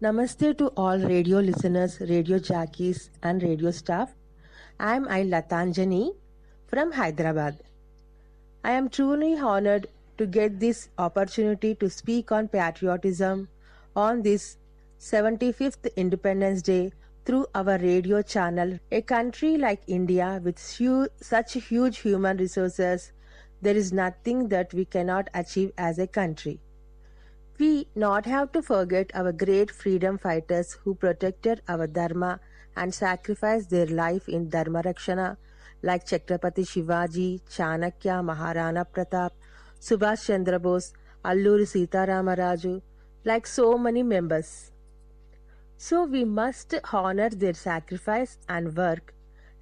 Namaste to all radio listeners, radio jockeys and radio staff. I am Latanjani from Hyderabad. I am truly honored to get this opportunity to speak on patriotism on this 75th Independence Day through our radio channel. A country like India with such huge human resources, there is nothing that we cannot achieve as a country. We not have to forget our great freedom fighters who protected our dharma and sacrificed their life in dharma rakshana, like Chhatrapati Shivaji, Chanakya, Maharana Pratap, Subhash Chandra Bose, Alluri Sitaramarazu, like so many members. So we must honor their sacrifice and work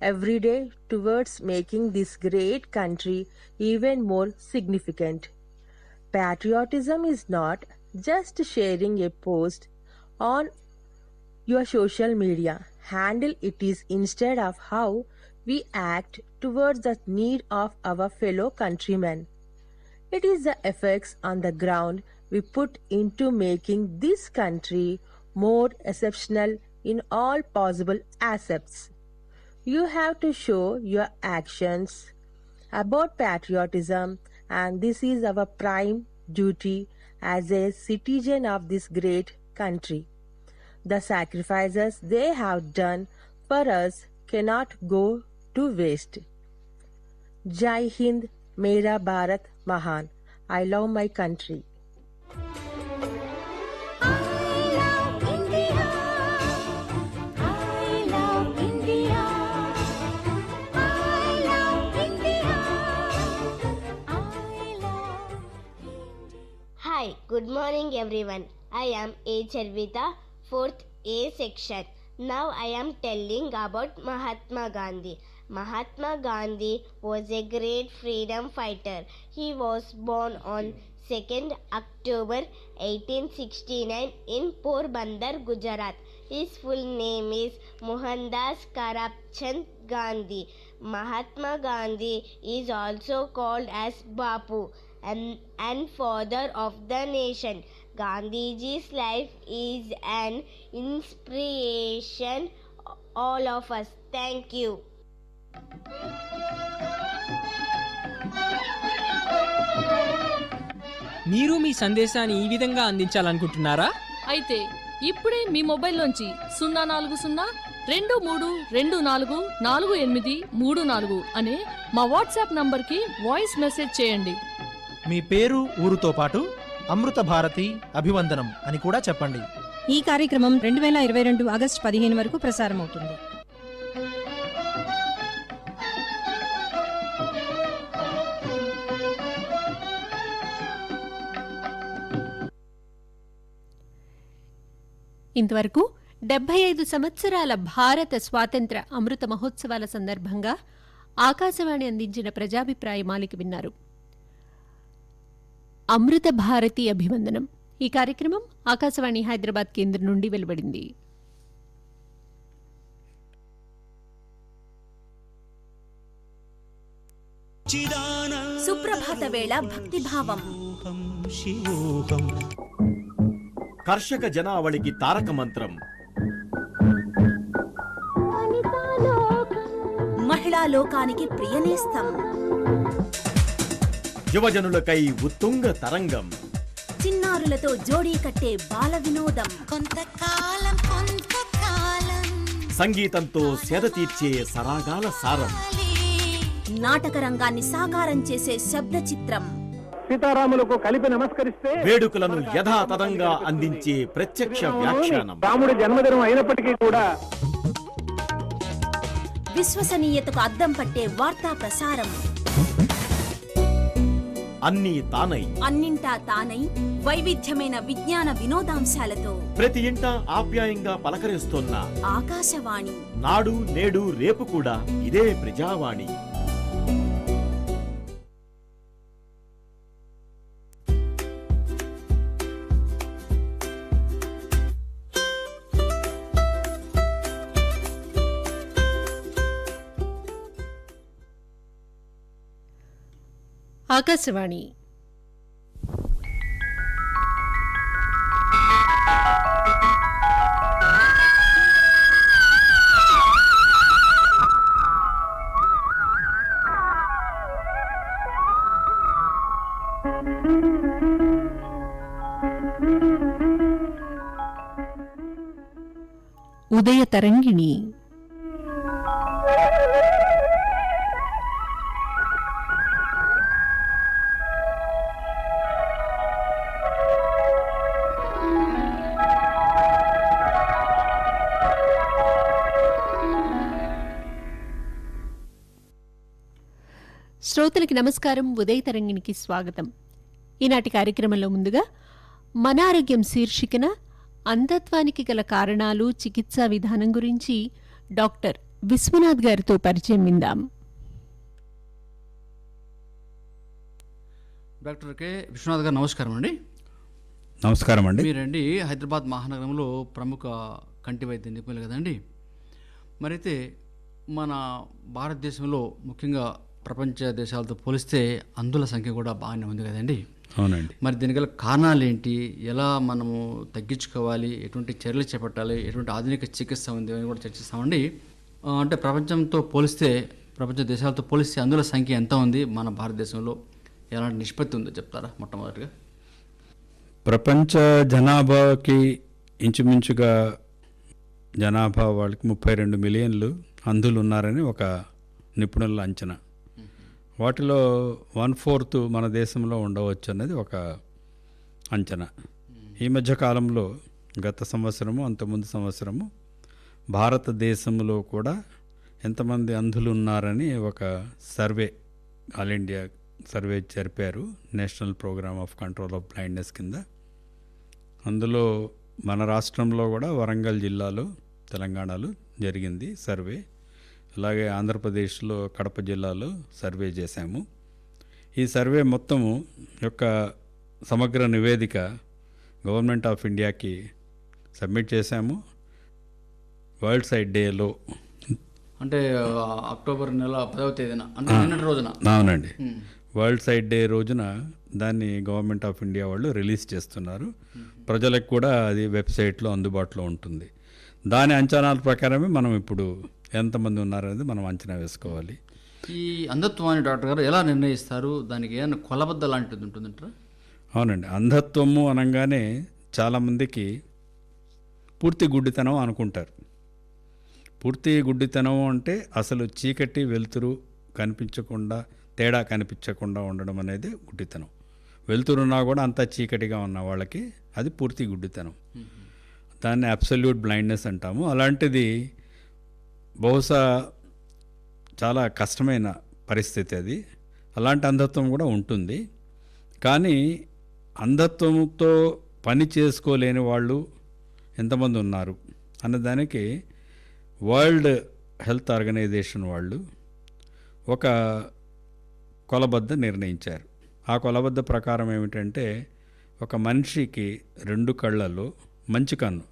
every day towards making this great country even more significant. Patriotism is not just sharing a post on your social media handle. It is instead of how we act towards the need of our fellow countrymen. It is the effects on the ground we put into making this country more exceptional in all possible aspects. You have to show your actions about patriotism, and this is our prime duty as a citizen of this great country. The sacrifices they have done for us cannot go to waste. Jai Hind, Mera Bharat Mahan. I love my country. Hi, good morning everyone. I am A. Charvita, 4th A section. Now I am telling about Mahatma Gandhi. Mahatma Gandhi was a great freedom fighter. He was born on 2nd October 1869 in Porbandar, Gujarat. His full name is Mohandas Karapchand Gandhi. Mahatma Gandhi is also called as Bapu and father of the nation. Gandhiji's life is an inspiration all of us. Thank you. మీరు మీ సందేశాన్ని ఈ విధంగా అందించాలనుకుంటున్నారా? అయితే ఇప్పుడే మీ మొబైల్లోంచి 04023244834 అనే మా WhatsApp నంబర్కి voice message చేయండి. మీ పేరు, ఊరుతో పాటు అమృత భారతి అభివందనం అని కూడా చెప్పండి. ఈ కార్యక్రమం 2022 ఆగస్టు 15 వరకు ప్రసారమవుతుంది. ఇంతవరకు 75 సంవత్సరాల భారత స్వాతంత్ర అమృత మహోత్సవాల సందర్భంగా ఆకాశవాణి అందించిన ప్రజాభిప్రాయ మాలిక విన్నారు. అమృత భారతి అభివందనం ఈ కార్యక్రమం ఆకాశవాణి హైదరాబాద్ కేంద్రం నుండి వెలువడింది. సుప్రభాత వేళ భక్తిభావం, కర్షక జనావళికి తారక మంత్రం, మహిళా లోకానికి ప్రియనేస్తం, యువజనులకై ఉత్తుంగ తరంగం, చిన్నారులతో జోడీ కట్టే బాల వినోదం, సంగీతంతో సేద తీర్చే సరాగాల సారం, నాటక రంగాన్ని సాకారం చేసే శబ్ద చిత్రం, సీతారాములకు కలిపి నమస్కరిస్తే వేడుకలను యథాతథంగా అందించే ప్రత్యక్ష వ్యాఖ్యానం, రాముడి జన్మదినం అయినప్పటికీ కూడా విశ్వసనీయతకు అద్దం పట్టే వార్తా ప్రసారం, అన్నీ తానై అన్నింటా తానై వైవిధ్యమైన విజ్ఞాన వినోదాంశాలతో ప్రతి ఇంటా ఆప్యాయంగా పలకరిస్తున్న ఆకాశవాణి. నాడు నేడు రేపు కూడా ఇదే ప్రజావాణి. ఆకాశవాణి ఉదయ తరంగిణి. శ్రోతలకి నమస్కారం. ఉదయ తరంగిణికి స్వాగతం. ఈనాటి కార్యక్రమంలో ముందుగా మన ఆరోగ్యం శీర్షికన అంధత్వానికి గల కారణాలు, చికిత్సా విధానం గురించి డాక్టర్ విశ్వనాథ్ గారితో పరిచయం విందాం. డాక్టర్ కె విశ్వనాథ్ గారు నమస్కారం అండి. నమస్కారం అండి. మీరండి హైదరాబాద్ మహానగరంలో ప్రముఖ కంటి వైద్య నిపుణులు కదండి. మరైతే మన భారతదేశంలో ముఖ్యంగా ప్రపంచ దేశాలతో పోలిస్తే అంధుల సంఖ్య కూడా బాగానే ఉంది కదండి. అవునండి. మరి దీనికి గల కారణాలు ఏంటి, ఎలా మనము తగ్గించుకోవాలి, ఎటువంటి చర్యలు చేపట్టాలి, ఎటువంటి ఆధునిక చికిత్స ఉంది అని కూడా చర్చిస్తామండి. అంటే ప్రపంచంతో పోలిస్తే, ప్రపంచ దేశాలతో పోలిస్తే అంధుల సంఖ్య ఎంత ఉంది, మన భారతదేశంలో ఎలాంటి నిష్పత్తి ఉందో చెప్తారా? మొట్టమొదటిగా ప్రపంచ జనాభాకి ఇంచుమించుగా జనాభా వాళ్ళకి 32 మిలియన్లు అంధులు ఉన్నారని ఒక నిపుణుల అంచనా. వాటిలో 1/4 మన దేశంలో ఉండవచ్చు అన్నది ఒక అంచనా. ఈ మధ్య కాలంలో గత సంవత్సరము, అంతకుముందు సంవత్సరము భారతదేశంలో కూడా ఎంతమంది అంధులు ఉన్నారని ఒక సర్వే, ఆల్ ఇండియా సర్వే జరిపారు, national programme of control of blindness కింద. అందులో మన రాష్ట్రంలో కూడా వరంగల్ జిల్లాలో, తెలంగాణలో జరిగింది సర్వే. అలాగే ఆంధ్రప్రదేశ్లో కడప జిల్లాలో సర్వే చేశాము. ఈ సర్వే మొత్తము యొక్క సమగ్ర నివేదిక గవర్నమెంట్ ఆఫ్ ఇండియాకి సబ్మిట్ చేశాము. వరల్డ్ సైట్ డేలో, అంటే అక్టోబర్ నెల 10వ తేదీన, అంటే నిన్నటి రోజున. అవునండి, వరల్డ్ సైట్ డే రోజున దాన్ని గవర్నమెంట్ ఆఫ్ ఇండియా వాళ్ళు రిలీజ్ చేస్తున్నారు. ప్రజలకు కూడా అది వెబ్సైట్లో అందుబాటులో ఉంటుంది. దాని అంచనాల ప్రకారమే మనం ఇప్పుడు ఎంతమంది ఉన్నారనేది మనం అంచనా వేసుకోవాలి. ఈ అంధత్వాన్ని డాక్టర్ గారు ఎలా నిర్ణయిస్తారు? దానికి ఏమైనా కొలబద్ద లాంటిది ఉంటుందంటారా? అవునండి, అంధత్వము అనగానే చాలామందికి పూర్తి గుడ్డితనం అనుకుంటారు. పూర్తి గుడ్డితనం అంటే అసలు చీకటి వెలుతురు కనిపించకుండా, తేడా కనిపించకుండా ఉండడం అనేది గుడ్డితనం. వెలుతురున్నా కూడా అంతా చీకటిగా ఉన్న వాళ్ళకి అది పూర్తి గుడ్డితనం. దాన్ని అబ్సల్యూట్ బ్లైండ్నెస్ అంటాము. అలాంటిది బహుశా చాలా కష్టమైన పరిస్థితి అది. అలాంటి అంధత్వం కూడా ఉంటుంది. కానీ అంధత్వంతో పని చేసుకోలేని వాళ్ళు ఎంతమంది ఉన్నారు అన్నదానికి వరల్డ్ హెల్త్ ఆర్గనైజేషన్ వాళ్ళు ఒక కొలబద్ద నిర్ణయించారు. ఆ కొలబద్ద ప్రకారం ఏమిటంటే, ఒక మనిషికి 2 కళ్ళల్లో మంచి కన్ను,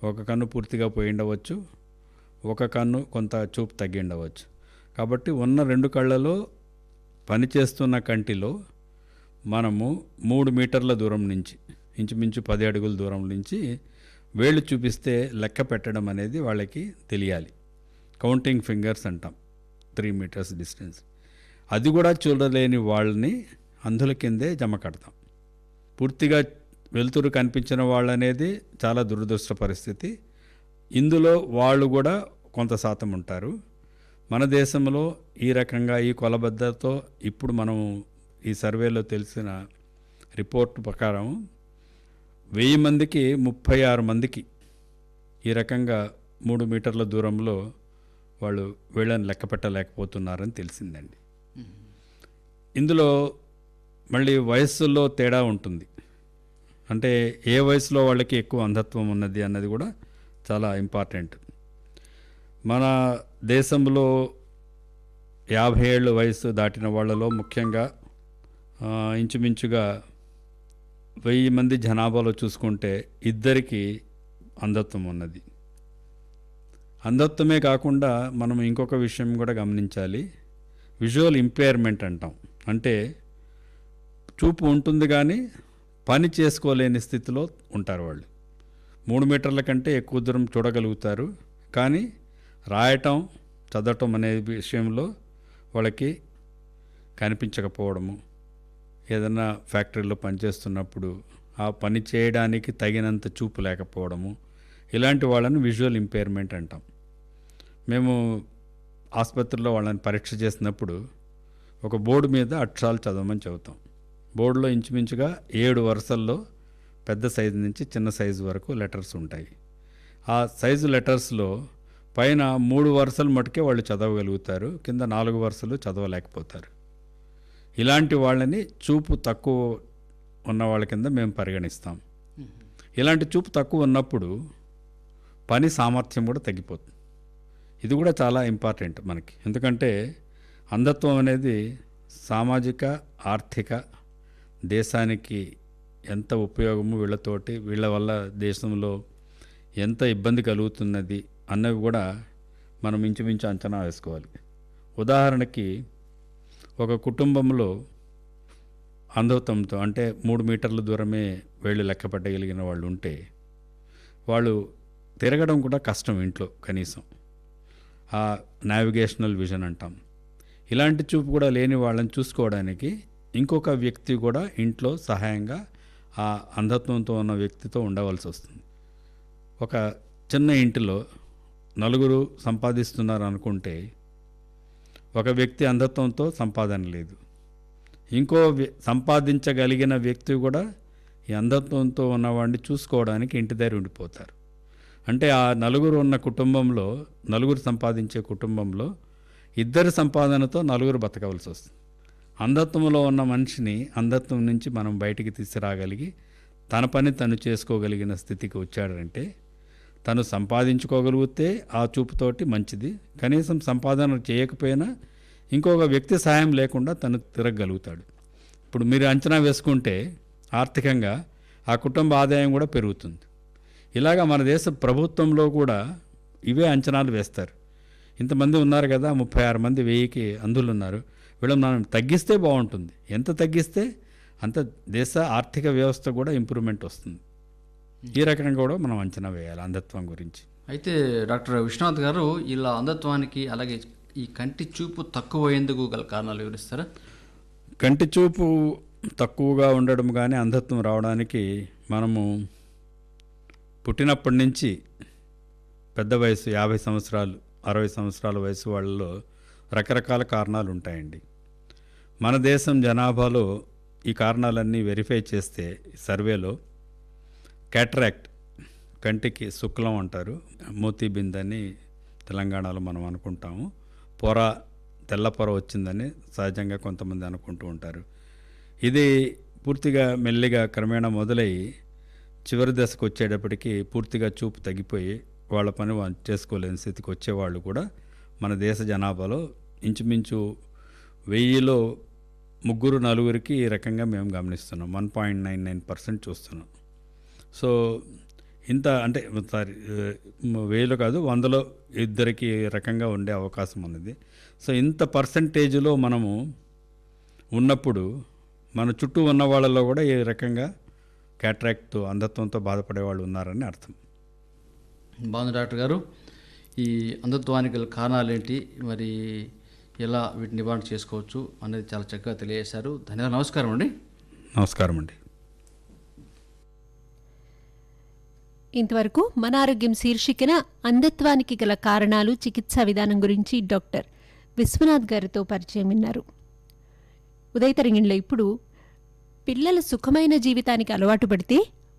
ఒక కన్ను పూర్తిగా పోయి ఉండవచ్చు, ఒక కన్ను కొంత చూపు తగ్గి ఉండవచ్చు. కాబట్టి ఉన్న 2 కళ్ళలో పనిచేస్తున్న కంటిలో మనము 3 మీటర్ల దూరం నుంచి, ఇంచుమించు 10 అడుగుల దూరం నుంచి వేళ్ళు చూపిస్తే లెక్క పెట్టడం అనేది వాళ్ళకి తెలియాలి. కౌంటింగ్ ఫింగర్స్ అంటాం, 3 మీటర్స్ డిస్టెన్స్. అది కూడా చూడలేని వాళ్ళని అంధుల కిందే జమ కడతాం. పూర్తిగా వెలుతురు కనిపించిన వాళ్ళు అనేది చాలా దురదృష్ట పరిస్థితి. ఇందులో వాళ్ళు కూడా కొంత శాతం ఉంటారు. మన దేశంలో ఈ రకంగా ఈ కొలబద్దతో ఇప్పుడు మనం ఈ సర్వేలో తెలిసిన రిపోర్ట్ ప్రకారం 1000 మందికి 36 మందికి ఈ రకంగా 3 మీటర్ల దూరంలో వాళ్ళు వీళ్ళని లెక్క పెట్టలేకపోతున్నారని తెలిసిందండి. ఇందులో మళ్ళీ వయస్సులో తేడా ఉంటుంది. అంటే ఏ వయసులో వాళ్ళకి ఎక్కువ అంధత్వం ఉన్నది అన్నది కూడా చాలా ఇంపార్టెంట్. మన దేశంలో 50 ఏళ్ళ వయసు దాటిన వాళ్ళలో ముఖ్యంగా ఇంచుమించుగా 1000 మంది జనాభాలో చూసుకుంటే 2 అంధత్వం ఉన్నది. అంధత్వమే కాకుండా మనం ఇంకొక విషయం కూడా గమనించాలి. విజువల్ ఇంపైర్మెంట్ అంటాం. అంటే చూపు ఉంటుంది కానీ పని చేసుకోలేని స్థితిలో ఉంటారు వాళ్ళు. 3 మీటర్ల కంటే ఎక్కువ దూరం చూడగలుగుతారు, కానీ రాయటం, చదవటం అనే విషయంలో వాళ్ళకి కనిపించకపోవడము, ఏదైనా ఫ్యాక్టరీలో పనిచేస్తున్నప్పుడు ఆ పని చేయడానికి తగినంత చూపు లేకపోవడము, ఇలాంటి వాళ్ళని విజువల్ ఇంపైర్మెంట్ అంటాం. మేము ఆసుపత్రిలో వాళ్ళని పరీక్ష చేసినప్పుడు ఒక బోర్డు మీద అక్షరాలు చదవమని చెబుతాం. బోర్డులో ఇంచుమించుగా 7 వరుసల్లో పెద్ద సైజు నుంచి చిన్న సైజు వరకు లెటర్స్ ఉంటాయి. ఆ సైజు లెటర్స్లో పైన 3 వరుసలు మటుకే వాళ్ళు చదవగలుగుతారు, కింద 4 వరుసలు చదవలేకపోతారు. ఇలాంటి వాళ్ళని చూపు తక్కువ ఉన్న వాళ్ళ కింద మేము పరిగణిస్తాం. ఇలాంటి చూపు తక్కువ ఉన్నప్పుడు పని సామర్థ్యం కూడా తగ్గిపోతుంది. ఇది కూడా చాలా ఇంపార్టెంట్ మనకి. ఎందుకంటే అంధత్వం అనేది సామాజిక, ఆర్థిక, దేశానికి ఎంత ఉపయోగము, వీళ్ళ వల్ల దేశంలో ఎంత ఇబ్బంది కలుగుతున్నది అన్నవి కూడా మనం ఇంచుమించు అంచనా వేసుకోవాలి. ఉదాహరణకి ఒక కుటుంబంలో అంధత్వంతో అంటే 3 మీటర్ల దూరమే వేళ్ళు లెక్క పెట్టగలిగిన వాళ్ళు ఉంటే వాళ్ళు తిరగడం కూడా కష్టం ఇంట్లో కనీసం. ఆ నావిగేషనల్ విజన్ అంటాం. ఇలాంటి చూపు కూడా లేని వాళ్ళని చూసుకోవడానికి ఇంకొక వ్యక్తి కూడా ఇంట్లో సహాయంగా ఆ అంధత్వంతో ఉన్న వ్యక్తితో ఉండవలసి వస్తుంది. ఒక చిన్న ఇంటిలో 4 సంపాదిస్తున్నారు అనుకుంటే ఒక వ్యక్తి అంధత్వంతో సంపాదన లేదు, ఇంకో సంపాదించగలిగిన వ్యక్తి కూడా ఈ అంధత్వంతో ఉన్నవాడిని చూసుకోవడానికి ఇంటి దగ్గర ఉండిపోతారు. అంటే ఆ 4 ఉన్న కుటుంబంలో, 4 సంపాదించే కుటుంబంలో 2 సంపాదనతో 4 బతకవలసి వస్తుంది. అంధత్వంలో ఉన్న మనిషిని అంధత్వం నుంచి మనం బయటికి తీసుకురాగలిగి తన పని తను చేసుకోగలిగిన స్థితికి వచ్చాడంటే, తను సంపాదించుకోగలిగితే ఆ చూపుతోటి మంచిది, కనీసం సంపాదన చేయకపోయినా ఇంకొక వ్యక్తి సహాయం లేకుండా తను తిరగగలుగుతాడు. ఇప్పుడు మీరు అంచనా వేసుకుంటే ఆర్థికంగా ఆ కుటుంబ ఆదాయం కూడా పెరుగుతుంది. ఇలాగా మన దేశ ప్రభుత్వంలో కూడా ఇవే అంచనాలు వేస్తారు. ఇంతమంది ఉన్నారు కదా, 36 మంది 1000కి అంధులు ఉన్నారు, వీళ్ళని మనం తగ్గిస్తే బాగుంటుంది. ఎంత తగ్గిస్తే అంత దేశ ఆర్థిక వ్యవస్థ కూడా ఇంప్రూవ్మెంట్ వస్తుంది. ఈ రకంగా కూడా మనం అంచనా వేయాలి అంధత్వం గురించి. అయితే డాక్టర్ విశ్వనాథ్ గారు, ఇలా అంధత్వానికి అలాగే ఈ కంటి చూపు తక్కువయ్యేందుకు గల కారణాలు వివరిస్తారా? కంటి చూపు తక్కువగా ఉండడం కానీ అంధత్వం రావడానికి మనము పుట్టినప్పటి నుంచి పెద్ద వయసు 50 సంవత్సరాలు 60 సంవత్సరాల వయసు వాళ్ళలో రకరకాల కారణాలు ఉంటాయండి. మన దేశం జనాభాలో ఈ కారణాలన్నీ వెరిఫై చేస్తే సర్వేలో క్యాటరాక్ట్, కంటికి శుక్లం అంటారు, మోతీబిందని తెలంగాణలో మనం అనుకుంటాము, పొర, తెల్ల పొర వచ్చిందని సహజంగా కొంతమంది అనుకుంటూ ఉంటారు. ఇది పూర్తిగా మెల్లిగా క్రమేణా మొదలయ్యి చివరి దశకు వచ్చేటప్పటికి పూర్తిగా చూపు తగ్గిపోయి వాళ్ళ పని చేసుకోలేని స్థితికి వచ్చేవాళ్ళు కూడా మన దేశ జనాభాలో ఇంచుమించు 1000లో 3-4కి ఈ రకంగా మేము గమనిస్తున్నాం. 1.99% చూస్తున్నాం. సో ఇంత అంటే 1000 కాదు, 100లో 2కి రకంగా ఉండే అవకాశం ఉన్నది. సో ఇంత పర్సంటేజ్లో మనము ఉన్నప్పుడు మన చుట్టూ ఉన్న వాళ్ళలో కూడా ఈ రకంగా క్యాటరాక్ట్తో అంధత్వంతో బాధపడే వాళ్ళు ఉన్నారని అర్థం. బాగుంది డాక్టర్ గారు. ఈ అంధత్వానికి గల కారణాలు ఏంటి, మరి ఎలా వీటిని నివారణ చేసుకోవచ్చు అనేది చాలా చక్కగా తెలియజేశారు. ధన్యవాదాలు. నమస్కారం అండి. నమస్కారం అండి. ఇంతవరకు మన ఆరోగ్యం శీర్షికన అంధత్వానికి గల కారణాలు, చికిత్సా విధానం గురించి డాక్టర్ విశ్వనాథ్ గారితో పరిచయం విన్నారు. ఉదయతరంగిణిలో ఇప్పుడు పిల్లల సుఖమైన జీవితానికి అలవాటు పడితే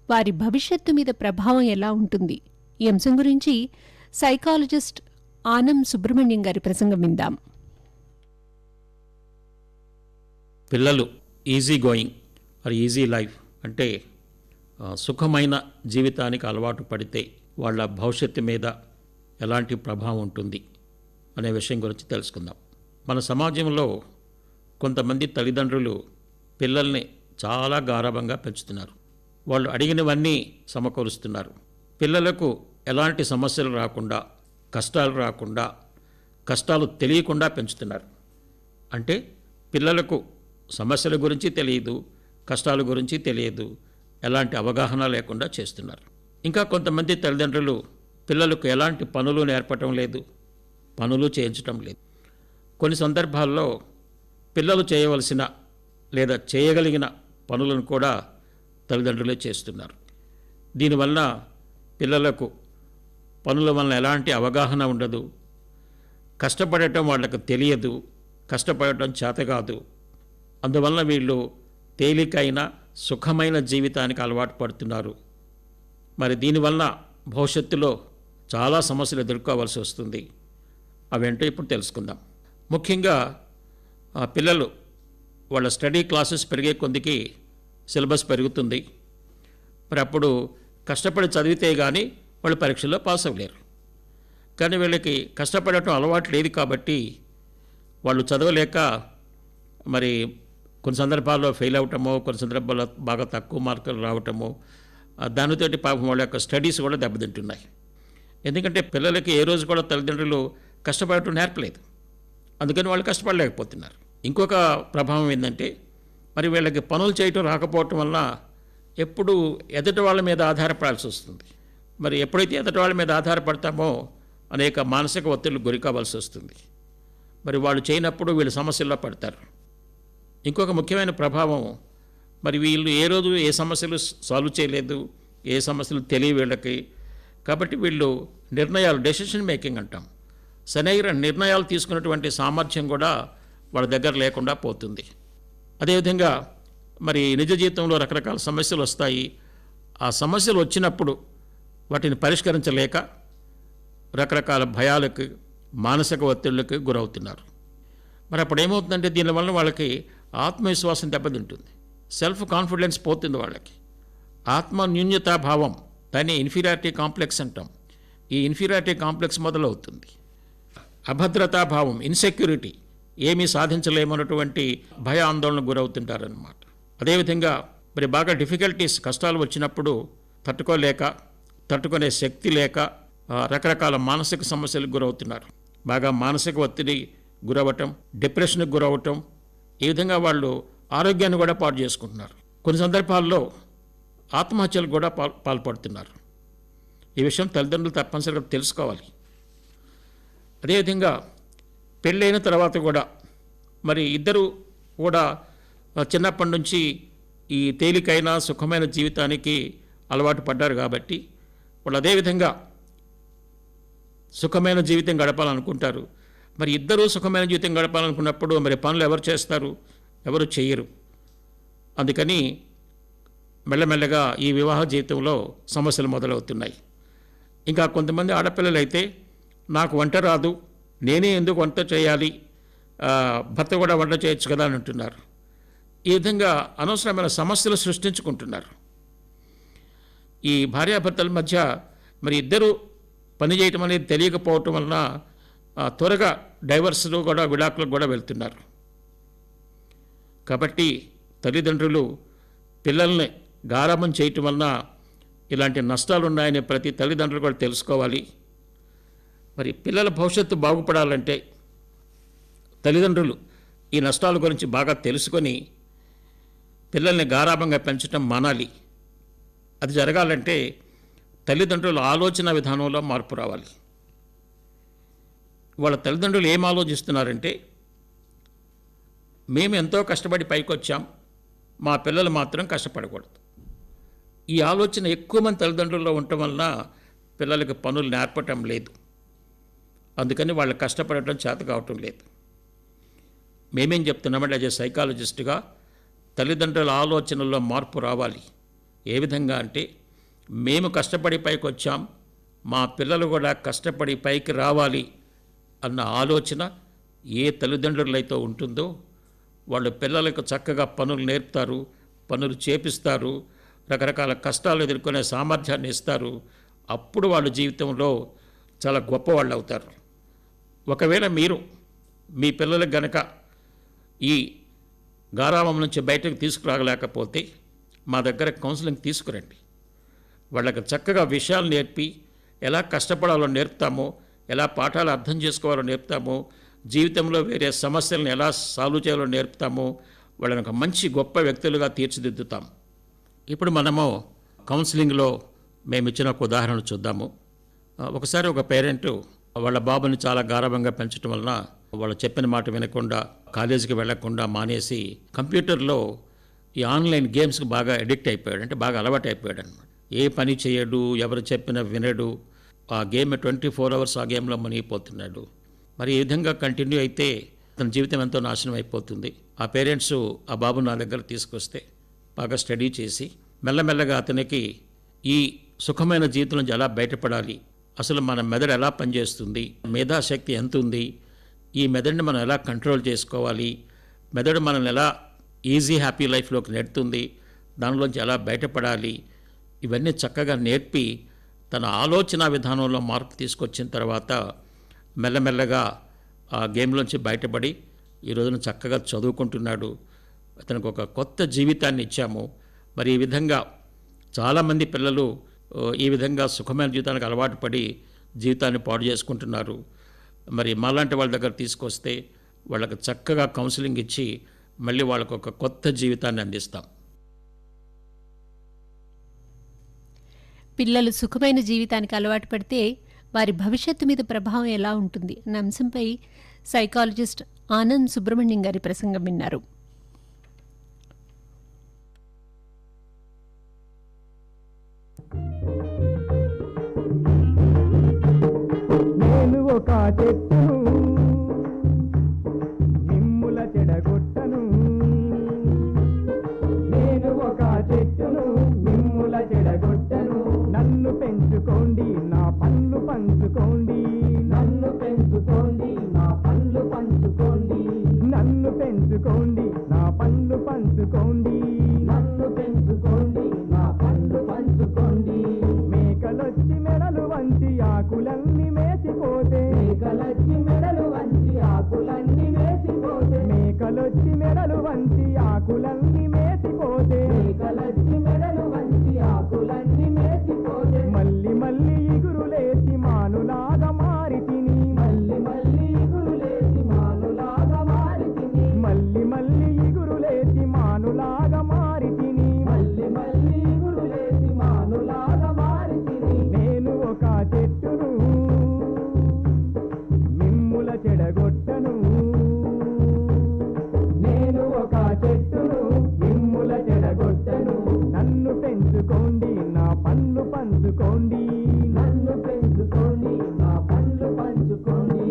వారి భవిష్యత్తు మీద ప్రభావం ఎలా ఉంటుంది, ఈ అంశం గురించి సైకాలజిస్ట్ ఆనం సుబ్రహ్మణ్యం గారి ప్రసంగం విందాం. పిల్లలు easy going or easy life అంటే సుఖమైన జీవితానికి అలవాటు పడితే వాళ్ళ భవిష్యత్తు మీద ఎలాంటి ప్రభావం ఉంటుంది అనే విషయం గురించి తెలుసుకుందాం. మన సమాజంలో కొంతమంది తల్లిదండ్రులు పిల్లల్ని చాలా గారాబంగా పెంచుతున్నారు. వాళ్ళు అడిగినవన్నీ సమకూరుస్తున్నారు. పిల్లలకు ఎలాంటి సమస్యలు రాకుండా, కష్టాలు రాకుండా, కష్టాలు తెలియకుండా పెంచుతున్నారు. అంటే పిల్లలకు సమస్యల గురించి తెలియదు, కష్టాల గురించి తెలియదు, ఎలాంటి అవగాహన లేకుండా చేస్తున్నారు. ఇంకా కొంతమంది తల్లిదండ్రులు పిల్లలకు ఎలాంటి పనులు నేర్పటం లేదు, పనులు చేయించటం లేదు. కొన్ని సందర్భాల్లో పిల్లలు చేయవలసిన లేదా చేయగలిగిన పనులను కూడా తల్లిదండ్రులే చేస్తున్నారు. దీనివల్ల పిల్లలకు పనుల వలన ఎలాంటి అవగాహన ఉండదు, కష్టపడటం వాళ్ళకు తెలియదు, కష్టపడటం చేత కాదు. అందువలన వీళ్ళు తేలికైన సుఖమైన జీవితానికి అలవాటు పడుతున్నారు. మరి దీనివల్ల భవిష్యత్తులో చాలా సమస్యలు ఎదుర్కోవాల్సి వస్తుంది. అవేంటో ఇప్పుడు తెలుసుకుందాం. ముఖ్యంగా పిల్లలు వాళ్ళ స్టడీ క్లాసెస్ పెరిగే కొద్దికి సిలబస్ పెరుగుతుంది. మరి అప్పుడు కష్టపడి చదివితే కానీ వాళ్ళు పరీక్షల్లో పాస్ అవ్వలేరు. కానీ వీళ్ళకి కష్టపడటం అలవాటు లేదు కాబట్టి వాళ్ళు చదవలేక మరి కొన్ని సందర్భాల్లో ఫెయిల్ అవటమో, కొన్ని సందర్భాల్లో బాగా తక్కువ మార్కులు రావటమో, దానితోటి పాపం వాళ్ళ యొక్క స్టడీస్ కూడా దెబ్బతింటున్నాయి. ఎందుకంటే పిల్లలకి ఏ రోజు కూడా తల్లిదండ్రులు కష్టపడటం నేర్పలేదు, అందుకని వాళ్ళు కష్టపడలేకపోతున్నారు. ఇంకొక ప్రభావం ఏంటంటే మరి వీళ్ళకి పనులు చేయటం రాకపోవటం వల్ల ఎప్పుడు ఎదుటి వాళ్ళ మీద ఆధారపడాల్సి వస్తుంది. మరి ఎప్పుడైతే ఎదుటి వాళ్ళ మీద ఆధారపడతామో అనేక మానసిక ఒత్తిళ్లు గురి కావాల్సి వస్తుంది. మరి వాళ్ళు చేయనప్పుడు వీళ్ళు సమస్యల్లో పడతారు. ఇంకొక ముఖ్యమైన ప్రభావం, మరి వీళ్ళు ఏ రోజు ఏ సమస్యలు సాల్వ్ చేయలేదు, ఏ సమస్యలు తెలియ వీళ్ళకి. కాబట్టి వీళ్ళు డెసిషన్ మేకింగ్ అంటాం, సరైన నిర్ణయాలు తీసుకున్నటువంటి సామర్థ్యం కూడా వాళ్ళ దగ్గర లేకుండా పోతుంది. అదేవిధంగా మరి నిజ జీవితంలో రకరకాల సమస్యలు వస్తాయి. ఆ సమస్యలు వచ్చినప్పుడు వాటిని పరిష్కరించలేక రకరకాల భయాలకు, మానసిక ఒత్తిళ్ళకి గురవుతున్నారు. మరి అప్పుడు ఏమవుతుందంటే దీనివల్ల వాళ్ళకి ఆత్మవిశ్వాసం దెబ్బతింటుంది, సెల్ఫ్ కాన్ఫిడెన్స్ పోతుంది వాళ్ళకి. ఆత్మ న్యూన్యతాభావం, దాన్ని ఇన్ఫీరియారిటీ కాంప్లెక్స్ అంటాం. ఈ ఇన్ఫీరియారిటీ కాంప్లెక్స్ మొదలవుతుంది. అభద్రతాభావం, ఇన్సెక్యూరిటీ, ఏమీ సాధించలేమన్నటువంటి భయ ఆందోళనకు గురవుతుంటారన్నమాట. అదేవిధంగా మరి బాగా డిఫికల్టీస్, కష్టాలు వచ్చినప్పుడు తట్టుకునే శక్తి లేక రకరకాల మానసిక సమస్యలకు గురవుతున్నారు. బాగా మానసిక ఒత్తిడి గురవటం, డిప్రెషన్కి గురవటం, ఈ విధంగా వాళ్ళు ఆరోగ్యాన్ని కూడా పాడు చేసుకుంటున్నారు. కొన్ని సందర్భాల్లో ఆత్మహత్యలకు కూడా పాల్పడుతున్నారు. ఈ విషయం తల్లిదండ్రులు తప్పనిసరిగా తెలుసుకోవాలి. అదేవిధంగా పెళ్ళైన తర్వాత కూడా మరి ఇద్దరు కూడా చిన్నప్పటి నుంచి ఈ తేలికైన సుఖమైన జీవితానికి అలవాటు పడ్డారు కాబట్టి వాళ్ళు అదేవిధంగా సుఖమైన జీవితం గడపాలనుకుంటారు. మరి ఇద్దరూ సుఖమైన జీవితం గడపాలనుకున్నప్పుడు మరి పనులు ఎవరు చేస్తారు? ఎవరు చేయరు. అందుకని మెల్లమెల్లగా ఈ వివాహ జీవితంలో సమస్యలు మొదలవుతున్నాయి. ఇంకా కొంతమంది ఆడపిల్లలు అయితే నాకు వంట రాదు, నేనే ఎందుకు వంట చేయాలి, భర్త కూడా వంట చేయొచ్చు కదా అని అంటున్నారు. ఈ విధంగా అనవసరమైన సమస్యలు సృష్టించుకుంటున్నారు. ఈ భార్యాభర్తల మధ్య మరి ఇద్దరు పని చేయటం అనేది తెలియకపోవటం వలన త్వరగా డైవర్స్లు కూడా, విడాకులకు కూడా వెళ్తున్నారు. కాబట్టి తల్లిదండ్రులు పిల్లల్ని గారాబం చేయటం వలన ఇలాంటి నష్టాలు ఉన్నాయని ప్రతి తల్లిదండ్రులు కూడా తెలుసుకోవాలి. మరి పిల్లల భవిష్యత్తు బాగుపడాలంటే తల్లిదండ్రులు ఈ నష్టాల గురించి బాగా తెలుసుకొని పిల్లల్ని గారాబంగా పెంచడం మానాలి. అది జరగాలంటే తల్లిదండ్రుల ఆలోచన విధానంలో మార్పు రావాలి. వాళ్ళ తల్లిదండ్రులు ఏం ఆలోచిస్తున్నారంటే, మేము ఎంతో కష్టపడి పైకి వచ్చాం, మా పిల్లలు మాత్రం కష్టపడకూడదు. ఈ ఆలోచన ఎక్కువ మంది తల్లిదండ్రుల్లో ఉండటం వలన పిల్లలకి పనులు నేర్పటం లేదు. అందుకని వాళ్ళు కష్టపడటం చేత కావటం లేదు. మేమేం చెప్తున్నామంటే యాజ్ ఏ సైకాలజిస్ట్గా తల్లిదండ్రుల ఆలోచనల్లో మార్పు రావాలి. ఏ విధంగా అంటే, మేము కష్టపడి పైకి వచ్చాం, మా పిల్లలు కూడా కష్టపడి పైకి రావాలి అన్న ఆలోచన ఏ తల్లిదండ్రులైతే ఉంటుందో వాళ్ళు పిల్లలకు చక్కగా పనులు నేర్పుతారు, పనులు చేపిస్తారు, రకరకాల కష్టాలు ఎదుర్కొనే సామర్థ్యాన్ని ఇస్తారు. అప్పుడు వాళ్ళ జీవితంలో చాలా గొప్పవాళ్ళు అవుతారు. ఒకవేళ మీరు మీ పిల్లలకు గనక ఈ గారాబం నుంచి బయటకు తీసుకురాగలేకపోతే మా దగ్గర కౌన్సిలింగ్ తీసుకురండి. వాళ్ళకి చక్కగా విషయాలు నేర్పి ఎలా కష్టపడాలో నేర్పుతామో, ఎలా పాఠాలు అర్థం చేసుకోవాలో నేర్పుతామో, జీవితంలో వేరే సమస్యలను ఎలా సాల్వ్ చేయాలో నేర్పుతామో, వాళ్ళని ఒక మంచి గొప్ప వ్యక్తులుగా తీర్చిదిద్దుతాం. ఇప్పుడు మనము కౌన్సిలింగ్లో మేము ఇచ్చిన ఒక ఉదాహరణ చూద్దాము. ఒకసారి ఒక పేరెంటు వాళ్ళ బాబుని చాలా గారాబంగా పెంచడం వలన వాళ్ళు చెప్పిన మాట వినకుండా కాలేజీకి వెళ్లకుండా మానేసి కంప్యూటర్లో ఈ ఆన్లైన్ గేమ్స్కి బాగా అడిక్ట్ అయిపోయాడు, అంటే బాగా అలవాటు అయిపోయాడు అనమాట. ఏ పని చేయడు, ఎవరు చెప్పినా వినడు, ఆ గేమ్ 24 hours ఆ గేమ్లో మునిగిపోతున్నాడు. మరి ఈ విధంగా కంటిన్యూ అయితే అతని జీవితం ఎంతో నాశనం అయిపోతుంది. ఆ పేరెంట్స్ ఆ బాబు నా దగ్గర తీసుకొస్తే బాగా స్టడీ చేసి మెల్లమెల్లగా అతనికి ఈ సుఖమైన జీవితం నుంచి ఎలా బయటపడాలి, అసలు మన మెదడు ఎలా పనిచేస్తుంది, మేధాశక్తి ఎంత ఉంది, ఈ మెదడుని మనం ఎలా కంట్రోల్ చేసుకోవాలి, మెదడు మనల్ని ఎలా ఈజీ హ్యాపీ లైఫ్లోకి నెడుతుంది, దానిలోంచి ఎలా బయటపడాలి, ఇవన్నీ చక్కగా నేర్పి తన ఆలోచన విధానంలో మార్పు తీసుకొచ్చిన తర్వాత మెల్లమెల్లగా ఆ గేమ్లోంచి బయటపడి ఈ రోజున చక్కగా చదువుకుంటున్నాడు. అతనికి ఒక కొత్త జీవితాన్ని ఇచ్చాము. మరి ఈ విధంగా చాలామంది పిల్లలు ఈ విధంగా సుఖమైన జీవితానికి అలవాటు పడి జీవితాన్ని పాడు చేసుకుంటున్నారు. మరి మాలాంటి వాళ్ళ దగ్గర తీసుకొస్తే వాళ్ళకి చక్కగా కౌన్సిలింగ్ ఇచ్చి మళ్ళీ వాళ్ళకు ఒక కొత్త జీవితాన్ని అందిస్తాం. పిల్లలు సుఖమైన జీవితానికి అలవాటు పడితే వారి భవిష్యత్తు మీద ప్రభావం ఎలా ఉంటుంది అన్న అంశంపై సైకాలజిస్ట్ ఆనంద్ సుబ్రహ్మణ్యం గారి ప్రసంగం విన్నారు. నేను ఒక చెట్టును మిమ్ముల చెడగొట్టను, నేను ఒక చెట్టును మిమ్ముల చెడగొట్టను, నన్ను పెంచుకోండి నా పండ్లు పంచుకోండి, నన్ను పెంచుకోండి నా పండ్లు పంచుకోండి, నన్ను పెంచుకోండి నా పండ్లు పంచుకోండి, నన్ను పెంచుకోండి నా పండ్లు పంచుకోండి. మేకలొచ్చి మెడలు వంచి ఆకులన్నీ మేసిపోతే, మేకలొచ్చి మెడలు వంచి ఆకులన్నీ మేసిపోతే, మేకలొచ్చి మెడలు వంచి ఆకులన్నీ మేసిపోతే, మేకలొచ్చి మెడలు వంచి ఆకులన్నీ మేసిపోతే, మళ్ళీ మళ్ళీ ఇగురులేసి మానులాగా మారి తిని, మళ్ళీ మళ్ళీ ఇగురులేసి మానులాగా మారి తిని, మళ్ళీ మళ్ళీ ఇగురులేసి మానులాగా మారి తిని, మళ్ళీ మళ్ళీ ఇగురులేసి మానులాగా మారి తిని. నేను ఒక చెట్టును మిమ్ముల చెడగొట్టను, నేను ఒక చెట్టును మిమ్ముల చెడగొట్టను, నన్ను పెంచుకోండి నా పండ్లు పంచుకోండి, నన్ను పెంచుకోండి నా పండ్లు పంచుకోండి.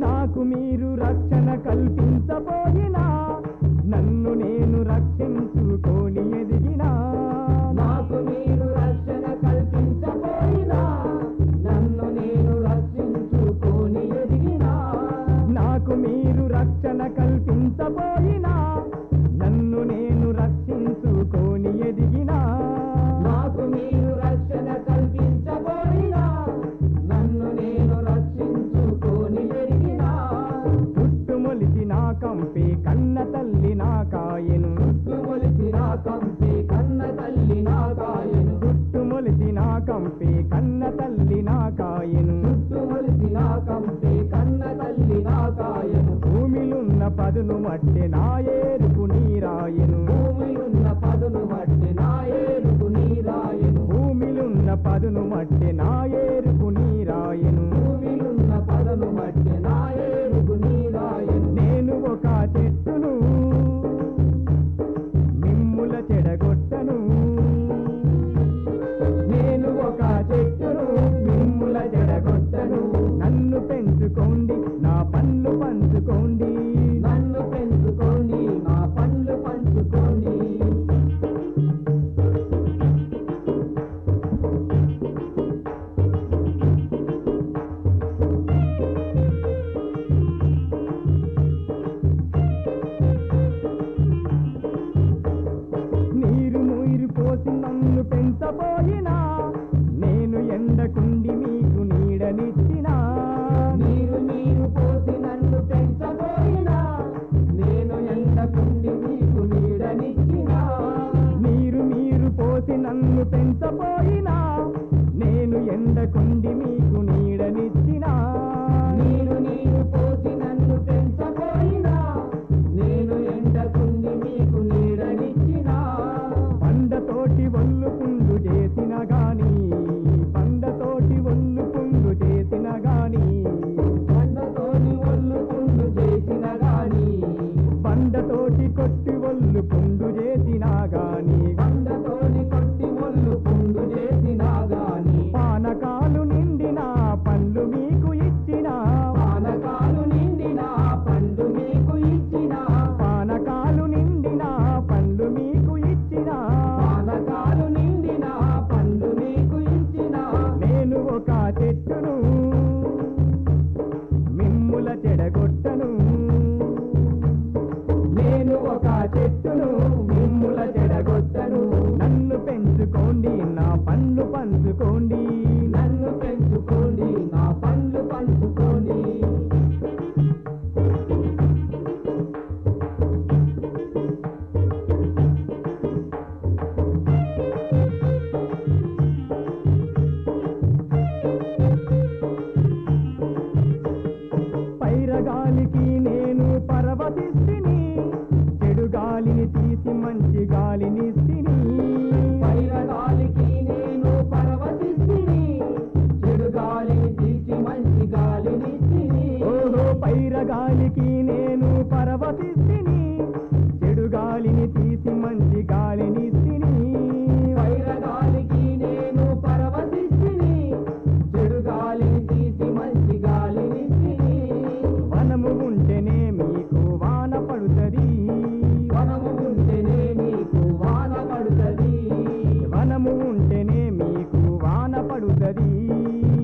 నాకు మీరు రక్షణ కల్పించబోయినా, నన్ను నేను రక్షించుకొని ఎదిగినా, నాకు మీరు రక్షణ కల్పించబోయినా, నన్ను నేను రక్షించుకొని ఎదిగినా, నాకు మీరు రక్షణ కల్పించబోయినా, నన్ను నేను రక్షించుకొని ఎదిగినా, నాకు మీరు రక్షణ కల్పించబోయినా, నన్ను నేను రక్షించుకొని ఎదిగినా, చుట్టుమొలిచిన కంపే కన్న తల్లి నా కాయను, చుట్టుమొలిచిన కంపే కన్న తల్లి నా కాయను, చుట్టుమొలిచిన కంపే కన్న తల్లి నా కాయను, చుట్టుమొలిచిన కంపే కన్న తల్లి నా కాయను, భూమిలున్న పదును మట్టి నా ఏరుకు నీరాయను, భూమిలున్న పదును మట్టి నా ఏరుకు నీరాయను, భూమిలున్న పదును మట్టి నా ఏరుకు నీరాయను, భూమిలున్న పదును మట్టి నా ఏరుకు నీరాయను. నేను ఒక చెట్టును మిమ్ముల చెడగొట్టను, నేను ఒక చెట్టును మిమ్ముల చెడగొట్టను, నన్ను పెంచుకోండి నా పండ్లు పంచుకోండి, నన్ను పెంచుకోండి నా పండ్లు పంచుకోండి. నీరు నీరు పోసి నన్ను పెంచబోయినా, నేను ఎండకుండి మీకు నీడనిచ్చినా, నీరు నీరు పోసి నన్ను పెంచబోయినా, నేను ఎండకుండి మీకు నీడనిచ్చినా, నీరు నీరు పోసి నన్ను పెంచబోయినా, నేను నేను ఎండకుండి మీకు నీడనిచ్చినా, నీరు పోసి నన్ను పెంచబోయినా, నేను ఎండకుండి మీకు నీడనిచ్చినా, పండతోటి ఒళ్ళు పుండు చేసిన గాని, పండతోటి ఒళ్ళు పుండు చేసిన గాని, పండతోటి ఒళ్ళు పుండు చేసిన గాని, పండతోటి కొట్టి ఒళ్ళు పుండు చేసినా గాని, పండతోటి కొట్టి ఒళ్ళు పుండు చేసినా గాని, పానకాలు నిండిన పండ్లు మీకు ఇచ్చిన, పానకాలు నిండిన పండ్లు మీకు ఇచ్చిన, పానకాలు నిండిన పండ్లు మీకు ఇచ్చిన, పానకాలు నిండిన పండ్లు మీకు ఇచ్చిన, నేను ఒక చెట్టును మిమ్ముల చెడగొట్టను, నేను ఒక చెట్టును మిమ్ముల చెడగొట్టను, నన్ను పెంచుకోండి నా పండ్లు పంచుకోండి, నన్ను పెంచుకోండి నా పండ్లు పంచుకోండి. పైరగాలికి నేను పరవశిస్తిని, చెడు గాలిని తీసి మంచి గాలినిస్తిని, పైరగాలికి నేను పరవశిస్తిని, చెడు గాలిని తీసి మంచి గాలినిస్తిని, ఓహో పైరగాలికి నేను పరవశిస్తిని, చెడు గాలిని తీసి మంచి గాలినిస్తిని, పైరగాలికి నేను పరవశిస్తిని, చెడు గాలిని తీసి మంచి గాలినిస్తిని, వనము ఉంటేనే మీకు వాన పడుతుంది, వనము ఉంటేనే మీకు వాన పడుతుంది, వనము ఉంటేనే మీకు వాన పడుతుంది,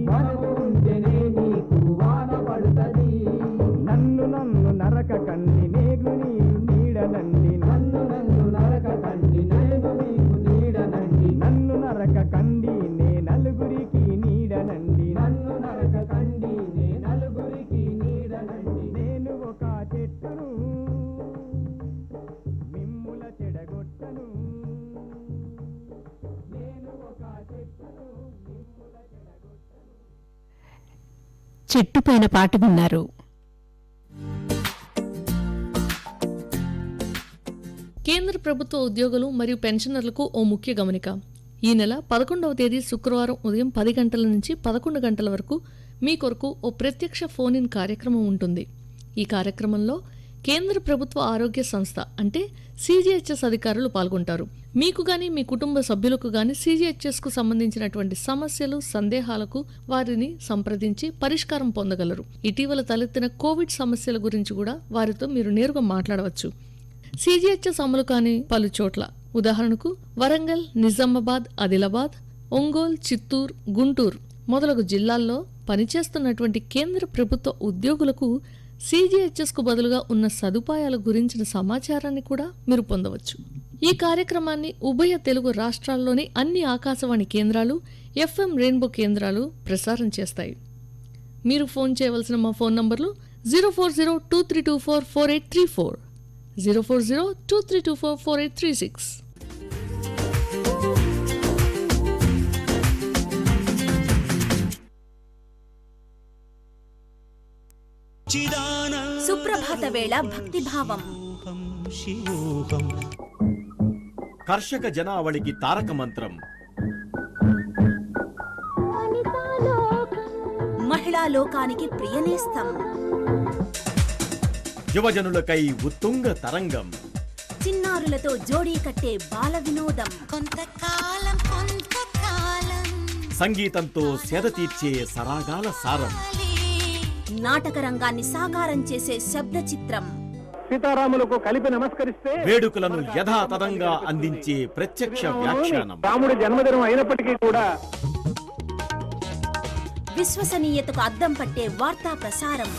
వనము ఉంటేనే మీకు వాన పడుతుంది, నన్ను నరక కండి నేను నీకు నీడనండి, నన్ను నరక కండి నేను నీకు నీడనండి, నన్ను నరక కండి నే నలుగురికి నీడనండి, నన్ను నరక కండి నే నలుగురికి నీడనండి, నేను ఒక చెట్టును మిమ్ముల చెడగొట్టను, నేను ఒక చెట్టును మిమ్ముల చెడగొట్టను. చెట్టు పైన పాట విన్నారు. కేంద్ర ప్రభుత్వ ఉద్యోగులు మరియు పెన్షనర్లకు ఓ ముఖ్య గమనిక. ఈ నెల 11వ తేదీ శుక్రవారం ఉదయం 10 గంటల నుంచి 11 గంటల వరకు మీ కొరకు ఓ ప్రత్యక్ష ఫోన్ ఇన్ కార్యక్రమం ఉంటుంది. ఈ కార్యక్రమంలో కేంద్ర ప్రభుత్వ ఆరోగ్య సంస్థ అంటే CGHS అధికారులు పాల్గొంటారు. మీకు గాని మీ కుటుంబ సభ్యులకు గాని CGHS కు సంబంధించినటువంటి సమస్యలు సందేహాలకు వారిని సంప్రదించి పరిష్కారం పొందగలరు. ఇటీవల తలెత్తిన కోవిడ్ సమస్యల గురించి కూడా వారితో మీరు నేరుగా మాట్లాడవచ్చు. CGHS అమలు కాని పలు చోట్ల ఉదాహరణకు వరంగల్, నిజామాబాద్, ఆదిలాబాద్, ఒంగోలు, చిత్తూరు, గుంటూరు మొదలగు జిల్లాల్లో పనిచేస్తున్నటువంటి కేంద్ర ప్రభుత్వ ఉద్యోగులకు CGHS కు బదులుగా ఉన్న సదుపాయాల గురించిన సమాచారాన్ని కూడా మీరు పొందవచ్చు. ఈ కార్యక్రమాన్ని ఉభయ తెలుగు రాష్ట్రాల్లోని అన్ని ఆకాశవాణి కేంద్రాలు, FM రెయిన్బో కేంద్రాలు ప్రసారం చేస్తాయి. మీరు ఫోన్ చేయవలసిన మా ఫోన్ నంబర్లు 04023244834, 04023244836. సుప్రభాత వేళ భక్తిభావం, కర్షక జనావళికి తారక మంత్రం, మహిళా లోకానికి ప్రియనేస్తం, యువజనులకై ఉత్తుంగ తరంగం, చిన్నారులతో జోడీ కట్టే బాల వినోదం, సంగీతంతో సేద తీర్చే సరాగాల సారం, నాటక రంగాన్ని సాకారం చేసే శబ్ద చిత్రం, సీతారాములకు కలిపి నమస్కరిస్తే వేడుకలను యథాతథంగా అందించే ప్రత్యక్ష వ్యాఖ్యానం, రాముడి జన్మదినం అయినప్పటికీ కూడా విశ్వసనీయతకు అద్దం పట్టే వార్తా ప్రసారం,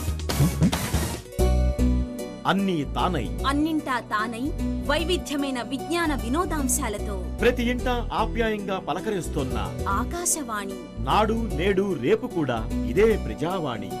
అన్నీ తానై అన్నింటా తానై వైవిధ్యమైన విజ్ఞాన వినోదాంశాలతో ప్రతి ఇంట ఆప్యాయంగా పలకరిస్తోన్న ఆకాశవాణి, నాడు నేడు రేపు కూడా ఇదే ప్రజావాణి.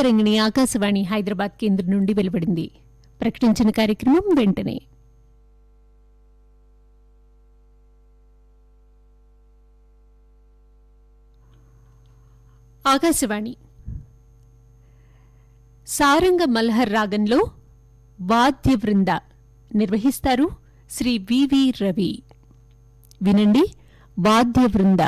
తరంగిణి ఆకాశవాణి హైదరాబాద్ కేంద్రం నుండి వెలువడింది. ప్రకటించిన కార్యక్రమం వెంటనే. ఆకాశవాణి సారంగ మల్హర్ రాగంలో వాద్య బృంద నిర్వహిస్తారు శ్రీ వివి రవి. వినండి వాద్య బృంద.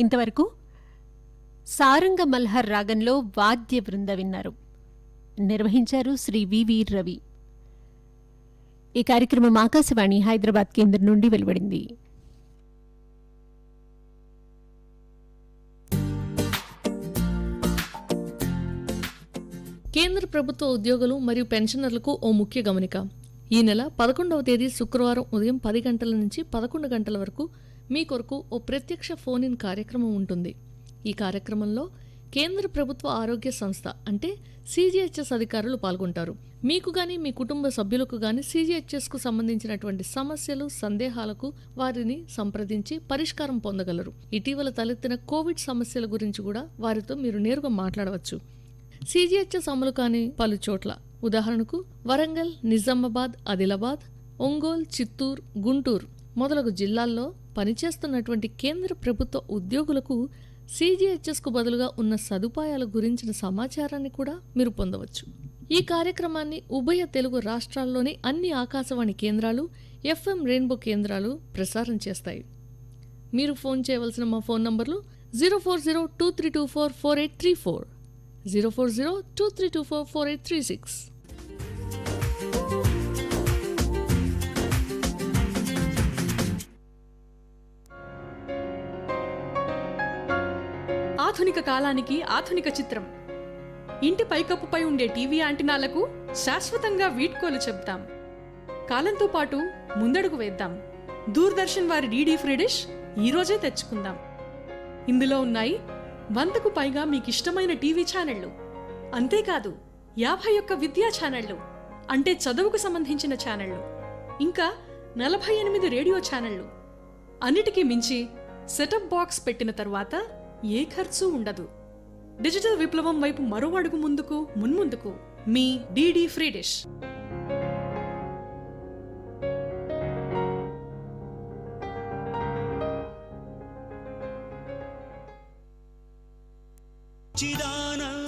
ఇంతవరకు సారంగ మల్హర్ రాగంలో వాద్య బృంద విన్నారు. నిర్వహించారు శ్రీ వివి రవి. ఈ కార్యక్రమం ఆకాశవాణి హైదరాబాద్ కేంద్రం నుండి వెలువడింది. కేంద్ర ప్రభుత్వ ఉద్యోగులు మరియు పెన్షనర్లకు ఓ ముఖ్య గమనిక. ఈ నెల 11వ తేదీ శుక్రవారం ఉదయం 10 గంటల నుంచి 11 గంటల వరకు మీ కొరకు ఓ ప్రత్యక్ష ఫోన్ ఇన్ కార్యక్రమం ఉంటుంది. ఈ కార్యక్రమంలో కేంద్ర ప్రభుత్వ ఆరోగ్య సంస్థ అంటే CGHS అధికారులు పాల్గొంటారు. మీకు గాని మీ కుటుంబ సభ్యులకు గాని CGHSకు సంబంధించినటువంటి సమస్యలు, సందేహాలకు వారిని సంప్రదించి పరిష్కారం పొందగలరు. ఇటీవల తలెత్తిన కోవిడ్ సమస్యల గురించి కూడా వారితో మీరు నేరుగా మాట్లాడవచ్చు. CGHS అమలు కాని పలు చోట్ల, ఉదాహరణకు వరంగల్, నిజామాబాద్, ఆదిలాబాద్, ఒంగోలు, చిత్తూరు, గుంటూరు మొదలగు జిల్లాల్లో పనిచేస్తున్నటువంటి కేంద్ర ప్రభుత్వ ఉద్యోగులకు CGHSకు బదులుగా ఉన్న సదుపాయాల గురించిన సమాచారాన్ని కూడా మీరు పొందవచ్చు. ఈ కార్యక్రమాన్ని ఉభయ తెలుగు రాష్ట్రాల్లోని అన్ని ఆకాశవాణి కేంద్రాలు, FM రెయిన్బో కేంద్రాలు ప్రసారం చేస్తాయి. మీరు ఫోన్ చేయవలసిన మా ఫోన్ నంబర్లు 04023244834, 04023244836. ఆధునిక కాలానికి ఆధునిక చిత్రం. ఇంటి పైకప్పుపై ఉండే టీవీ యాంటినాలకు శాశ్వతంగా వీడ్కోలు చెప్తాం. కాలంతో పాటు ముందడుగు వేద్దాం. దూరదర్శన్ వారి డీడీ ఫ్రీ డిష్ ఈరోజే తెచ్చుకుందాం. ఇందులో ఉన్నాయి 100కు పైగా మీకిష్టమైన టీవీ ఛానళ్లు. అంతేకాదు 51 విద్యా ఛానళ్లు, అంటే చదువుకు సంబంధించిన ఛానళ్లు, ఇంకా 48 రేడియో ఛానళ్లు. అన్నిటికీ మించి సెటప్ బాక్స్ పెట్టిన తరువాత ఏ ఖర్చు ఉండదు. డిజిటల్ విప్లవం వైపు మరో అడుగు ముందుకు, మున్ముందుకు. మీ డీడీ ఫ్రీ డిష్.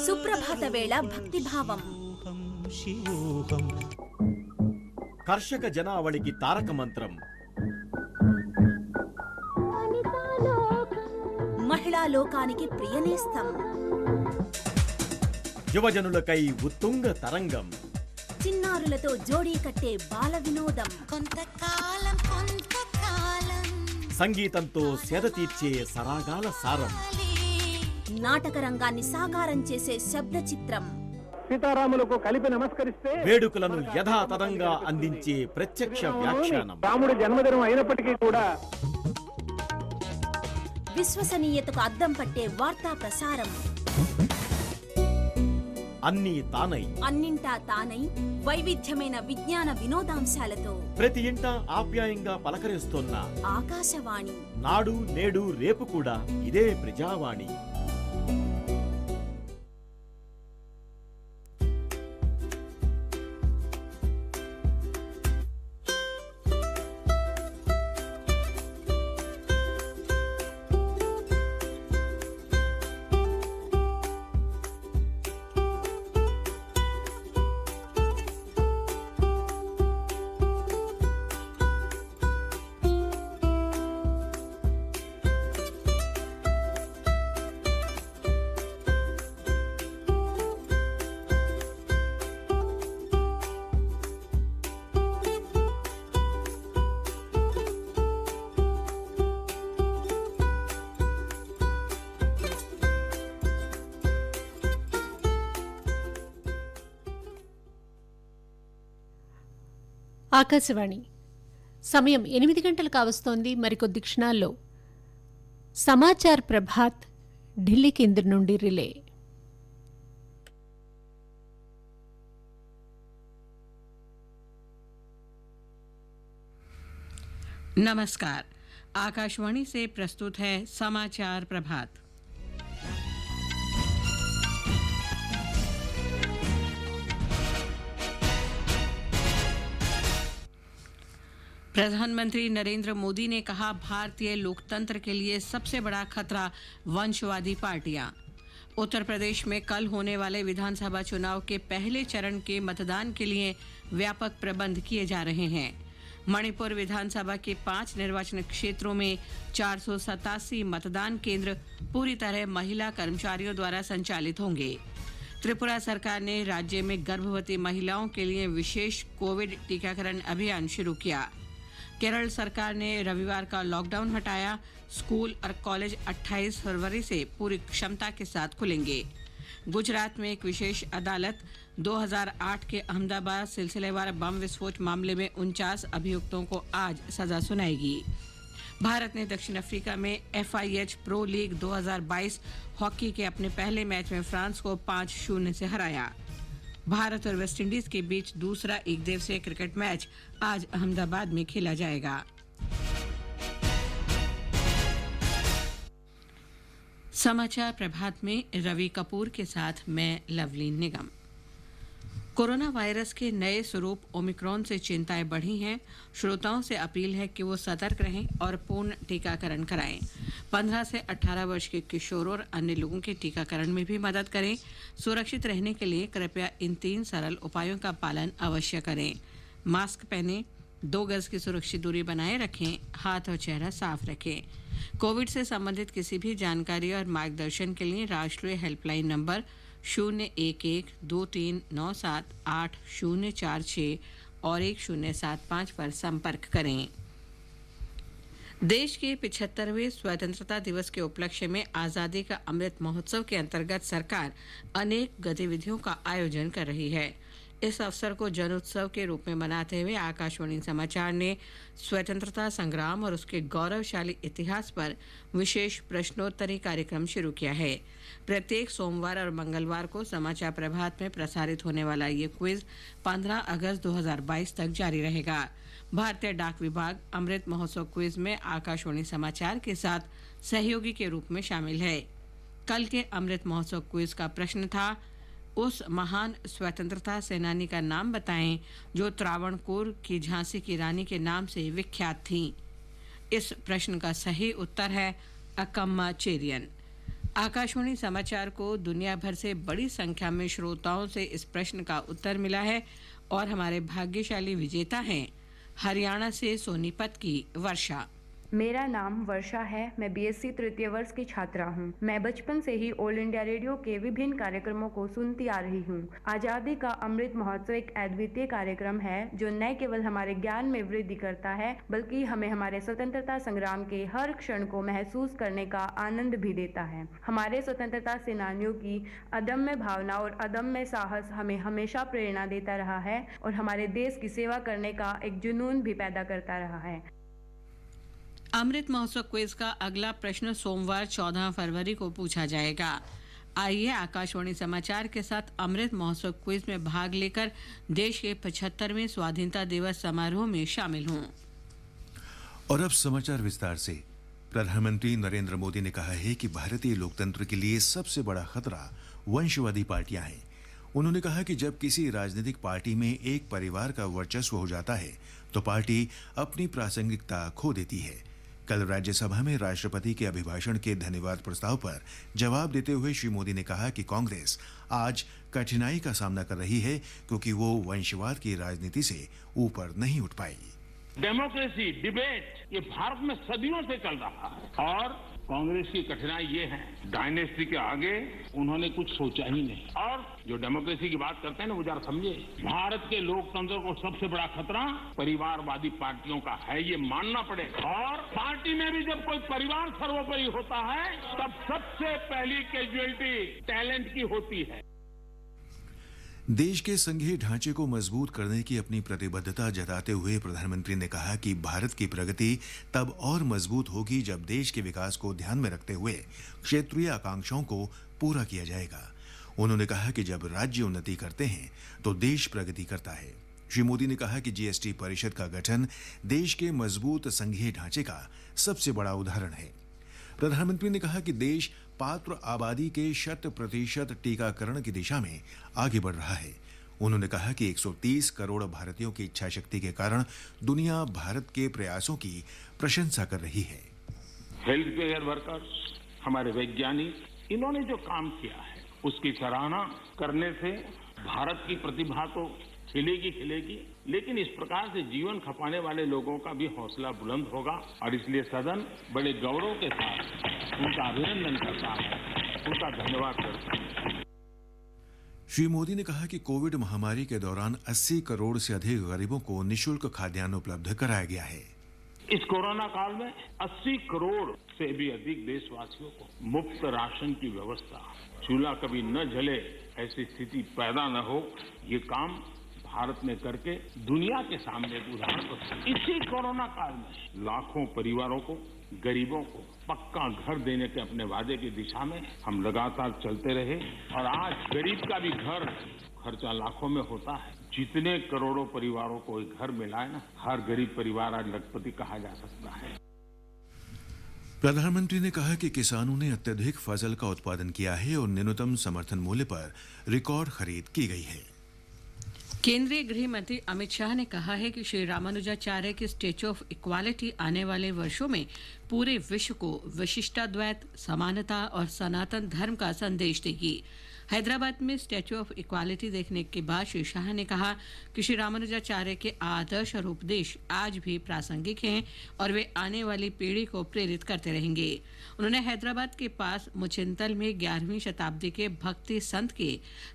సుప్రభాత వేళ భక్తిభావం. కర్షక జనావళికి తారక మంత్రం. మహిళా లోకానికి ప్రియనేస్తం. యువజనులకై ఉత్తుంగ తరంగం. చిన్నారులతో జోడీ కట్టే బాల వినోదం. సంగీతంతో సేద తీర్చే సరాగాల సారం. నాటక రంగాన్ని సాకారం చేసే శబ్ద చిత్రం. సీతారాములకు కలిపి నమస్కరిస్తే వేడుకలను యథాతథంగా అందించే ప్రత్యక్ష వ్యాఖ్యానం. రాముడి జన్మదినం అయినప్పటికీ కూడా విశ్వసనీయతకు అద్దం పట్టే వార్తా ప్రసారం. అన్నీ తానై, అన్నింటా తానై, వైవిధ్యమైన విజ్ఞాన వినోదాంశాలతో ప్రతి ఇంట ఆప్యాయంగా పలకరిస్తోన్న ఆకాశవాణి. నాడు నేడు రేపు కూడా ఇదే ప్రజావాణి. ఆకాశవాణి. సమయం 8 గంటలు కావస్తోంది. మరికొద్ది క్షణాల్లో సమాచార్ ప్రభాత్ ఢిల్లీ కేంద్రం నుండి రిలే. नमस्कार, आकाशवाणी से प्रस्तुत है समाचार प्रभात। प्रधानमंत्री नरेंद्र मोदी ने कहा, भारतीय लोकतंत्र के लिए सबसे बड़ा खतरा वंशवादी पार्टियां। उत्तर प्रदेश में कल होने वाले विधानसभा चुनाव के पहले चरण के मतदान के लिए व्यापक प्रबंध किए जा रहे हैं। मणिपुर विधानसभा के 5 निर्वाचन क्षेत्रों में 487 मतदान केंद्र पूरी तरह महिला कर्मचारियों द्वारा संचालित होंगे। त्रिपुरा सरकार ने राज्य में गर्भवती महिलाओं के लिए विशेष कोविड टीकाकरण अभियान शुरू किया। केरल सरकार ने रविवार का लॉकडाउन हटाया। स्कूल और कॉलेज 28 फरवरी से पूरी क्षमता के साथ खुलेंगे। गुजरात में एक विशेष अदालत 2008 के अहमदाबाद सिलसिलेवार बम विस्फोट मामले में 49 अभियुक्तों को आज सजा सुनाएगी। भारत ने दक्षिण अफ्रीका में FIH प्रो लीग 2022 हॉकी के अपने पहले मैच में फ्रांस को 5-0 से हराया। भारत और वेस्टइंडीज के बीच दूसरा एकदिवसीय क्रिकेट मैच आज अहमदाबाद में खेला जाएगा। समाचार प्रभात में रवि कपूर के साथ मैं लवलीन निगम। कोरोना वायरस के नए स्वरूप ओमिक्रॉन से चिंताएं बढ़ी हैं। श्रोताओं से अपील है कि वो सतर्क रहें और पूर्ण टीकाकरण कराएं। 15 से 18 वर्ष के किशोरों और अन्य लोगों के टीकाकरण में भी मदद करें। सुरक्षित रहने के लिए कृपया इन 3 सरल उपायों का पालन अवश्य करें। मास्क पहनें, 2 गज की सुरक्षित दूरी बनाए रखें, हाथ और चेहरा साफ रखें। कोविड से संबंधित किसी भी जानकारी और मार्गदर्शन के लिए राष्ट्रीय हेल्पलाइन नंबर 011-2397-8046 और 1075 पर संपर्क करें। देश के 75वें स्वतंत्रता दिवस के उपलक्ष्य में आज़ादी का अमृत महोत्सव के अंतर्गत सरकार अनेक गतिविधियों का आयोजन कर रही है। इस अवसर को जन उत्सव के रूप में मनाते हुए आकाशवाणी समाचार ने स्वतंत्रता संग्राम और उसके गौरवशाली इतिहास पर विशेष प्रश्नोत्तरी कार्यक्रम शुरू किया है। प्रत्येक सोमवार और मंगलवार को समाचार प्रभात में प्रसारित होने वाला ये क्विज 15 अगस्त 2022 तक जारी रहेगा। भारतीय डाक विभाग अमृत महोत्सव क्विज में आकाशवाणी समाचार के साथ सहयोगी के रूप में शामिल है। कल के अमृत महोत्सव क्विज का प्रश्न था, उस महान स्वतंत्रता सेनानी का नाम बताएं जो त्रावणकोर की झांसी की रानी के नाम से विख्यात थी। इस प्रश्न का सही उत्तर है अकम्मा चेरियन। आकाशवाणी समाचार को दुनिया भर से बड़ी संख्या में श्रोताओं से इस प्रश्न का उत्तर मिला है और हमारे भाग्यशाली विजेता हैं हरियाणा से सोनीपत की वर्षा। मेरा नाम वर्षा है। मैं BSc तृतीय वर्ष की छात्रा हूँ। मैं बचपन से ही ऑल इंडिया रेडियो के विभिन्न कार्यक्रमों को सुनती आ रही हूँ। आज़ादी का अमृत महोत्सव एक अद्वितीय कार्यक्रम है जो न केवल हमारे ज्ञान में वृद्धि करता है बल्कि हमें हमारे स्वतंत्रता संग्राम के हर क्षण को महसूस करने का आनंद भी देता है। हमारे स्वतंत्रता सेनानियों की अदम्य भावना और अदम्य साहस हमें हमेशा प्रेरणा देता रहा है और हमारे देश की सेवा करने का एक जुनून भी पैदा करता रहा है। अमृत महोत्सव क्विज का अगला प्रश्न सोमवार 14 फरवरी को पूछा जाएगा। आइए आकाशवाणी समाचार के साथ अमृत महोत्सव क्विज में भाग लेकर देश के 75वें स्वाधीनता दिवस समारोह में शामिल हों। और अब समाचार विस्तार से। प्रधानमंत्री नरेंद्र मोदी ने कहा है कि भारतीय लोकतंत्र के लिए सबसे बड़ा खतरा वंशवादी पार्टियां हैं। उन्होंने कहा कि जब किसी राजनीतिक पार्टी में एक परिवार का वर्चस्व हो जाता है तो पार्टी अपनी प्रासंगिकता खो देती है। कल राज्यसभा में राष्ट्रपति के अभिभाषण के धन्यवाद प्रस्ताव पर जवाब देते हुए श्री मोदी ने कहा कि कांग्रेस आज कठिनाई का सामना कर रही है क्योंकि वो वंशवाद की राजनीति से ऊपर नहीं उठ पाई। डेमोक्रेसी डिबेट ये भारत में सदियों से चल रहा है और कांग्रेस की कठिनाई ये है डायनेस्टी के आगे उन्होंने कुछ सोचा ही नहीं। और जो डेमोक्रेसी की बात करते हैं ना वो जरा समझे, भारत के लोकतंत्र को सबसे बड़ा खतरा परिवारवादी पार्टियों का है, ये मानना पड़ेगा। और पार्टी में भी जब कोई परिवार सर्वोपरि होता है तब सबसे पहली कैजुअलिटी टैलेंट की होती है। देश के संघीय ढांचे को मजबूत करने की अपनी प्रतिबद्धता जताते हुए प्रधानमंत्री ने कहा कि भारत की प्रगति तब और मजबूत होगी जब देश के विकास को ध्यान में रखते हुए क्षेत्रीय आकांक्षाओं को पूरा किया जाएगा। उन्होंने कहा कि जब राज्य उन्नति करते हैं तो देश प्रगति करता है। श्री मोदी ने कहा कि GST परिषद का गठन देश के मजबूत संघीय ढांचे का सबसे बड़ा उदाहरण है। प्रधानमंत्री ने कहा कि देश पात्र आबादी के 100% टीकाकरण की दिशा में आगे बढ़ रहा है। उन्होंने कहा कि 130 करोड़ भारतीयों की इच्छा शक्ति के कारण दुनिया भारत के प्रयासों की प्रशंसा कर रही है। हेल्थ केयर वर्कर्स, हमारे वैज्ञानिक, इन्होंने जो काम किया है उसकी सराहना करने से भारत की प्रतिभा तो खिलेगी खिलेगी, लेकिन इस प्रकार से जीवन खपाने वाले लोगों का भी हौसला बुलंद होगा और इसलिए सदन बड़े गौरव के साथ उनका अभिनंदन करता है, उनका धन्यवाद करता है। श्री मोदी ने कहा कि कोविड महामारी के दौरान 80 करोड़ से अधिक गरीबों को निःशुल्क खाद्यान्न उपलब्ध कराया गया है। इस कोरोना काल में 80 करोड़ से भी अधिक देशवासियों को मुफ्त राशन की व्यवस्था, चूल्हा कभी न जले ऐसी स्थिति पैदा न हो, ये काम भारत ने करके दुनिया के सामने एक उदाहरण रखा। इसी कोरोना काल में लाखों परिवारों को, गरीबों को पक्का घर देने के अपने वादे की दिशा में हम लगातार चलते रहे और आज गरीब का भी घर खर्चा लाखों में होता है। जितने करोड़ों परिवारों को एक घर मिला है ना, हर गरीब परिवार आज लखपति कहा जा सकता है। प्रधानमंत्री ने कहा कि किसानों ने अत्यधिक फसल का उत्पादन किया है और न्यूनतम समर्थन मूल्य पर रिकॉर्ड खरीद की गई है। केंद्रीय गृह मंत्री अमित शाह ने कहा है कि श्री रामानुजाचार्य की स्टैच्यू ऑफ इक्वालिटी आने वाले वर्षों में पूरे विश्व को विशिष्टाद्वैत, समानता और सनातन धर्म का संदेश देगी। हैदराबाद में स्टैच्यू ऑफ इक्वालिटी देखने के बाद श्री शाह ने कहा कि श्री रामानुजाचार्य के आदर्श और उपदेश आज भी प्रासंगिक हैं और वे आने वाली पीढ़ी को प्रेरित करते रहेंगे। उन्होंने हैदराबाद के पास मुचिंतल में 11वीं शताब्दी के भक्ति संत के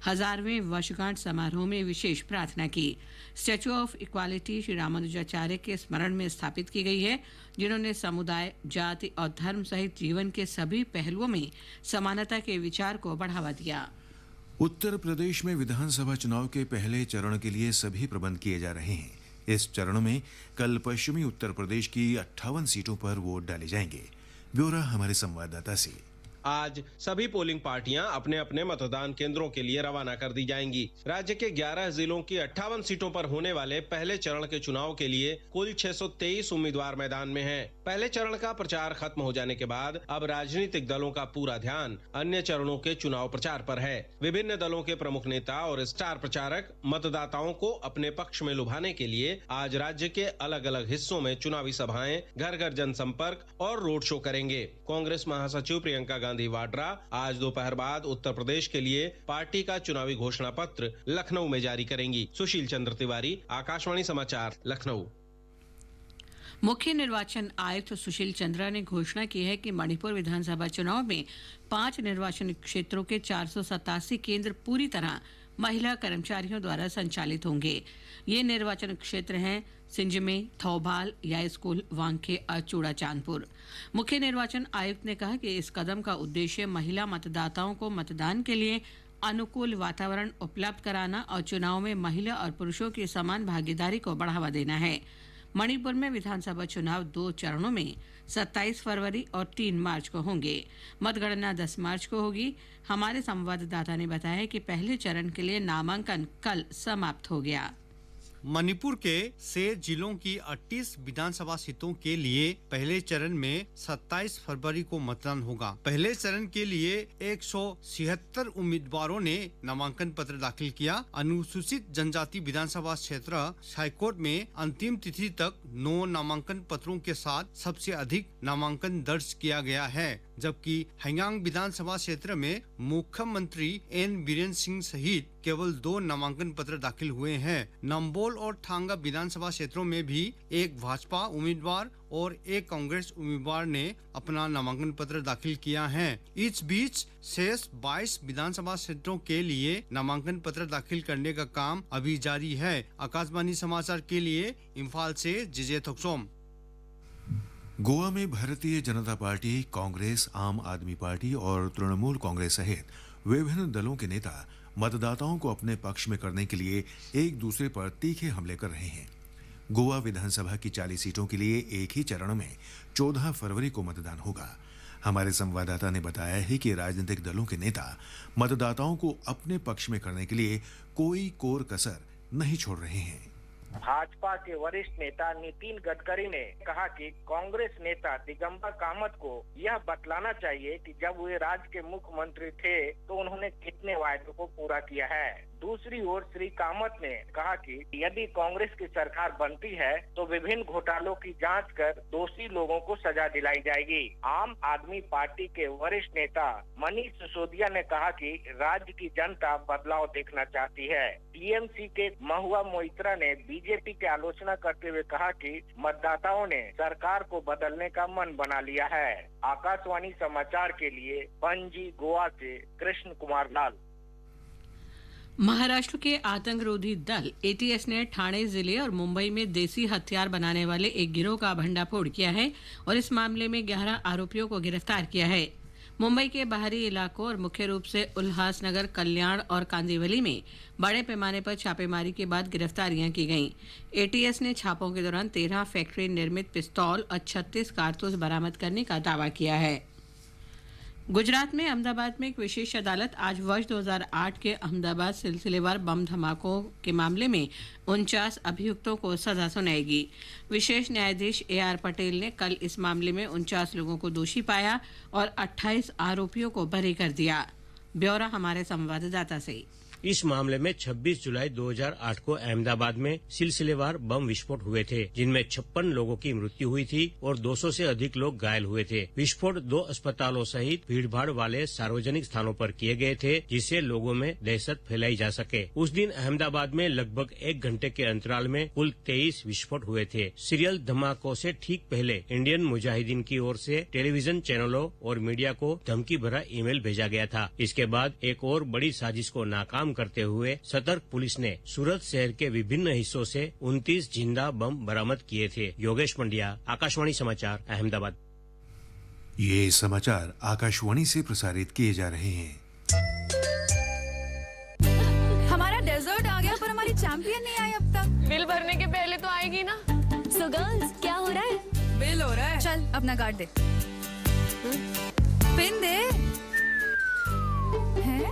1000वें वर्षगांठ समारोह में विशेष प्रार्थना की। Statue of equality Shri Ramanujacharya के स्मरण में स्थापित की गई है, जिन्होंने समुदाय, जाति और धर्म सहित जीवन के सभी पहलुओं में समानता के विचार को बढ़ावा दिया। उत्तर प्रदेश में विधानसभा चुनाव के पहले चरण के लिए सभी प्रबंध किए जा रहे हैं। इस चरण में कल पश्चिमी उत्तर प्रदेश की 58 सीटों पर वोट डाले जाएंगे। ब्यौरा हमारे संवाददाता से। आज सभी पोलिंग पार्टियां अपने अपने मतदान केंद्रों के लिए रवाना कर दी जाएंगी। राज्य के 11 जिलों की 58 सीटों पर होने वाले पहले चरण के चुनाव के लिए कुल 623 उम्मीदवार मैदान में हैं। पहले चरण का प्रचार खत्म हो जाने के बाद अब राजनीतिक दलों का पूरा ध्यान अन्य चरणों के चुनाव प्रचार पर है। विभिन्न दलों के प्रमुख नेता और स्टार प्रचारक मतदाताओं को अपने पक्ष में लुभाने के लिए आज राज्य के अलग अलग हिस्सों में चुनावी सभाएं, घर घर जनसंपर्क और रोड शो करेंगे। कांग्रेस महासचिव प्रियंका गांधी वाड्रा आज दोपहर बाद उत्तर प्रदेश के लिए पार्टी का चुनावी घोषणा पत्र लखनऊ में जारी करेंगी। सुशील चंद्र तिवारी, आकाशवाणी समाचार, लखनऊ। मुख्य निर्वाचन आयुक्त सुशील चंद्रा ने घोषणा की है कि मणिपुर विधानसभा चुनाव में 5 निर्वाचन क्षेत्रों के 487 केंद्र पूरी तरह महिला कर्मचारियों द्वारा संचालित होंगे। ये निर्वाचन क्षेत्र हैं सिंजमे, थौबाल, यास्कुल, वांके और चूड़ा चांदपुर। मुख्य निर्वाचन आयुक्त ने कहा कि इस कदम का उद्देश्य महिला मतदाताओं को मतदान के लिए अनुकूल वातावरण उपलब्ध कराना और चुनाव में महिला और पुरुषों की समान भागीदारी को बढ़ावा देना है। मणिपुर में विधानसभा चुनाव 2 चरणों में 27 फरवरी और 3 मार्च को होंगे। मतगणना 10 मार्च को होगी। हमारे संवाददाता ने बताया कि पहले चरण के लिए नामांकन कल समाप्त हो गया। मणिपुर के 6 जिलों की 38 विधानसभा सीटों के लिए पहले चरण में 27 फरवरी को मतदान होगा। पहले चरण के लिए 176 उम्मीदवारों ने नामांकन पत्र दाखिल किया। अनुसूचित जनजाति विधानसभा क्षेत्र हाईकोर्ट में अंतिम तिथि तक 9 नामांकन पत्रों के साथ सबसे अधिक नामांकन दर्ज किया गया है, जबकि हंगांग विधानसभा क्षेत्र में मुख्यमंत्री एन बीरेन सिंह सहित केवल 2 नामांकन पत्र दाखिल हुए हैं। नंबोल और थांगा विधानसभा क्षेत्रों में भी एक भाजपा उम्मीदवार और एक कांग्रेस उम्मीदवार ने अपना नामांकन पत्र दाखिल किया है। इस बीच शेष 22 विधानसभा क्षेत्रों के लिए नामांकन पत्र दाखिल करने का काम अभी जारी है। आकाशवाणी समाचार के लिए इम्फाल से जिजे थोक्सोम। गोवा में भारतीय जनता पार्टी, कांग्रेस, आम आदमी पार्टी और तृणमूल कांग्रेस सहित विभिन्न दलों के नेता मतदाताओं को अपने पक्ष में करने के लिए एक दूसरे पर तीखे हमले कर रहे हैं। गोवा विधानसभा की 40 सीटों के लिए एक ही चरण में 14 फरवरी को मतदान होगा। हमारे संवाददाता ने बताया है कि राजनीतिक दलों के नेता मतदाताओं को अपने पक्ष में करने के लिए कोई कोर कसर नहीं छोड़ रहे हैं। भाजपा के वरिष्ठ नेता नितिन गडकरी ने कहा कि कांग्रेस नेता दिगंबर कामत को यह बतलाना चाहिए कि जब वे राज्य के मुख्यमंत्री थे तो उन्होंने कितने वायदों को पूरा किया है। दूसरी ओर श्री कामत ने कहा कि यदि कांग्रेस की सरकार बनती है तो विभिन्न घोटालों की जांच कर दोषी लोगों को सजा दिलाई जाएगी। आम आदमी पार्टी के वरिष्ठ नेता मनीष सिसोदिया ने कहा कि राज्य की जनता बदलाव देखना चाहती है। टीएमसी के महुआ मोइत्रा ने बीजेपी की आलोचना करते हुए कहा कि मतदाताओं ने सरकार को बदलने का मन बना लिया है। आकाशवाणी समाचार के लिए पणजी, गोवा से कृष्ण कुमार लाल। महाराष्ट्र के आतंकरोधी दल एटीएस ने ठाणे जिले और मुंबई में देसी हथियार बनाने वाले एक गिरोह का भंडाफोड़ किया है और इस मामले में 11 आरोपियों को गिरफ्तार किया है। मुंबई के बाहरी इलाकों और मुख्य रूप से उल्हासनगर, कल्याण और कांदिवली में बड़े पैमाने पर छापेमारी के बाद गिरफ्तारियां की गईं। एटीएस ने छापों के दौरान 13 फैक्ट्री निर्मित पिस्तौल और 36 कारतूस बरामद करने का दावा किया है। गुजरात में अहमदाबाद में एक विशेष अदालत आज वर्ष 2008 के अहमदाबाद सिलसिलेवार बम धमाकों के मामले में 49 अभियुक्तों को सजा सुनाएगी। विशेष न्यायाधीश AR पटेल ने कल इस मामले में 49 लोगों को दोषी पाया और 28 आरोपियों को बरी कर दिया। ब्यौरा हमारे संवाददाता से। इस मामले में 26 जुलाई 2008 को अहमदाबाद में सिलसिलेवार बम विस्फोट हुए थे, जिनमें 56 लोगों की मृत्यु हुई थी और 200 से अधिक लोग घायल हुए थे। विस्फोट 2 अस्पतालों सहित भीड़भाड़ वाले सार्वजनिक स्थानों पर किए गए थे, जिससे लोगों में दहशत फैलाई जा सके। उस दिन अहमदाबाद में लगभग 1 घंटे के अंतराल में कुल 23 विस्फोट हुए थे। सीरियल धमाकों से ठीक पहले इंडियन मुजाहिदीन की ओर से टेलीविजन चैनलों और मीडिया को धमकी भरा ईमेल भेजा गया था। इसके बाद एक और बड़ी साजिश को नाकाम करते हुए सतर्क पुलिस ने सूरत शहर के विभिन्न हिस्सों से 29 जिंदा बम बरामद किए थे। योगेश पंड्या, आकाशवाणी समाचार, अहमदाबाद। ये समाचार आकाशवाणी से प्रसारित किए जा रहे हैं। हमारा डेजर्ट आ गया पर हमारी चैंपियन नहीं आई अब तक। बिल भरने के पहले तो आएगी ना। सो गर्ल्स, क्या हो रहा है? बिल हो रहा है। चल अपना कार्ड दे। पिन दे।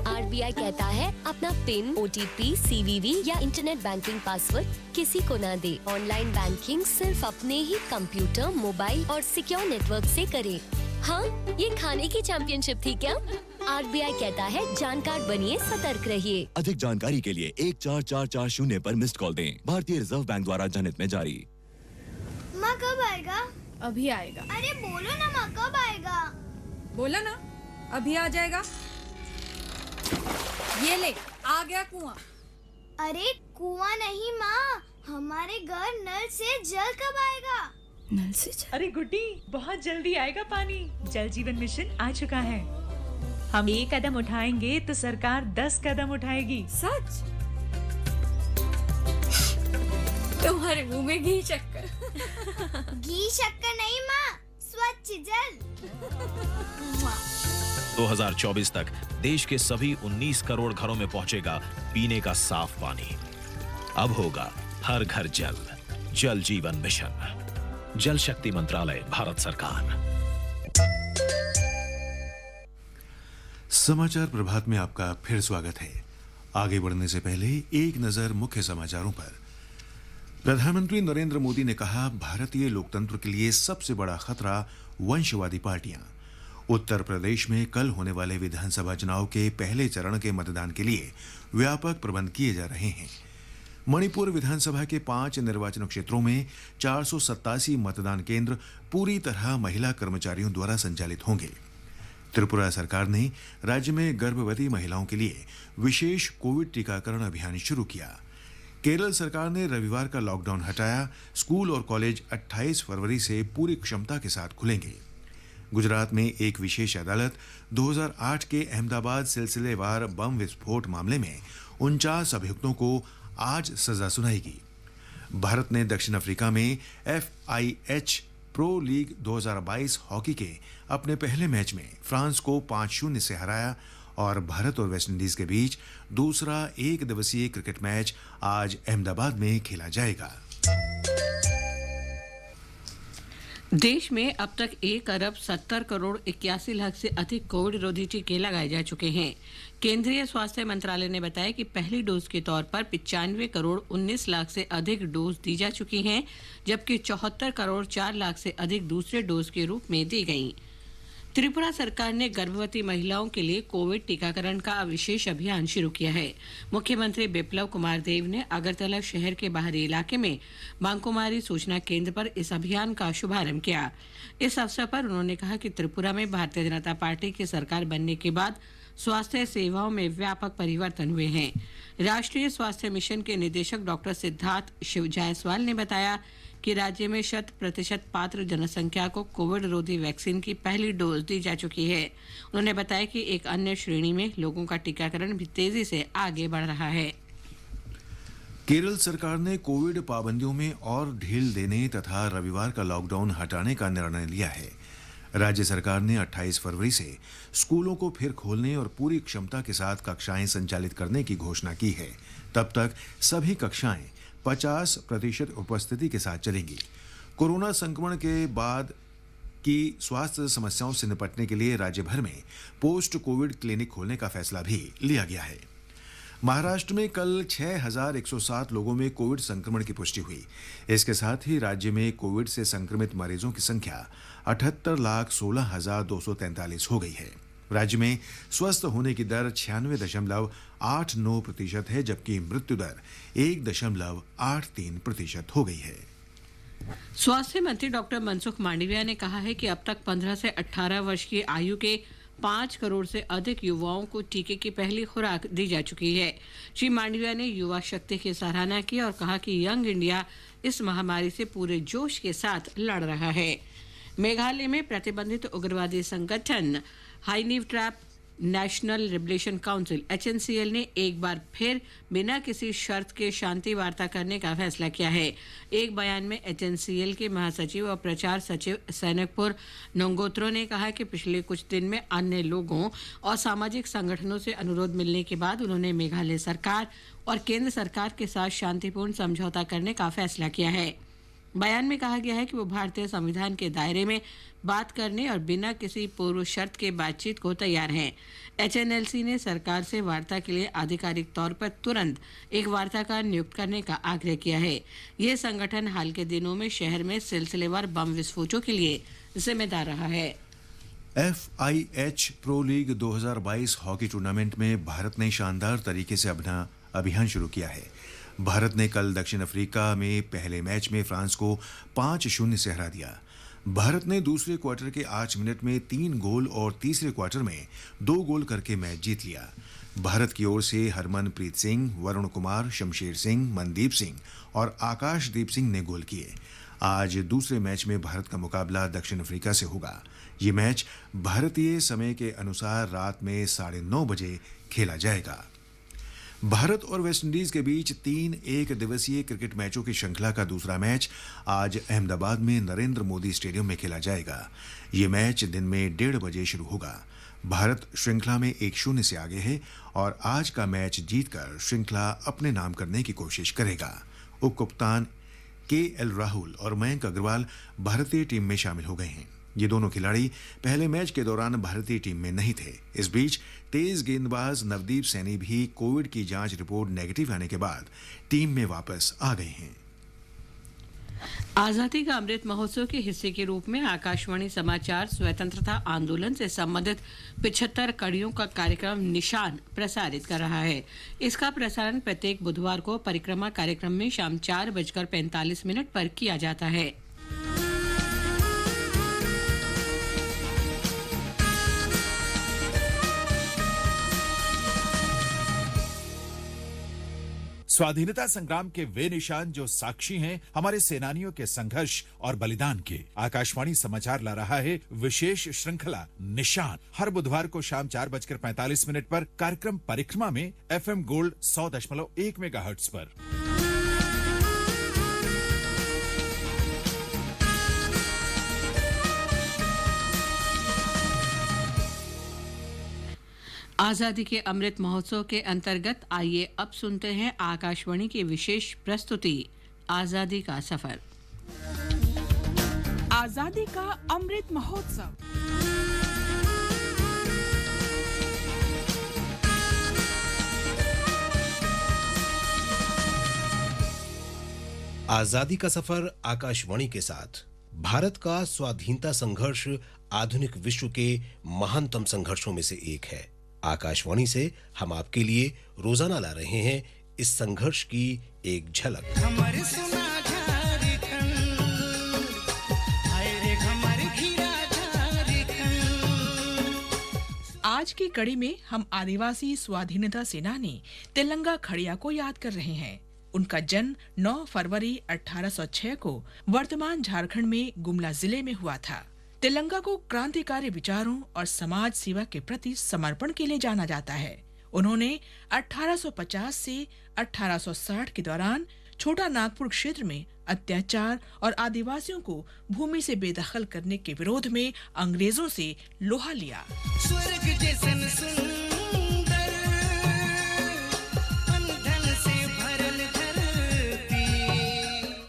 RBI कहता है अपना पिन, OTP, CVV या इंटरनेट बैंकिंग पासवर्ड किसी को ना दे। ऑनलाइन बैंकिंग सिर्फ अपने ही कंप्यूटर, मोबाइल और सिक्योर नेटवर्क से करे। हाँ, ये खाने की चैंपियनशिप थी क्या? RBI कहता है जानकार बनिए, सतर्क रहिए। अधिक जानकारी के लिए 14440 पर मिस्ड कॉल दें। भारतीय रिजर्व बैंक द्वारा जनहित में जारी। माँ कब आएगा? अभी आएगा। अरे बोलो ना माँ, कब आएगा? बोला ना, अभी आ जाएगा। ये ले, आ गया कुआं। अरे कुआं नहीं माँ, हमारे घर नल से जल कब आएगा? नल से जल? अरे गुड्डी, बहुत जल्दी आएगा पानी। जल जीवन मिशन आ चुका है। हम 1 कदम उठाएंगे तो सरकार 10 कदम उठाएगी। सच? तुम्हारे मुंह में घी शक्कर। घी शक्कर नहीं माँ, स्वच्छ जल। 2024 तक देश के सभी 19 करोड़ घरों में पहुंचेगा पीने का साफ पानी। अब होगा हर घर जल। जल जीवन मिशन, जल शक्ति मंत्रालय, भारत सरकार। समाचार प्रभात में आपका फिर स्वागत है। आगे बढ़ने से पहले एक नजर मुख्य समाचारों पर। प्रधानमंत्री नरेंद्र मोदी ने कहा, भारतीय लोकतंत्र के लिए सबसे बड़ा खतरा वंशवादी पार्टियां। उत्तर प्रदेश में कल होने वाले विधानसभा चुनाव के पहले चरण के मतदान के लिए व्यापक प्रबंध किए जा रहे हैं। मणिपुर विधानसभा के 5 निर्वाचन क्षेत्रों में 487 मतदान केंद्र पूरी तरह महिला कर्मचारियों द्वारा संचालित होंगे। त्रिपुरा सरकार ने राज्य में गर्भवती महिलाओं के लिए विशेष कोविड टीकाकरण अभियान शुरू किया। केरल सरकार ने रविवार का लॉकडाउन हटाया। स्कूल और कॉलेज 28 फरवरी से पूरी क्षमता के साथ खुलेंगे। गुजरात में एक विशेष अदालत 2008 के अहमदाबाद सिलसिलेवार बम विस्फोट मामले में 49 अभियुक्तों को आज सजा सुनाएगी। भारत ने दक्षिण अफ्रीका में FIH प्रो लीग 2022 हॉकी के अपने पहले मैच में फ्रांस को 5-0 से हराया और भारत और वेस्टइंडीज के बीच दूसरा एक दिवसीय क्रिकेट मैच आज अहमदाबाद में खेला जाएगा। देश में अब तक 1 अरब 70 करोड़ 81 लाख से अधिक कोविड रोधी टीके लगाए जा चुके हैं। केंद्रीय स्वास्थ्य मंत्रालय ने बताया कि पहली डोज के तौर पर 95 करोड़ 19 लाख से अधिक डोज दी जा चुकी हैं, जबकि 74 करोड़ 4 लाख से अधिक दूसरे डोज के रूप में दी गई। त्रिपुरा सरकार ने गर्भवती महिलाओं के लिए कोविड टीकाकरण का विशेष अभियान शुरू किया है। मुख्यमंत्री बिप्लब कुमार देव ने अगरतला शहर के बाहरी इलाके में बांकुमारी सूचना केंद्र पर इस अभियान का शुभारंभ किया। इस अवसर पर उन्होंने कहा कि त्रिपुरा में भारतीय जनता पार्टी की सरकार बनने के बाद स्वास्थ्य सेवाओं में व्यापक परिवर्तन हुए हैं। राष्ट्रीय स्वास्थ्य मिशन के निदेशक डॉक्टर सिद्धार्थ शिव जायसवाल ने बताया कि राज्य में 100% पात्र जनसंख्या को कोविड रोधी वैक्सीन की पहली डोज दी जा चुकी है। उन्होंने बताया कि एक अन्य श्रेणी में लोगों का टीकाकरण भी तेजी से आगे बढ़ रहा है। केरल सरकार ने कोविड पाबंदियों में और ढील देने तथा रविवार का लॉकडाउन हटाने का निर्णय लिया है। राज्य सरकार ने 28 फरवरी से स्कूलों को फिर खोलने और पूरी क्षमता के साथ कक्षाएं संचालित करने की घोषणा की है। तब तक सभी कक्षाएं 50% उपस्थिति के साथ चलेंगी। कोरोना संक्रमण के बाद की स्वास्थ्य समस्याओं से निपटने के लिए राज्य भर में पोस्ट कोविड क्लिनिक खोलने का फैसला भी लिया गया है। महाराष्ट्र में कल 6,107 लोगों में कोविड संक्रमण की पुष्टि हुई। इसके साथ ही राज्य में कोविड से संक्रमित मरीजों की संख्या 78,16,243 हो गई है। राज्य में स्वस्थ होने की दर 96.89% है, जबकि मृत्यु दर 1.83% हो गई है। स्वास्थ्य मंत्री डॉक्टर मनसुख मांडविया ने कहा है कि अब तक 15 से 18 वर्ष की आयु के 5 करोड़ से अधिक युवाओं को टीके की पहली खुराक दी जा चुकी है। श्री मांडविया ने युवा शक्ति की सराहना की और कहा कि यंग इंडिया इस महामारी से पूरे जोश के साथ लड़ रहा है। मेघालय में प्रतिबंधित उग्रवादी संगठन Hynniewtrep national liberation council (HNCL) ने एक बार फिर बिना किसी शर्त के शांति वार्ता करने का फैसला किया है। एक बयान में HNCL के महासचिव और प्रचार सचिव सैनकपुर नोंगोत्रो ने कहा कि पिछले कुछ दिन में अन्य लोगों और सामाजिक संगठनों से अनुरोध मिलने के बाद उन्होंने मेघालय सरकार और केंद्र सरकार के साथ शांतिपूर्ण समझौता करने का फैसला किया है। बयान में कहा गया है कि वो भारतीय संविधान के दायरे में बात करने और बिना किसी पूर्व शर्त के बातचीत को तैयार हैं। HNLC ने सरकार से वार्ता के लिए आधिकारिक तौर पर तुरंत एक वार्ताकार नियुक्त करने का आग्रह किया है। ये संगठन हाल के दिनों में शहर में सिलसिलेवार बम विस्फोटों के लिए जिम्मेदार रहा है। FIH pro league 2022 hockey tournament में भारत ने शानदार तरीके से अपना अभियान शुरू किया है। भारत ने कल दक्षिण अफ्रीका में पहले मैच में फ्रांस को 5-0 से हरा दिया। भारत ने दूसरे क्वार्टर के 8 मिनट में 3 गोल और तीसरे क्वार्टर में 2 गोल करके मैच जीत लिया। भारत की ओर से हरमनप्रीत सिंह, वरुण कुमार, शमशेर सिंह, मनदीप सिंह और आकाशदीप सिंह ने गोल किए। आज दूसरे मैच में भारत का मुकाबला दक्षिण अफ्रीका से होगा। ये मैच भारतीय समय के अनुसार रात में 9:30 बजे खेला जाएगा। भारत और वेस्टइंडीज के बीच 3 एक दिवसीय क्रिकेट मैचों की श्रृंखला का दूसरा मैच आज अहमदाबाद में नरेंद्र मोदी स्टेडियम में खेला जाएगा। ये मैच दिन में 1:30 बजे शुरू होगा। भारत श्रृंखला में 1-0 से आगे है और आज का मैच जीतकर श्रृंखला अपने नाम करने की कोशिश करेगा। उप कप्तान KL राहुल और मयंक अग्रवाल भारतीय टीम में शामिल हो गए हैं। ये दोनों खिलाड़ी पहले मैच के दौरान भारतीय टीम में नहीं थे। इस बीच तेज गेंदबाज नवदीप सैनी भी कोविड की जांच रिपोर्ट नेगेटिव आने के बाद टीम में वापस आ गए हैं। आजादी का अमृत महोत्सव के हिस्से के रूप में आकाशवाणी समाचार स्वतंत्रता आंदोलन से संबंधित 75 कड़ियों का कार्यक्रम निशान प्रसारित कर रहा है। इसका प्रसारण प्रत्येक बुधवार को परिक्रमा कार्यक्रम में शाम 4:45 पर किया जाता है। स्वाधीनता संग्राम के वे निशान जो साक्षी हैं हमारे सेनानियों के संघर्ष और बलिदान के। आकाशवाणी समाचार ला रहा है विशेष श्रृंखला निशान। हर बुधवार को शाम 4:45 पर कार्यक्रम परिक्रमा में FM गोल्ड 100.1 मेगाहर्ट्ज पर। आजादी के अमृत महोत्सव के अंतर्गत आइए अब सुनते हैं आकाशवाणी की विशेष प्रस्तुति आजादी का सफर। आजादी का अमृत महोत्सव। आजादी का सफर आकाशवाणी के साथ भारत का स्वाधीनता संघर्ष आधुनिक विश्व के महानतम संघर्षों में से एक है। आकाशवाणी से हम आपके लिए रोजाना ला रहे हैं इस संघर्ष की एक झलक। आज की कड़ी में हम आदिवासी स्वाधीनता सेनानी तेलंगा खड़िया को याद कर रहे हैं। उनका जन्म 9 फरवरी 1806 को वर्तमान झारखंड में गुमला जिले में हुआ था। तेलंगा को क्रांतिकारी विचारों और समाज सेवा के प्रति समर्पण के लिए जाना जाता है। उन्होंने 1850 से 1860 के दौरान छोटा नागपुर क्षेत्र में अत्याचार और आदिवासियों को भूमि से बेदखल करने के विरोध में अंग्रेजों से लोहा लिया। स्वर्ग जैसन सुंदर अंधन से भरल धरती।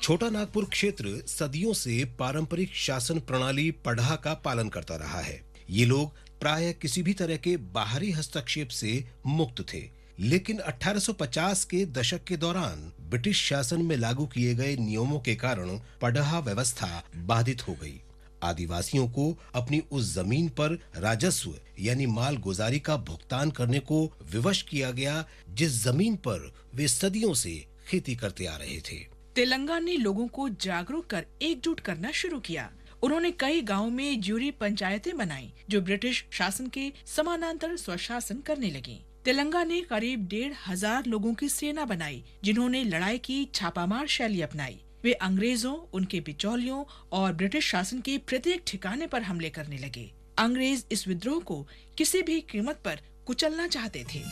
छोटा नागपुर क्षेत्र सदियों से पारंपरिक शासन प्रणाली पढ़ा का पालन करता रहा है। ये लोग प्रायः किसी भी तरह के बाहरी हस्तक्षेप से मुक्त थे, लेकिन 1850 के दशक के दौरान ब्रिटिश शासन में लागू किए गए नियमों के कारण पढ़ा व्यवस्था बाधित हो गई। आदिवासियों को अपनी उस जमीन पर राजस्व यानी माल गुजारी का भुगतान करने को विवश किया गया जिस जमीन पर वे सदियों से खेती करते आ रहे थे। तेलंगा ने लोगों को जागरूक कर एकजुट करना शुरू किया। उन्होंने कई गांवों में ज्यूरी पंचायतें बनाई जो ब्रिटिश शासन के समानांतर स्वशासन करने लगी। तेलंगा ने करीब 1,500 लोगों की सेना बनाई जिन्होंने लड़ाई की छापामार शैली अपनाई। वे अंग्रेजों, उनके बिचौलियों और ब्रिटिश शासन के प्रत्येक ठिकाने पर हमले करने लगे। अंग्रेज इस विद्रोह को किसी भी कीमत पर कुचलना चाहते थे।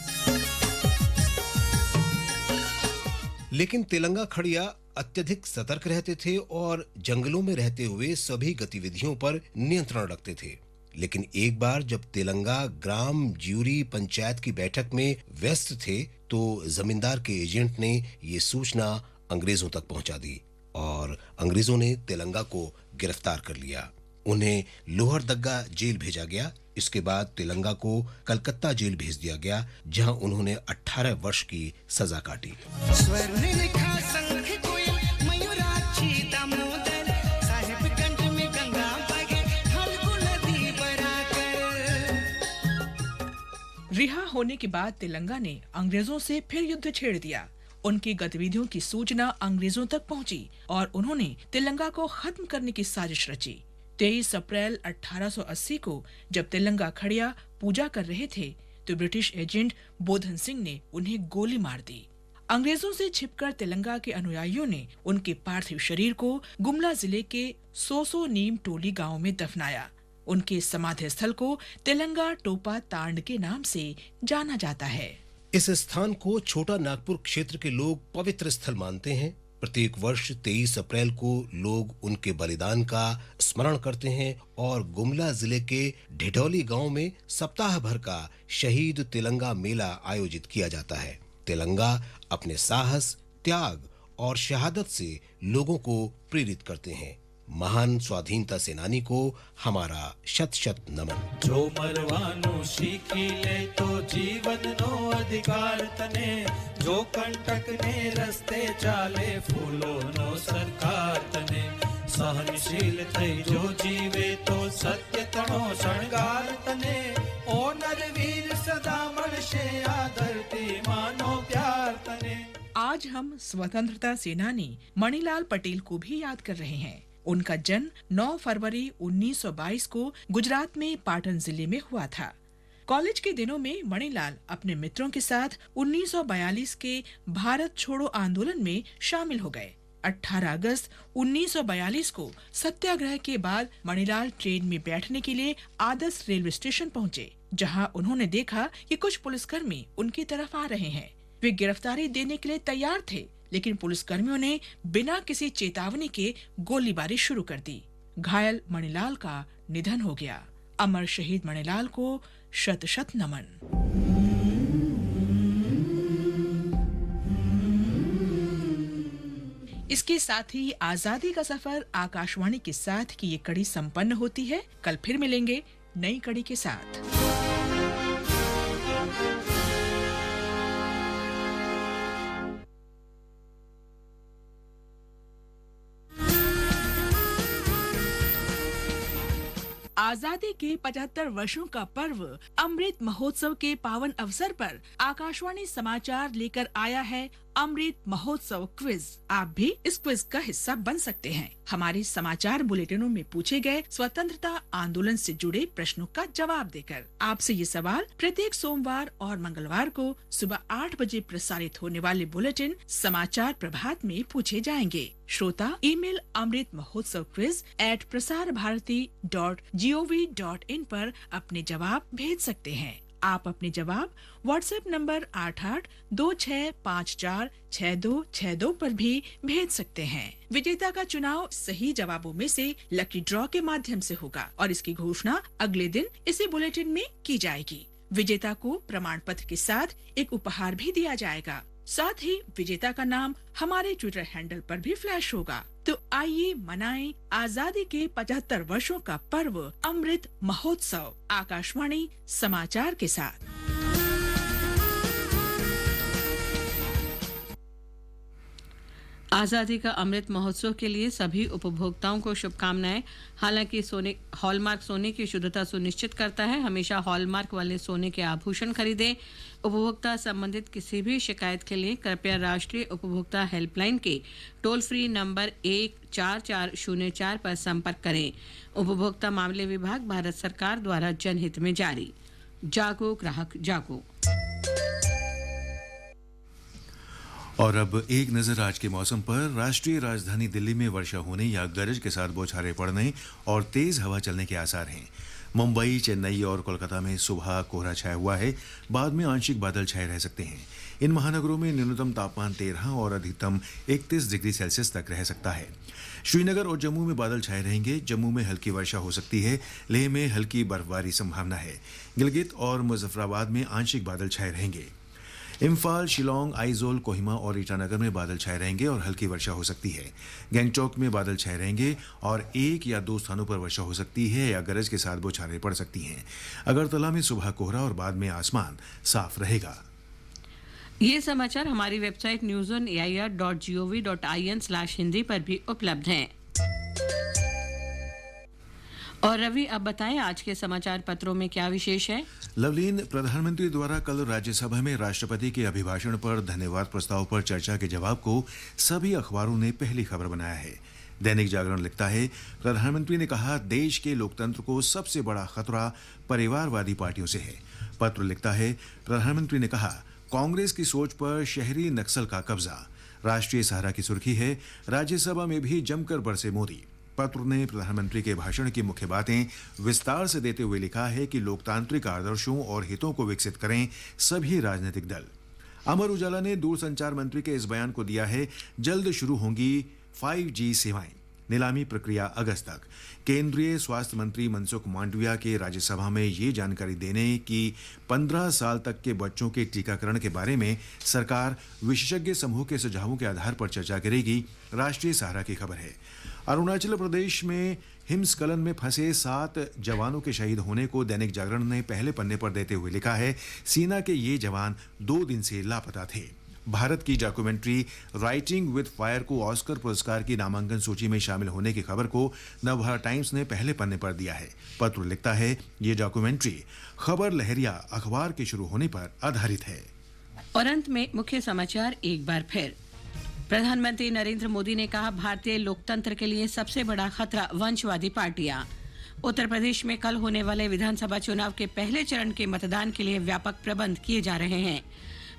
लेकिन तेलंगा खड़िया अत्यधिक सतर्क रहते थे और जंगलों में रहते हुए सभी गतिविधियों पर नियंत्रण रखते थे। लेकिन एक बार जब तेलंगा ग्राम ज्यूरी पंचायत की बैठक में व्यस्त थे तो जमींदार के एजेंट ने ये सूचना अंग्रेजों तक पहुंचा दी और अंग्रेजों ने तेलंगा को गिरफ्तार कर लिया। उन्हें लोहरदग्गा जेल भेजा गया। इसके बाद तेलंगा को कलकत्ता जेल भेज दिया गया जहां उन्होंने 18 वर्ष की सजा काटी। रिहा होने के बाद तेलंगा ने अंग्रेजों से फिर युद्ध छेड़ दिया। उनकी गतिविधियों की सूचना अंग्रेजों तक पहुंची और उन्होंने तेलंगा को खत्म करने की साजिश रची। 23 अप्रैल 1880 को जब तेलंगा खड़िया पूजा कर रहे थे तो ब्रिटिश एजेंट बोधन सिंह ने उन्हें गोली मार दी। अंग्रेजों से छिपकर तेलंगा के अनुयायियों ने उनके पार्थिव शरीर को गुमला जिले के सोसो नीम टोली गांव में दफनाया। उनके समाधि स्थल को तेलंगा टोपा तांड के नाम से जाना जाता है। इस स्थान को छोटा नागपुर क्षेत्र के लोग पवित्र स्थल मानते हैं। प्रत्येक वर्ष 23 अप्रैल को लोग उनके बलिदान का स्मरण करते हैं और गुमला जिले के ढिढौली गांव में सप्ताह भर का शहीद तेलंगा मेला आयोजित किया जाता है। तेलंगा अपने साहस, त्याग और शहादत से लोगों को प्रेरित करते हैं। महान स्वाधीनता सेनानी को हमारा शत शत नमन। जो मरवानो सीखी ले तो जीवन नो अधिकार तने, जो कंटक ने रस्ते चाले फूलो नो सरकार तने, सहनशील थई जो जीवे तो सत्य तणो शणगार तने, ओ नरवीर सदा मळशे आ धरती मानो प्यार तने। आज हम स्वतंत्रता सेनानी मणिलाल पटेल को भी याद कर रहे हैं। उनका जन्म 9 फरवरी 1922 को गुजरात में पाटन जिले में हुआ था। कॉलेज के दिनों में मणिलाल अपने मित्रों के साथ 1942 के भारत छोड़ो आंदोलन में शामिल हो गए। 18 अगस्त 1942 को सत्याग्रह के बाद मणिलाल ट्रेन में बैठने के लिए आदर्श रेलवे स्टेशन पहुंचे, जहां उन्होंने देखा कि कुछ पुलिसकर्मी उनकी तरफ आ रहे हैं। वे गिरफ्तारी देने के लिए तैयार थे, लेकिन पुलिसकर्मियों ने बिना किसी चेतावनी के गोलीबारी शुरू कर दी। घायल मणिलाल का निधन हो गया। अमर शहीद मणिलाल को शत शत नमन। इसके साथ ही आजादी का सफर आकाशवाणी के साथ की ये कड़ी संपन्न होती है। कल फिर मिलेंगे नई कड़ी के साथ। आजादी के 75 वर्षों का पर्व अमृत महोत्सव के पावन अवसर पर आकाशवाणी समाचार लेकर आया है अमृत महोत्सव क्विज। आप भी इस क्विज का हिस्सा बन सकते हैं। हमारे समाचार बुलेटिनों में पूछे गए स्वतंत्रता आंदोलन से जुड़े प्रश्नों का जवाब देकर आपसे ये सवाल प्रत्येक सोमवार और मंगलवार को सुबह 8 बजे प्रसारित होने वाले बुलेटिन समाचार प्रभात में पूछे जाएंगे। श्रोता email Amrit Mahotsav quiz @prasarabharati.gov.in पर अपने जवाब भेज सकते हैं। आप अपने जवाब व्हाट्सएप नंबर 8826546262 पर भी भेज सकते हैं। विजेता का चुनाव सही जवाबों में से लकी ड्रॉ के माध्यम से होगा और इसकी घोषणा अगले दिन इसी बुलेटिन में की जाएगी। विजेता को प्रमाण पत्र के साथ एक उपहार भी दिया जाएगा। साथ ही विजेता का नाम हमारे ट्विटर हैंडल पर भी फ्लैश होगा। तो आइए मनाएं आजादी के 75 वर्षों का पर्व अमृत महोत्सव आकाशवाणी समाचार के साथ। आज़ादी का अमृत महोत्सव के लिए सभी उपभोक्ताओं को शुभकामनाएं। हालांकि हॉलमार्क सोने की शुद्धता सुनिश्चित करता है। हमेशा हॉलमार्क वाले सोने के आभूषण खरीदें। उपभोक्ता संबंधित किसी भी शिकायत के लिए कृपया राष्ट्रीय उपभोक्ता हेल्पलाइन के टोल फ्री नंबर 14404 पर संपर्क करें। उपभोक्ता मामले विभाग भारत सरकार द्वारा जनहित में जारी। जागो ग्राहक जागो। और अब एक नजर आज के मौसम पर। राष्ट्रीय राजधानी दिल्ली में वर्षा होने या गरज के साथ बौछारें पड़ने और तेज हवा चलने के आसार हैं। मुंबई, चेन्नई और कोलकाता में सुबह कोहरा छाया हुआ है। बाद में आंशिक बादल छाए रह सकते हैं। इन महानगरों में न्यूनतम तापमान 13 और अधिकतम 31 डिग्री सेल्सियस तक रह सकता है। श्रीनगर और जम्मू में बादल छाए रहेंगे। जम्मू में हल्की वर्षा हो सकती है। लेह में हल्की बर्फबारी संभावना है। गिलगित और मुजफ्फराबाद में आंशिक बादल छाए रहेंगे। इम्फाल, शिलोंग, आइजोल, कोहिमा और ईटानगर में बादल छाए रहेंगे और हल्की वर्षा हो सकती है। गैंगटॉक में बादल छाए रहेंगे और 1 या 2 स्थानों पर वर्षा हो सकती है या गरज के साथ बौछारें पड़ सकती हैं। अगरतला में सुबह कोहरा और बाद में आसमान साफ रहेगा। ये समाचार हमारी वेबसाइट newsonair.gov.in/hindi पर भी उपलब्ध हैं। और रवि, अब बताएं आज के समाचार पत्रों में क्या विशेष है। लवलीन, प्रधानमंत्री द्वारा कल राज्यसभा में राष्ट्रपति के अभिभाषण पर धन्यवाद प्रस्ताव पर चर्चा के जवाब को सभी अखबारों ने पहली खबर बनाया है। दैनिक जागरण लिखता है, प्रधानमंत्री ने कहा देश के लोकतंत्र को सबसे बड़ा खतरा परिवारवादी पार्टियों से है। पत्र लिखता है, प्रधानमंत्री ने कहा कांग्रेस की सोच पर शहरी नक्सल का कब्जा। राष्ट्रीय सहारा की सुर्खी है, राज्यसभा में भी जमकर बरसे मोदी। पत्र ने प्रधानमंत्री के भाषण की मुख्य बातें विस्तार से देते हुए लिखा है कि लोकतांत्रिक आदर्शों और हितों को विकसित करें सभी राजनीतिक दल। अमर उजाला ने दूरसंचार मंत्री के इस बयान को दिया है, जल्द शुरू होंगी 5G सेवाएं, नीलामी प्रक्रिया अगस्त तक। केंद्रीय स्वास्थ्य मंत्री मनसुख मांडविया के राज्यसभा में ये जानकारी देने कि 15 साल तक के बच्चों के टीकाकरण के बारे में सरकार विशेषज्ञ समूह के सुझावों के आधार पर चर्चा करेगी। राष्ट्रीय सहारा की खबर है। अरुणाचल प्रदेश में हिमस्खलन में फंसे 7 जवानों के शहीद होने को दैनिक जागरण ने पहले पन्ने पर देते हुए लिखा है, सेना के ये जवान 2 दिन से लापता थे। भारत की डॉक्यूमेंट्री राइटिंग विद फायर को ऑस्कर पुरस्कार की नामांकन सूची में शामिल होने की खबर को नवभारत टाइम्स ने पहले पन्ने पर दिया है। पत्र लिखता है, ये डॉक्यूमेंट्री खबर लहरिया अखबार के शुरू होने पर आधारित है। और अंत में मुख्य समाचार एक बार फिर। प्रधानमंत्री नरेंद्र मोदी ने कहा, भारतीय लोकतंत्र के लिए सबसे बड़ा खतरा वंशवादी पार्टियां। उत्तर प्रदेश में कल होने वाले विधानसभा चुनाव के पहले चरण के मतदान के लिए व्यापक प्रबंध किए जा रहे हैं।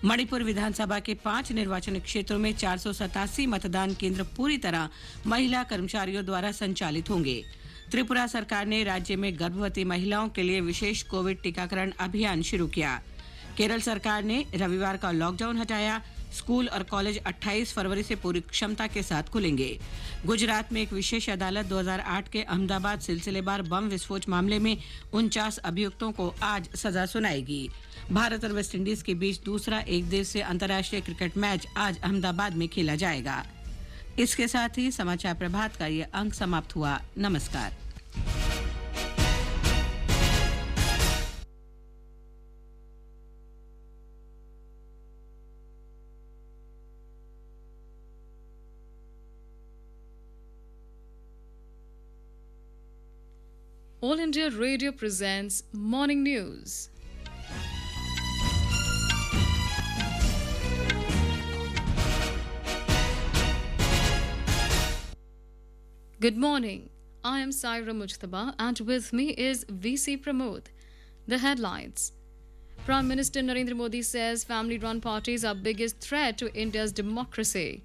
मणिपुर विधानसभा के 5 निर्वाचन क्षेत्रों में 487 मतदान केंद्र पूरी तरह महिला कर्मचारियों द्वारा संचालित होंगे। त्रिपुरा सरकार ने राज्य में गर्भवती महिलाओं के लिए विशेष कोविड टीकाकरण अभियान शुरू किया। केरल सरकार ने रविवार का लॉकडाउन हटाया। स्कूल और कॉलेज 28 फरवरी से पूरी क्षमता के साथ खुलेंगे। गुजरात में एक विशेष अदालत 2008 के अहमदाबाद सिलसिलेवार बम विस्फोट मामले में 49 अभियुक्तों को आज सजा सुनाएगी। भारत और वेस्टइंडीज के बीच दूसरा एक दिवसीय अंतर्राष्ट्रीय क्रिकेट मैच आज अहमदाबाद में खेला जाएगा। इसके साथ ही समाचार प्रभात का ये अंक समाप्त हुआ। नमस्कार। All India Radio presents Morning News. Good morning. I am Saira Mujtaba and with me is VC Pramod. The headlines. Prime Minister Narendra Modi says family-run parties are biggest threat to India's democracy.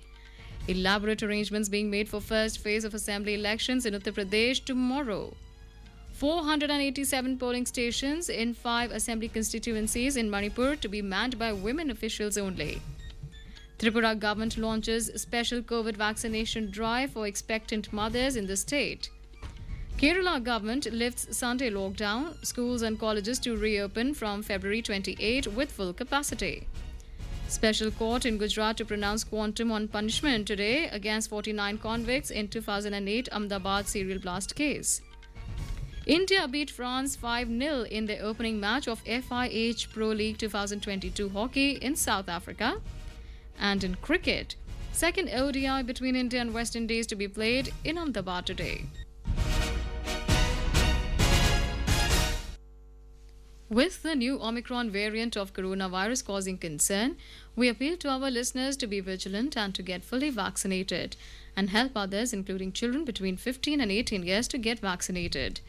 Elaborate arrangements being made for first phase of assembly elections in Uttar Pradesh tomorrow. 487 polling stations in 5 assembly constituencies in Manipur to be manned by women officials only. Tripura government launches special COVID vaccination drive for expectant mothers in the state. Kerala government lifts Sunday lockdown, schools and colleges to reopen from February 28 with full capacity. Special court in Gujarat to pronounce quantum on punishment today against 49 convicts in 2008 Ahmedabad serial blast case. India beat France 5-0 in the opening match of FIH Pro League 2022 hockey in South Africa. And in cricket, second ODI between India and West Indies to be played in Ahmedabad today. With the new Omicron variant of coronavirus causing concern, we appeal to our listeners to be vigilant and to get fully vaccinated and help others, including children between 15 and 18 years, to get vaccinated.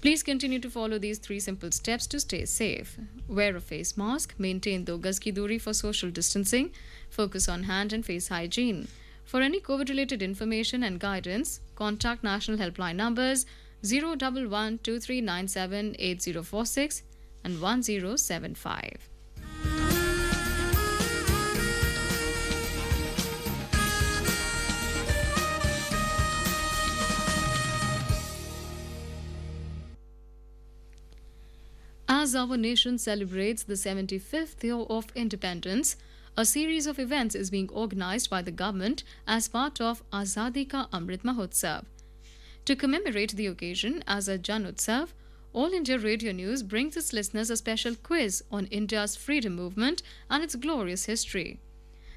Please continue to follow these 3 simple steps to stay safe. Wear a face mask, maintain 2 gaz ki duri for social distancing, focus on hand and face hygiene. For any COVID-related information and guidance, contact national helpline numbers 011-2397-8046 and 1075. As our nation celebrates the 75th year of independence, a series of events is being organized by the government as part of Azadi Ka Amrit Mahotsav. To commemorate the occasion as a Jan Utsav, All India Radio News brings its listeners a special quiz on India's freedom movement and its glorious history.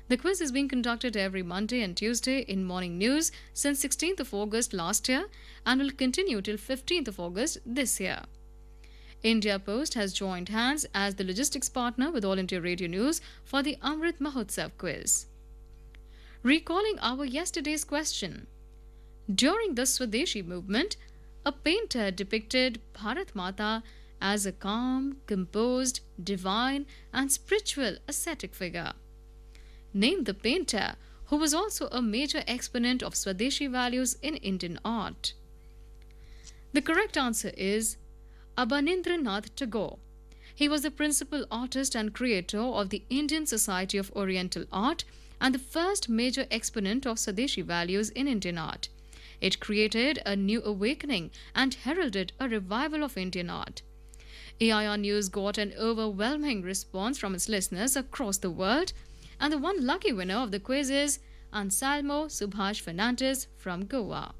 The quiz is being conducted every Monday and Tuesday in Morning News since 16th of August last year and will continue till 15th of August this year. India Post has joined hands as the logistics partner with All India Radio News for the Amrit Mahotsav quiz. Recalling our yesterday's question, during the Swadeshi movement, a painter depicted Bharat Mata as a calm, composed, divine and spiritual ascetic figure. Name the painter who was also a major exponent of Swadeshi values in Indian art. The correct answer is Abanindranath Tagore. He was the principal artist and creator of the Indian Society of Oriental Art and the first major exponent of Swadeshi values in Indian art. It created a new awakening and heralded a revival of Indian art. AIR News got an overwhelming response from its listeners across the world, and the one lucky winner of the quiz is Anselmo Subhash Fernandez from Goa.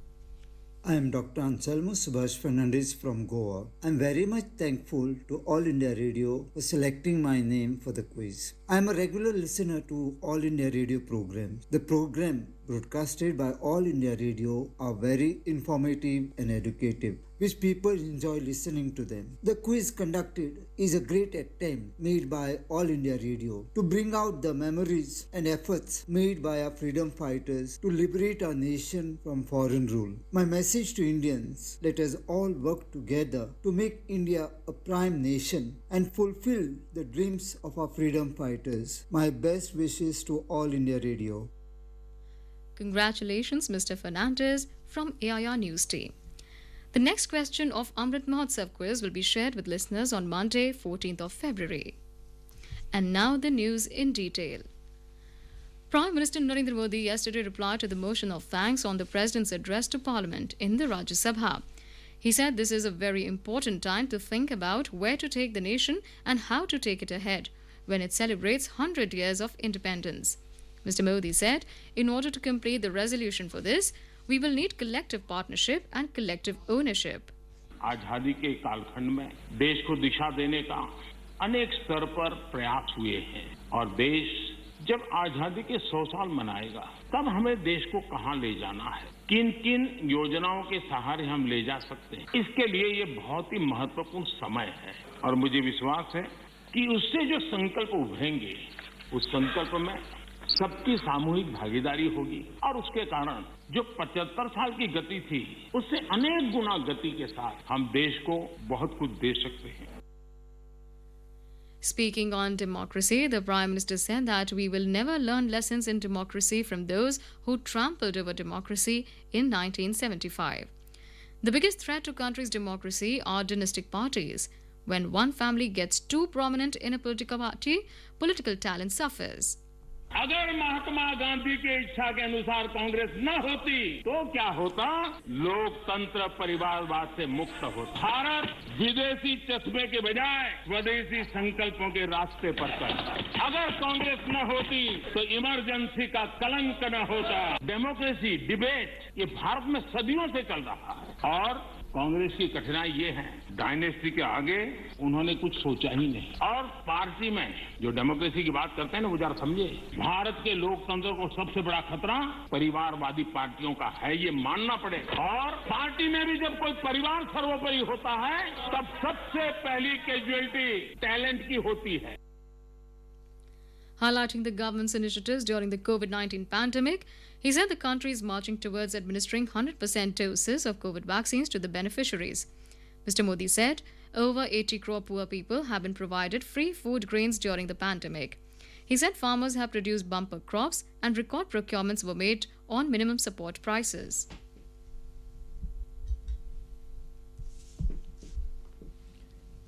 I am Dr. Anselmo Subhash Fernandez from Goa. I am very much thankful to All India Radio for selecting my name for the quiz. I am a regular listener to All India Radio programs. The program broadcasted by All India Radio are very informative and educative, which people enjoy listening to them. The quiz conducted is a great attempt made by All India Radio to bring out the memories and efforts made by our freedom fighters to liberate our nation from foreign rule. My message to Indians: let us all work together to make India a prime nation and fulfill the dreams of our freedom fighters. My best wishes to All India Radio. Congratulations, Mr. Fernandez from AIR News team. The next question of Amrit Mahotsav quiz will be shared with listeners on Monday, 14th of February. And now the news in detail. Prime Minister Narendra Modi yesterday replied to the motion of thanks on the President's address to Parliament in the Rajya Sabha. He said this is a very important time to think about where to take the nation and how to take it ahead when it celebrates 100 years of independence. Mr. Modi said, in order to complete the resolution for this, we will need collective partnership and collective ownership. आजादी के कालखंड में देश को दिशा देने का अनेक स्तर पर प्रयास हुए हैं और देश जब आजादी के 100 साल मनाएगा तब हमें देश को कहां ले जाना है किन किन योजनाओं के सहारे हम ले जा सकते हैं, इसके लिए ये बहुत ही महत्वपूर्ण समय है और मुझे विश्वास है कि उससे जो संकल्प उभरेंगे उस संकल्प में सबकी सामूहिक भागीदारी होगी और उसके कारण जो 75 साल की गति थी उससे अनेक गुना गति के साथ हम देश को बहुत कुछ दे सकते हैं. Speaking on democracy, the Prime Minister said that we will never learn lessons in democracy from those who trampled over democracy in 1975. The biggest threat to country's democracy are dynastic parties. When one family gets too prominent in a political party, political talent suffers. अगर महात्मा गांधी की इच्छा के अनुसार कांग्रेस न होती तो क्या होता? लोकतंत्र परिवारवाद से मुक्त होता. भारत विदेशी चश्मे के बजाय स्वदेशी संकल्पों के रास्ते पर चलता. अगर कांग्रेस न होती तो इमरजेंसी का कलंक न होता. डेमोक्रेसी डिबेट ये भारत में सदियों से चल रहा है और कांग्रेस की कठिनाई ये है डायनेस्टी के आगे उन्होंने कुछ सोचा ही नहीं. और पार्टी में जो डेमोक्रेसी की बात करते हैं ना वो जरा समझे, भारत के लोकतंत्र को सबसे बड़ा खतरा परिवारवादी पार्टियों का है, ये मानना पड़ेगा. और पार्टी में भी जब कोई परिवार सर्वोपरि होता है तब सबसे पहली कैजुअलिटी टैलेंट की होती है. Highlighting the government's initiatives during the COVID-19 pandemic, he said the country is marching towards administering 100% doses of COVID vaccines to the beneficiaries. Mr. Modi said over 80 crore poor people have been provided free food grains during the pandemic. He said farmers have produced bumper crops and record procurements were made on minimum support prices.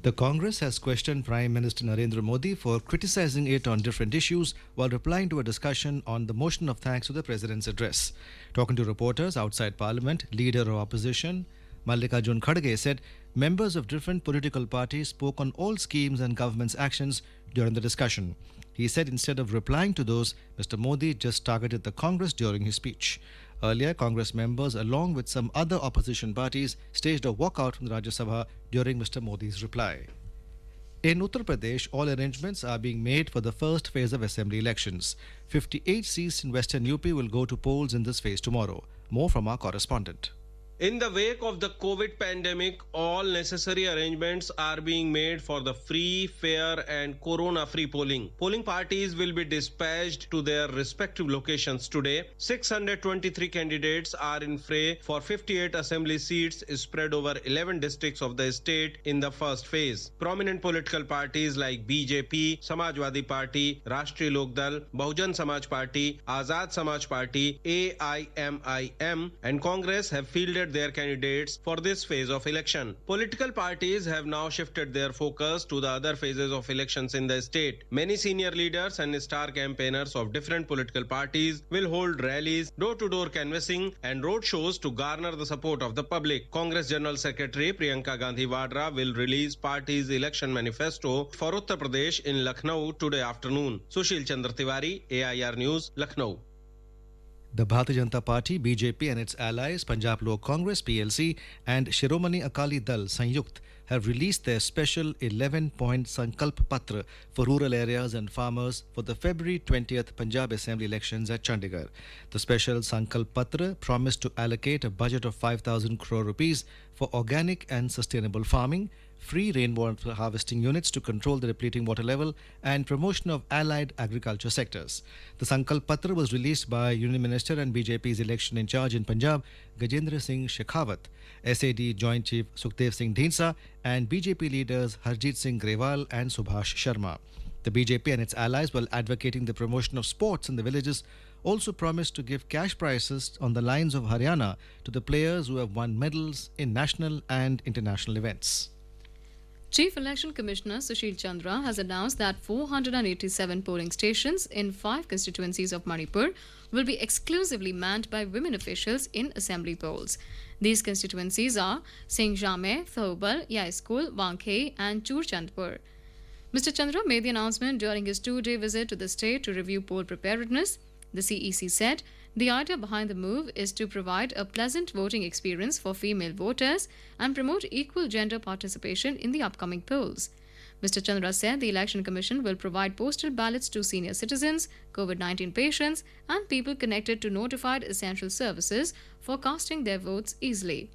The Congress has questioned Prime Minister Narendra Modi for criticizing it on different issues while replying to a discussion on the motion of thanks to the President's address. Talking to reporters outside Parliament, Leader of Opposition Mallikarjun Kharge said members of different political parties spoke on all schemes and government's actions during the discussion. He said instead of replying to those, Mr. Modi just targeted the Congress during his speech. Earlier, Congress members, along with some other opposition parties, staged a walkout from the Rajya Sabha during Mr. Modi's reply. In Uttar Pradesh, all arrangements are being made for the first phase of assembly elections. 58 seats in western UP will go to polls in this phase tomorrow. More from our correspondent. In the wake of the COVID pandemic, all necessary arrangements are being made for the free, fair and corona-free polling. Polling parties will be dispatched to their respective locations today. 623 candidates are in fray for 58 assembly seats spread over 11 districts of the state in the first phase. Prominent political parties like BJP, Samajwadi Party, Rashtriya Lok Dal, Bahujan Samaj Party, Azad Samaj Party, AIMIM and Congress have fielded their candidates for this phase of election. Political parties have now shifted their focus to the other phases of elections in the state. Many senior leaders and star campaigners of different political parties will hold rallies, door-to-door canvassing and road shows to garner the support of the public. Congress General Secretary Priyanka Gandhi Vadra will release party's election manifesto for Uttar Pradesh in Lucknow today afternoon. Sushil Chandra Tiwari, AIR News, Lucknow. The Bharatiya Janata Party, BJP and its allies, Punjab Lok Congress, PLC and Shiromani Akali Dal, Sanyukt, have released their special 11-point Sankalp Patra for rural areas and farmers for the February 20th Punjab Assembly elections at Chandigarh. The special Sankalp Patra promised to allocate a budget of 5,000 crore rupees for organic and sustainable farming, free rainwater harvesting units to control the depleting water level, and promotion of allied agriculture sectors. The Sankalp Patra was released by Union Minister and BJP's election in charge in Punjab, Gajendra Singh Shekhawat, SAD Joint Chief Sukhdev Singh Dhinsa, and BJP leaders Harjit Singh Grewal and Subhash Sharma. The BJP and its allies, while advocating the promotion of sports in the villages, also promised to give cash prizes on the lines of Haryana to the players who have won medals in national and international events. Chief Election Commissioner Sushil Chandra has announced that 487 polling stations in 5 constituencies of Manipur will be exclusively manned by women officials in assembly polls. These constituencies are Singjame, Thobal, Yaiskul, Wangkhe and Churchandpur. Mr. Chandra made the announcement during his 2-day visit to the state to review poll preparedness. The CEC said the idea behind the move is to provide a pleasant voting experience for female voters and promote equal gender participation in the upcoming polls. Mr. Chandra said the Election Commission will provide postal ballots to senior citizens, COVID-19 patients, and people connected to notified essential services for casting their votes easily.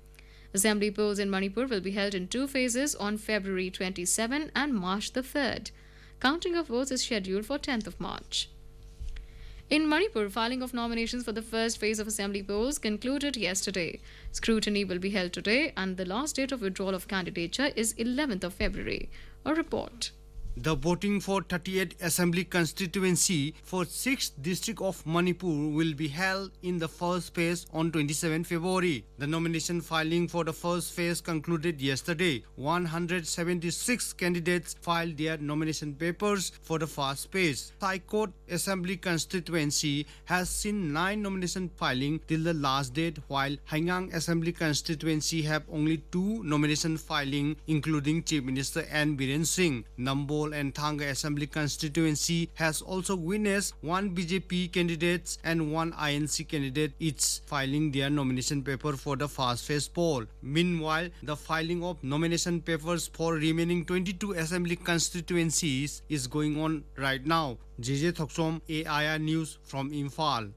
Assembly polls in Manipur will be held in 2 phases on February 27 and March the 3rd. Counting of votes is scheduled for 10th of March. In Manipur, filing of nominations for the first phase of assembly polls concluded yesterday. Scrutiny will be held today and the last date of withdrawal of candidature is 11th of February. A report. The voting for 38th Assembly constituency for 6th district of Manipur will be held in the first phase on 27 February. The nomination filing for the first phase concluded yesterday. 176 candidates filed their nomination papers for the first phase. Saikot Assembly constituency has seen 9 nomination filing till the last date, while Hangang Assembly constituency have only 2 nomination filing, including Chief Minister N. Biren Singh. Nambol and Thanga Assembly constituency has also witnessed 1 BJP candidate and 1 INC candidate each filing their nomination paper for the first phase poll. Meanwhile, the filing of nomination papers for remaining 22 assembly constituencies is going on right now. JJ Thoksom, AIR News from Imphal.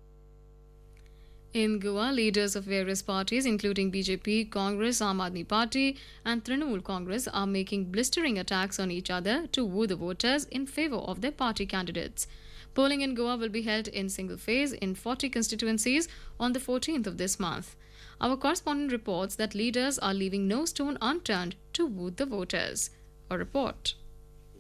In Goa, leaders of various parties, including BJP, Congress, Aam Aadmi Party and Trinamool Congress, are making blistering attacks on each other to woo the voters in favour of their party candidates. Polling in Goa will be held in single phase in 40 constituencies on the 14th of this month. Our correspondent reports that leaders are leaving no stone unturned to woo the voters. A report.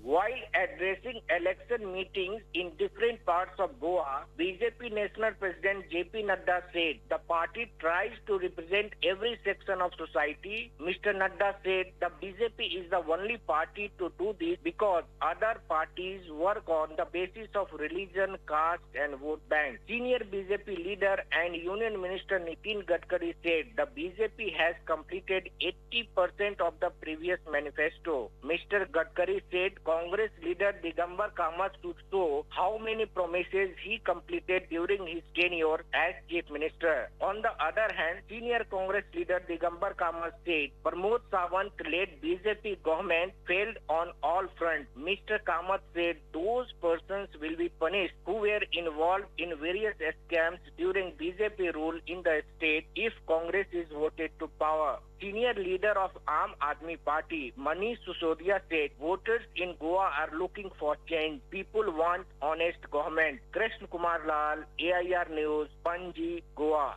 While addressing election meetings in different parts of Goa, BJP National President JP Nadda said the party tries to represent every section of society. Mr. Nadda said the BJP is the only party to do this because other parties work on the basis of religion, caste and vote bank. Senior BJP leader and Union Minister Nitin Gadkari said the BJP has completed 80% of the previous manifesto. Mr. Gadkari said Congress leader Digambar Kamath should show how many promises he completed during his tenure as Chief Minister. On the other hand, senior Congress leader Digambar Kamath said Pramod Sawant-led BJP government failed on all fronts. Mr. Kamath said those persons will be punished who were involved in various scams during BJP rule in the state if Congress is voted to power. Senior leader of Aam Aadmi Party, Manish Sisodia, said voters in Goa are looking for change. People want honest government. Krishna Kumar Lal, AIR News, Panji, Goa.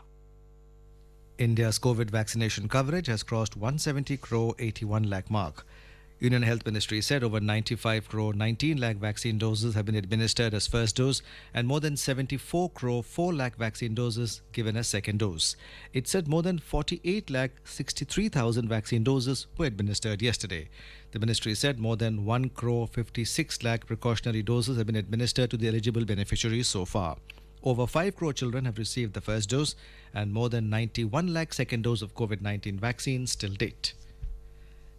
India's COVID vaccination coverage has crossed 170 crore 81 lakh mark. Union Health Ministry said over 95 crore 19 lakh vaccine doses have been administered as first dose and more than 74 crore 4 lakh vaccine doses given as second dose. It said more than 48 lakh 63,000 vaccine doses were administered yesterday. The ministry said more than 1 crore 56 lakh precautionary doses have been administered to the eligible beneficiaries so far. Over 5 crore children have received the first dose and more than 91 lakh second dose of COVID-19 vaccines till date.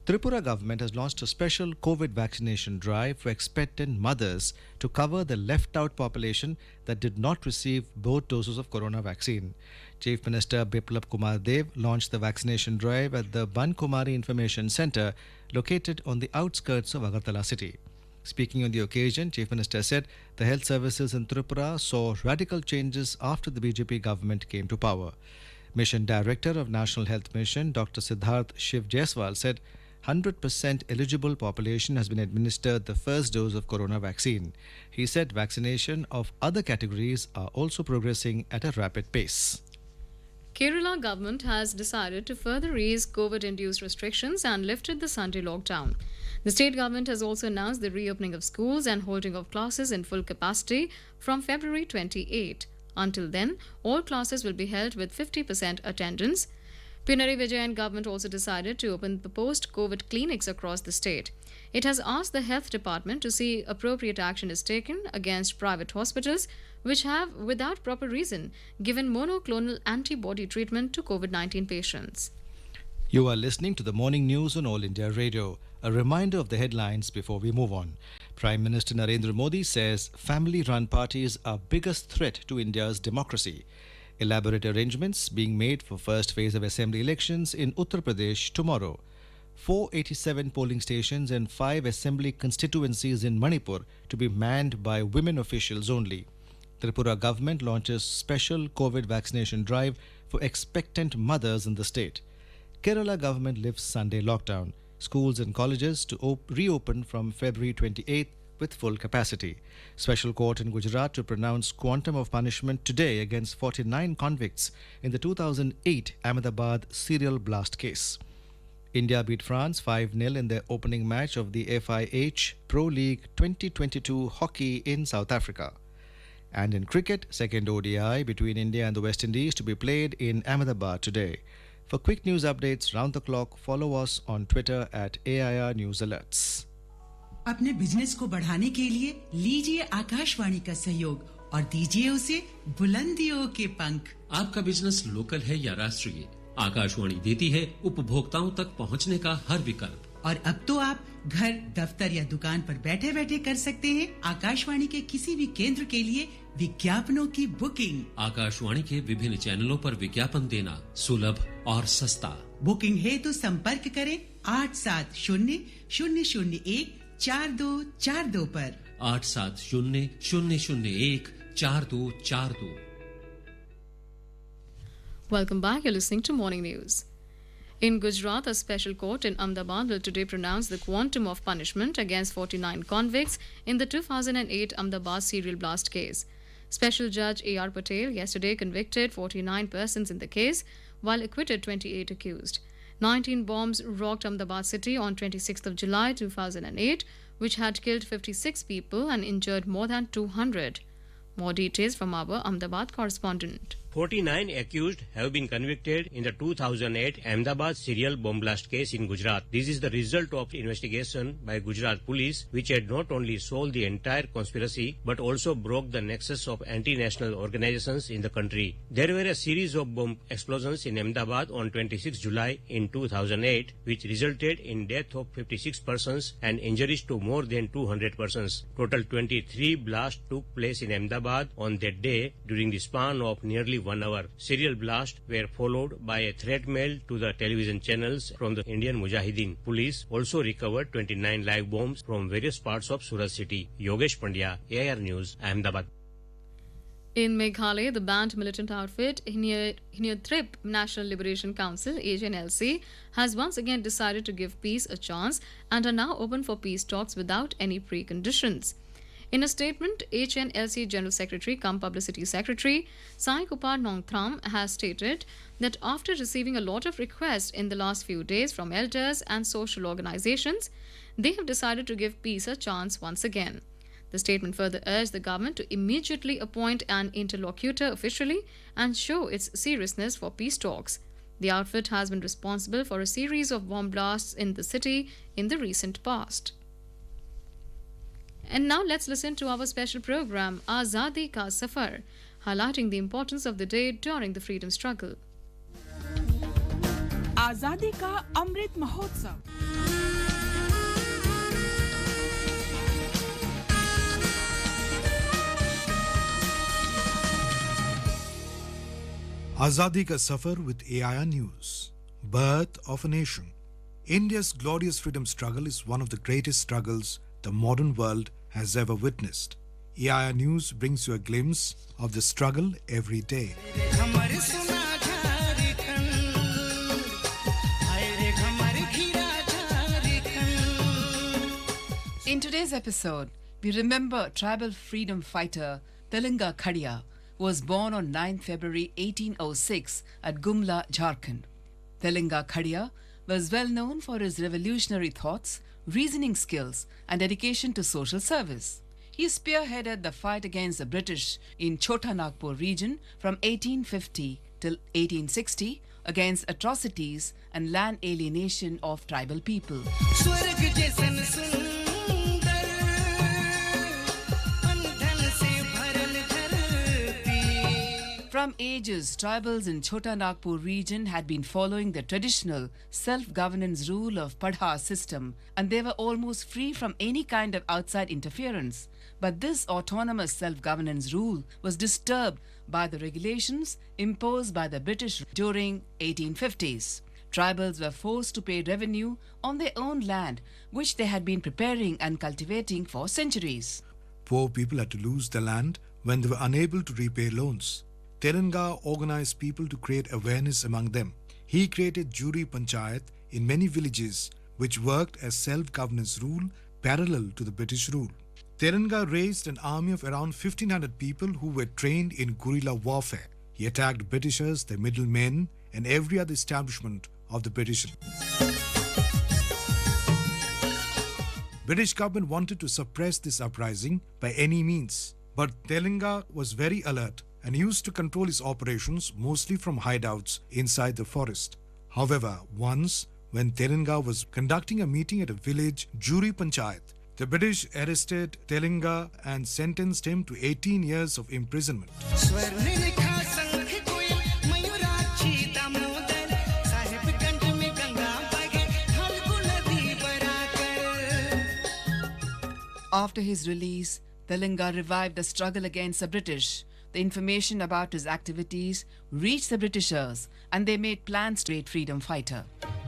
Tripura government has launched a special COVID vaccination drive for expectant mothers to cover the left-out population that did not receive both doses of corona vaccine. Chief Minister Biplab Kumar Dev launched the vaccination drive at the Ban Kumari Information Centre located on the outskirts of Agartala city. Speaking on the occasion, Chief Minister said the health services in Tripura saw radical changes after the BJP government came to power. Mission Director of National Health Mission, Dr. Siddharth Shiv Jaiswal, said 100% eligible population has been administered the first dose of corona vaccine. He said vaccination of other categories are also progressing at a rapid pace. Kerala government has decided to further ease COVID-induced restrictions and lifted the Sunday lockdown. The state government has also announced the reopening of schools and holding of classes in full capacity from February 28. Until then, all classes will be held with 50% attendance. Pinarayi Vijayan government also decided to open the post-COVID clinics across the state. It has asked the health department to see appropriate action is taken against private hospitals which have, without proper reason, given monoclonal antibody treatment to COVID-19 patients. You are listening to the morning news on All India Radio. A reminder of the headlines before we move on. Prime Minister Narendra Modi says family-run parties are biggest threat to India's democracy. Elaborate arrangements being made for first phase of assembly elections in Uttar Pradesh tomorrow. 487 polling stations and 5 assembly constituencies in Manipur to be manned by women officials only. Tripura government launches special COVID vaccination drive for expectant mothers in the state. Kerala government lifts Sunday lockdown. Schools and colleges to reopen from February 28th with full capacity. Special court in Gujarat to pronounce quantum of punishment today against 49 convicts in the 2008 Ahmedabad serial blast case. India beat France 5-0 in their opening match of the FIH Pro League 2022 hockey in South Africa. And in cricket, second ODI between India and the West Indies to be played in Ahmedabad today. For quick news updates round the clock, follow us on Twitter at AIR News Alerts. अपने business को बढ़ाने के लिए लीजिए आकाशवाणी का सहयोग और दीजिए उसे बुलंदियों के पंख। आपका बिजनेस लोकल है या राष्ट्रीय, आकाशवाणी देती है उपभोक्ताओं तक पहुंचने का हर विकल्प। और अब तो आप घर, दफ्तर या दुकान पर बैठे बैठे कर सकते हैं आकाशवाणी के किसी भी केंद्र के लिए विज्ञापनों की बुकिंग। आकाशवाणी के विभिन्न चैनलों पर विज्ञापन देना सुलभ और सस्ता। बुकिंग है तो संपर्क करें 8700014242 पर। 8700014242। Welcome back. You're listening to Morning News. In Gujarat, a special court in Ahmedabad will today pronounce the quantum of punishment against 49 convicts in the 2008 Ahmedabad serial blast case. Special Judge A.R. Patel yesterday convicted 49 persons in the case, while acquitted 28 accused. 19 bombs rocked Ahmedabad city on 26th of July 2008, which had killed 56 people and injured more than 200. More details from our Ahmedabad correspondent. 49 accused have been convicted in the 2008 Ahmedabad serial bomb blast case in Gujarat. This is the result of investigation by Gujarat police, which had not only solved the entire conspiracy but also broke the nexus of anti-national organizations in the country. There were a series of bomb explosions in Ahmedabad on 26 July in 2008, which resulted in death of 56 persons and injuries to more than 200 persons. Total 23 blasts took place in Ahmedabad on that day during the span of nearly 1 hour. Serial blasts were followed by a threat mail to the television channels from the Indian Mujahideen. Police also recovered 29 live bombs from various parts of Surat city. Yogesh Pandya, AIR News, Ahmedabad. In Meghalaya, the banned militant outfit Hinayathrip National Liberation Council (HNLC) has once again decided to give peace a chance and are now open for peace talks without any preconditions. In a statement, HNLC General Secretary cum Publicity Secretary Sai Kupar Nongthram has stated that after receiving a lot of requests in the last few days from elders and social organizations, they have decided to give peace a chance once again. The statement further urged the government to immediately appoint an interlocutor officially and show its seriousness for peace talks. The outfit has been responsible for a series of bomb blasts in the city in the recent past. And now let's listen to our special program, Azadi Ka Safar, highlighting the importance of the day during the freedom struggle. आजादी का Amrit Mahotsav. Azadi Ka Safar with AIR News. Birth of a Nation. India's glorious freedom struggle is one of the greatest struggles the modern world has ever witnessed. AIR News brings you a glimpse of the struggle every day. In today's episode, we remember tribal freedom fighter Telugu Khadiya, who was born on 9 February 1806 at Gumla, Jharkhand. Telugu Khadiya was well known for his revolutionary thoughts, reasoning skills, and dedication to social service. He spearheaded the fight against the British in Chota Nagpur region from 1850 till 1860 against atrocities and land alienation of tribal people. From ages, tribals in Chota Nagpur region had been following the traditional self-governance rule of Padha system, and they were almost free from any kind of outside interference. But this autonomous self-governance rule was disturbed by the regulations imposed by the British during 1850s. Tribals were forced to pay revenue on their own land, which they had been preparing and cultivating for centuries. Poor people had to lose their land when they were unable to repay loans. Telugu organized people to create awareness among them. He created Juri Panchayat in many villages which worked as self-governance rule parallel to the British rule. Telugu raised an army of around 1,500 people who were trained in guerrilla warfare. He attacked Britishers, their middlemen, and every other establishment of the British. British government wanted to suppress this uprising by any means, but Telugu was very alert and used to control his operations mostly from hideouts inside the forest. However, once when Telugu was conducting a meeting at a village, Juri Panchayat, the British arrested Telugu and sentenced him to 18 years of imprisonment. After his release, Telugu revived the struggle against the British. The information about his activities reached the Britishers and they made plans to aid freedom fighter.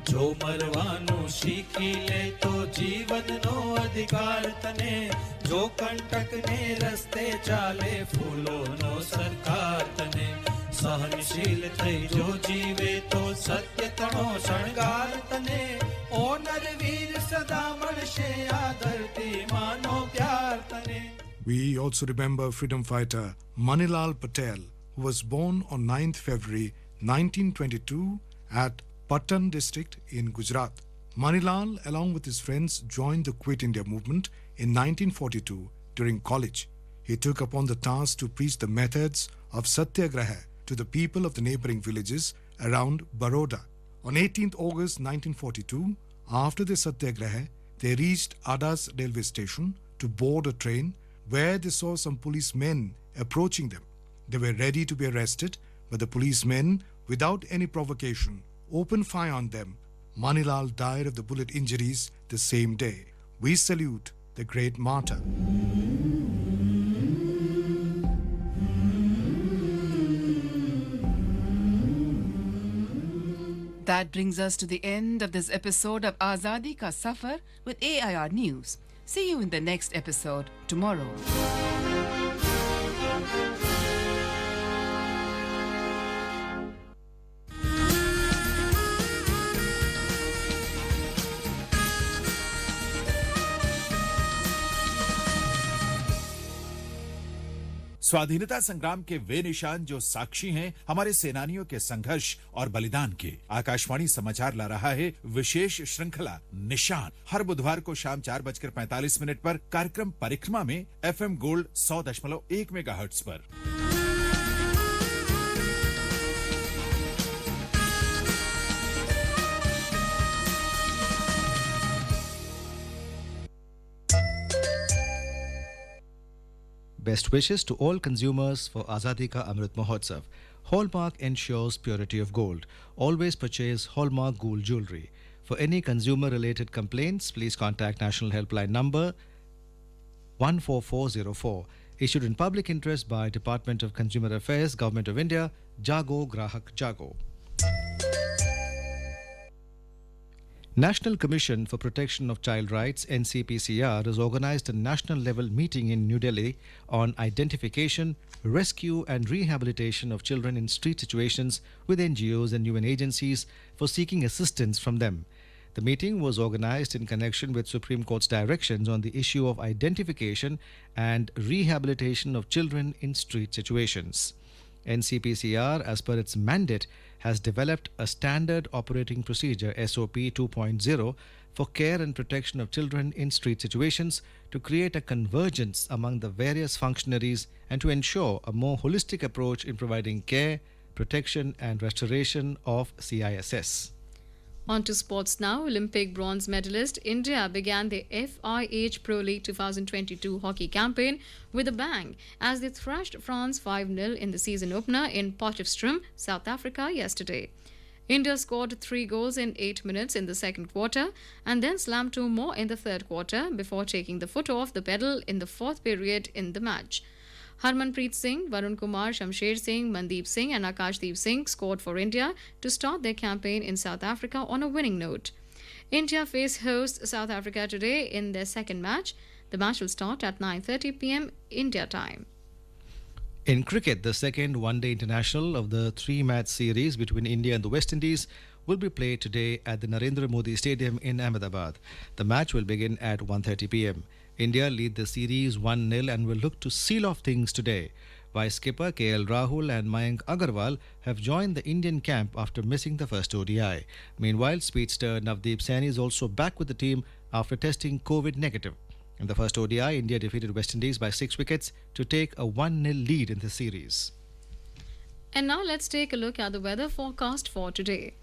जो मरवानो सीखी ले तो जीवन no अधिकार तने जो कंटक ने रस्ते चाले फूलो नो सरकार तने सहनशील थे जो जीवे तो सत्य तणो शणगार तने ओ नरवीर सदा मणशे आदरती मानो प्यार तने. We also remember freedom fighter Manilal Patel, who was born on 9th February 1922 at Patan district in Gujarat. Manilal, along with his friends, joined the Quit India movement in 1942 during college. He took upon the task to preach the methods of Satyagraha to the people of the neighboring villages around Baroda. On 18th August 1942, after the Satyagraha, they reached Adas railway station to board a train where they saw some policemen approaching them. They were ready to be arrested, but the policemen, without any provocation, opened fire on them. Manilal died of the bullet injuries the same day. We salute the great martyr. That brings us to the end of this episode of Azadi Ka Safar with AIR News. See you in the next episode tomorrow. स्वाधीनता संग्राम के वे निशान जो साक्षी हैं हमारे सेनानियों के संघर्ष और बलिदान के। आकाशवाणी समाचार ला रहा है विशेष श्रृंखला निशान। हर बुधवार को शाम 4:45 पर कार्यक्रम परिक्रमा में FM गोल्ड 100.1 मेगाहर्ट्ज पर। Best wishes to all consumers for Azadi Ka Amrit Mahotsav. Hallmark ensures purity of gold. Always purchase Hallmark gold jewelry. For any consumer-related complaints, please contact National Helpline number 14404. Issued in public interest by Department of Consumer Affairs, Government of India, Jago Grahak Jago. National Commission for Protection of Child Rights (NCPCR) has organized a national-level meeting in New Delhi on identification, rescue and rehabilitation of children in street situations with NGOs and UN agencies for seeking assistance from them. The meeting was organized in connection with Supreme Court's directions on the issue of identification and rehabilitation of children in street situations. NCPCR, as per its mandate, has developed a standard operating procedure SOP 2.0 for care and protection of children in street situations to create a convergence among the various functionaries and to ensure a more holistic approach in providing care, protection and restoration of CISS. On to sports now. Olympic bronze medalist India began the FIH Pro League 2022 hockey campaign with a bang as they thrashed France 5-0 in the season opener in Potchefstroom, South Africa yesterday. India scored 3 goals in 8 minutes in the second quarter and then slammed 2 more in the third quarter before taking the foot off the pedal in the fourth period in the match. Harmanpreet Singh, Varun Kumar, Shamsher Singh, Mandeep Singh and Akashdeep Singh scored for India to start their campaign in South Africa on a winning note. India face hosts South Africa today in their second match. The match will start at 9:30 p.m. India time. In cricket, the second one-day international of the three-match series between India and the West Indies will be played today at the Narendra Modi Stadium in Ahmedabad. The match will begin at 1:30 p.m. India lead the series 1-0 and will look to seal off things today. Vice skipper KL Rahul and Mayank Agarwal have joined the Indian camp after missing the first ODI. Meanwhile, speedster Navdeep Saini is also back with the team after testing COVID negative. In the first ODI, India defeated West Indies by 6 wickets to take a 1-0 lead in the series. And now let's take a look at the weather forecast for today.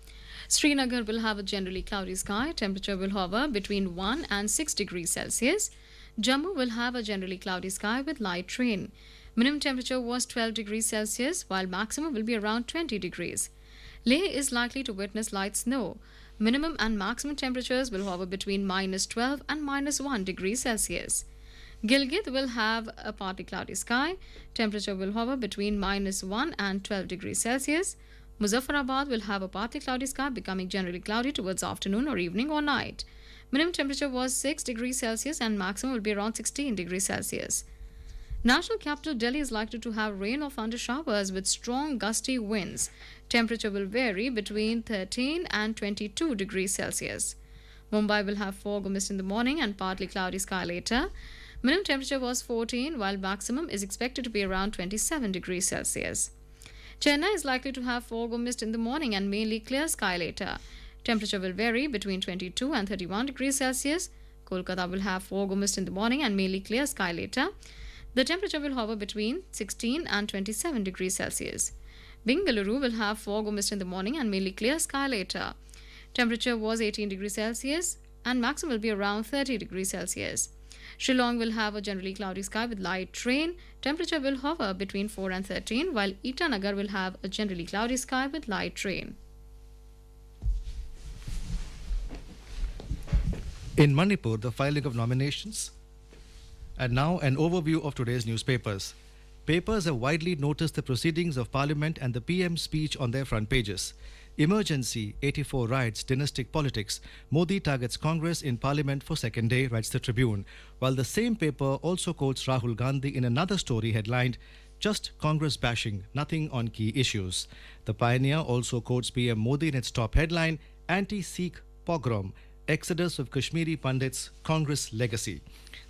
Srinagar will have a generally cloudy sky. Temperature will hover between 1 and 6 degrees Celsius. Jammu will have a generally cloudy sky with light rain. Minimum temperature was 12 degrees Celsius, while maximum will be around 20 degrees. Leh is likely to witness light snow. Minimum and maximum temperatures will hover between -12 and -1 degrees Celsius. Gilgit will have a partly cloudy sky. Temperature will hover between -1 and 12 degrees Celsius. Muzaffarabad will have a partly cloudy sky, becoming generally cloudy towards afternoon or evening or night. Minimum temperature was 6 degrees Celsius and maximum will be around 16 degrees Celsius. National capital Delhi is likely to have rain or thunder showers with strong gusty winds. Temperature will vary between 13 and 22 degrees Celsius. Mumbai will have fog or mist in the morning and partly cloudy sky later. Minimum temperature was 14, while maximum is expected to be around 27 degrees Celsius. Chennai is likely to have fog or mist in the morning and mainly clear sky later. Temperature will vary between 22 and 31 degrees Celsius. Kolkata will have fog or mist in the morning and mainly clear sky later. The temperature will hover between 16 and 27 degrees Celsius. Bengaluru will have fog or mist in the morning and mainly clear sky later. Temperature was 18 degrees Celsius and maximum will be around 30 degrees Celsius. Shillong will have a generally cloudy sky with light rain. Temperature will hover between 4 and 13, while Itanagar will have a generally cloudy sky with light rain. In Manipur, the filing of nominations. And now an overview of today's newspapers. Papers have widely noticed the proceedings of Parliament and the PM's speech on their front pages. Emergency, 84 riots, dynastic politics. Modi targets Congress in Parliament for second day, writes the Tribune. While the same paper also quotes Rahul Gandhi in another story headlined, Just Congress bashing, nothing on key issues. The Pioneer also quotes PM Modi in its top headline, Anti-Sikh pogrom, Exodus of Kashmiri Pandits, Congress legacy.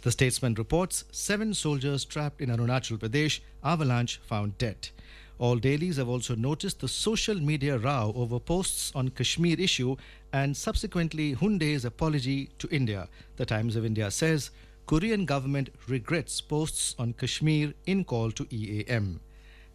The Statesman reports 7 soldiers trapped in Arunachal Pradesh, avalanche found dead. All dailies have also noticed the social media row over posts on Kashmir issue and subsequently Hyundai's apology to India. The Times of India says Korean government regrets posts on Kashmir in call to EAM.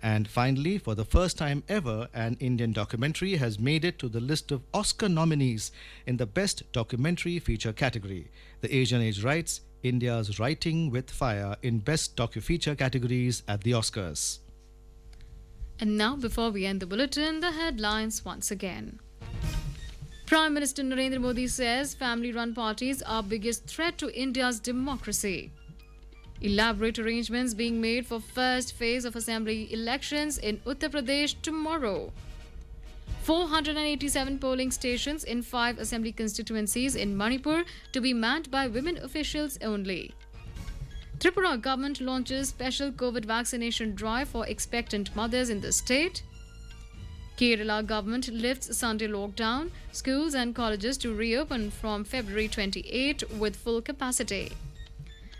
And finally, for the first time ever, an Indian documentary has made it to the list of Oscar nominees in the Best Documentary Feature category. The Asian Age writes, India's Writing with Fire in Best Docu-Feature categories at the Oscars. And now, before we end the bulletin, the headlines once again. Prime Minister Narendra Modi says family-run parties are biggest threat to India's democracy. Elaborate arrangements being made for first phase of assembly elections in Uttar Pradesh tomorrow. 487 polling stations in 5 assembly constituencies in Manipur to be manned by women officials only. Tripura government launches special COVID vaccination drive for expectant mothers in the state. Kerala government lifts Sunday lockdown. Schools and colleges to reopen from February 28 with full capacity.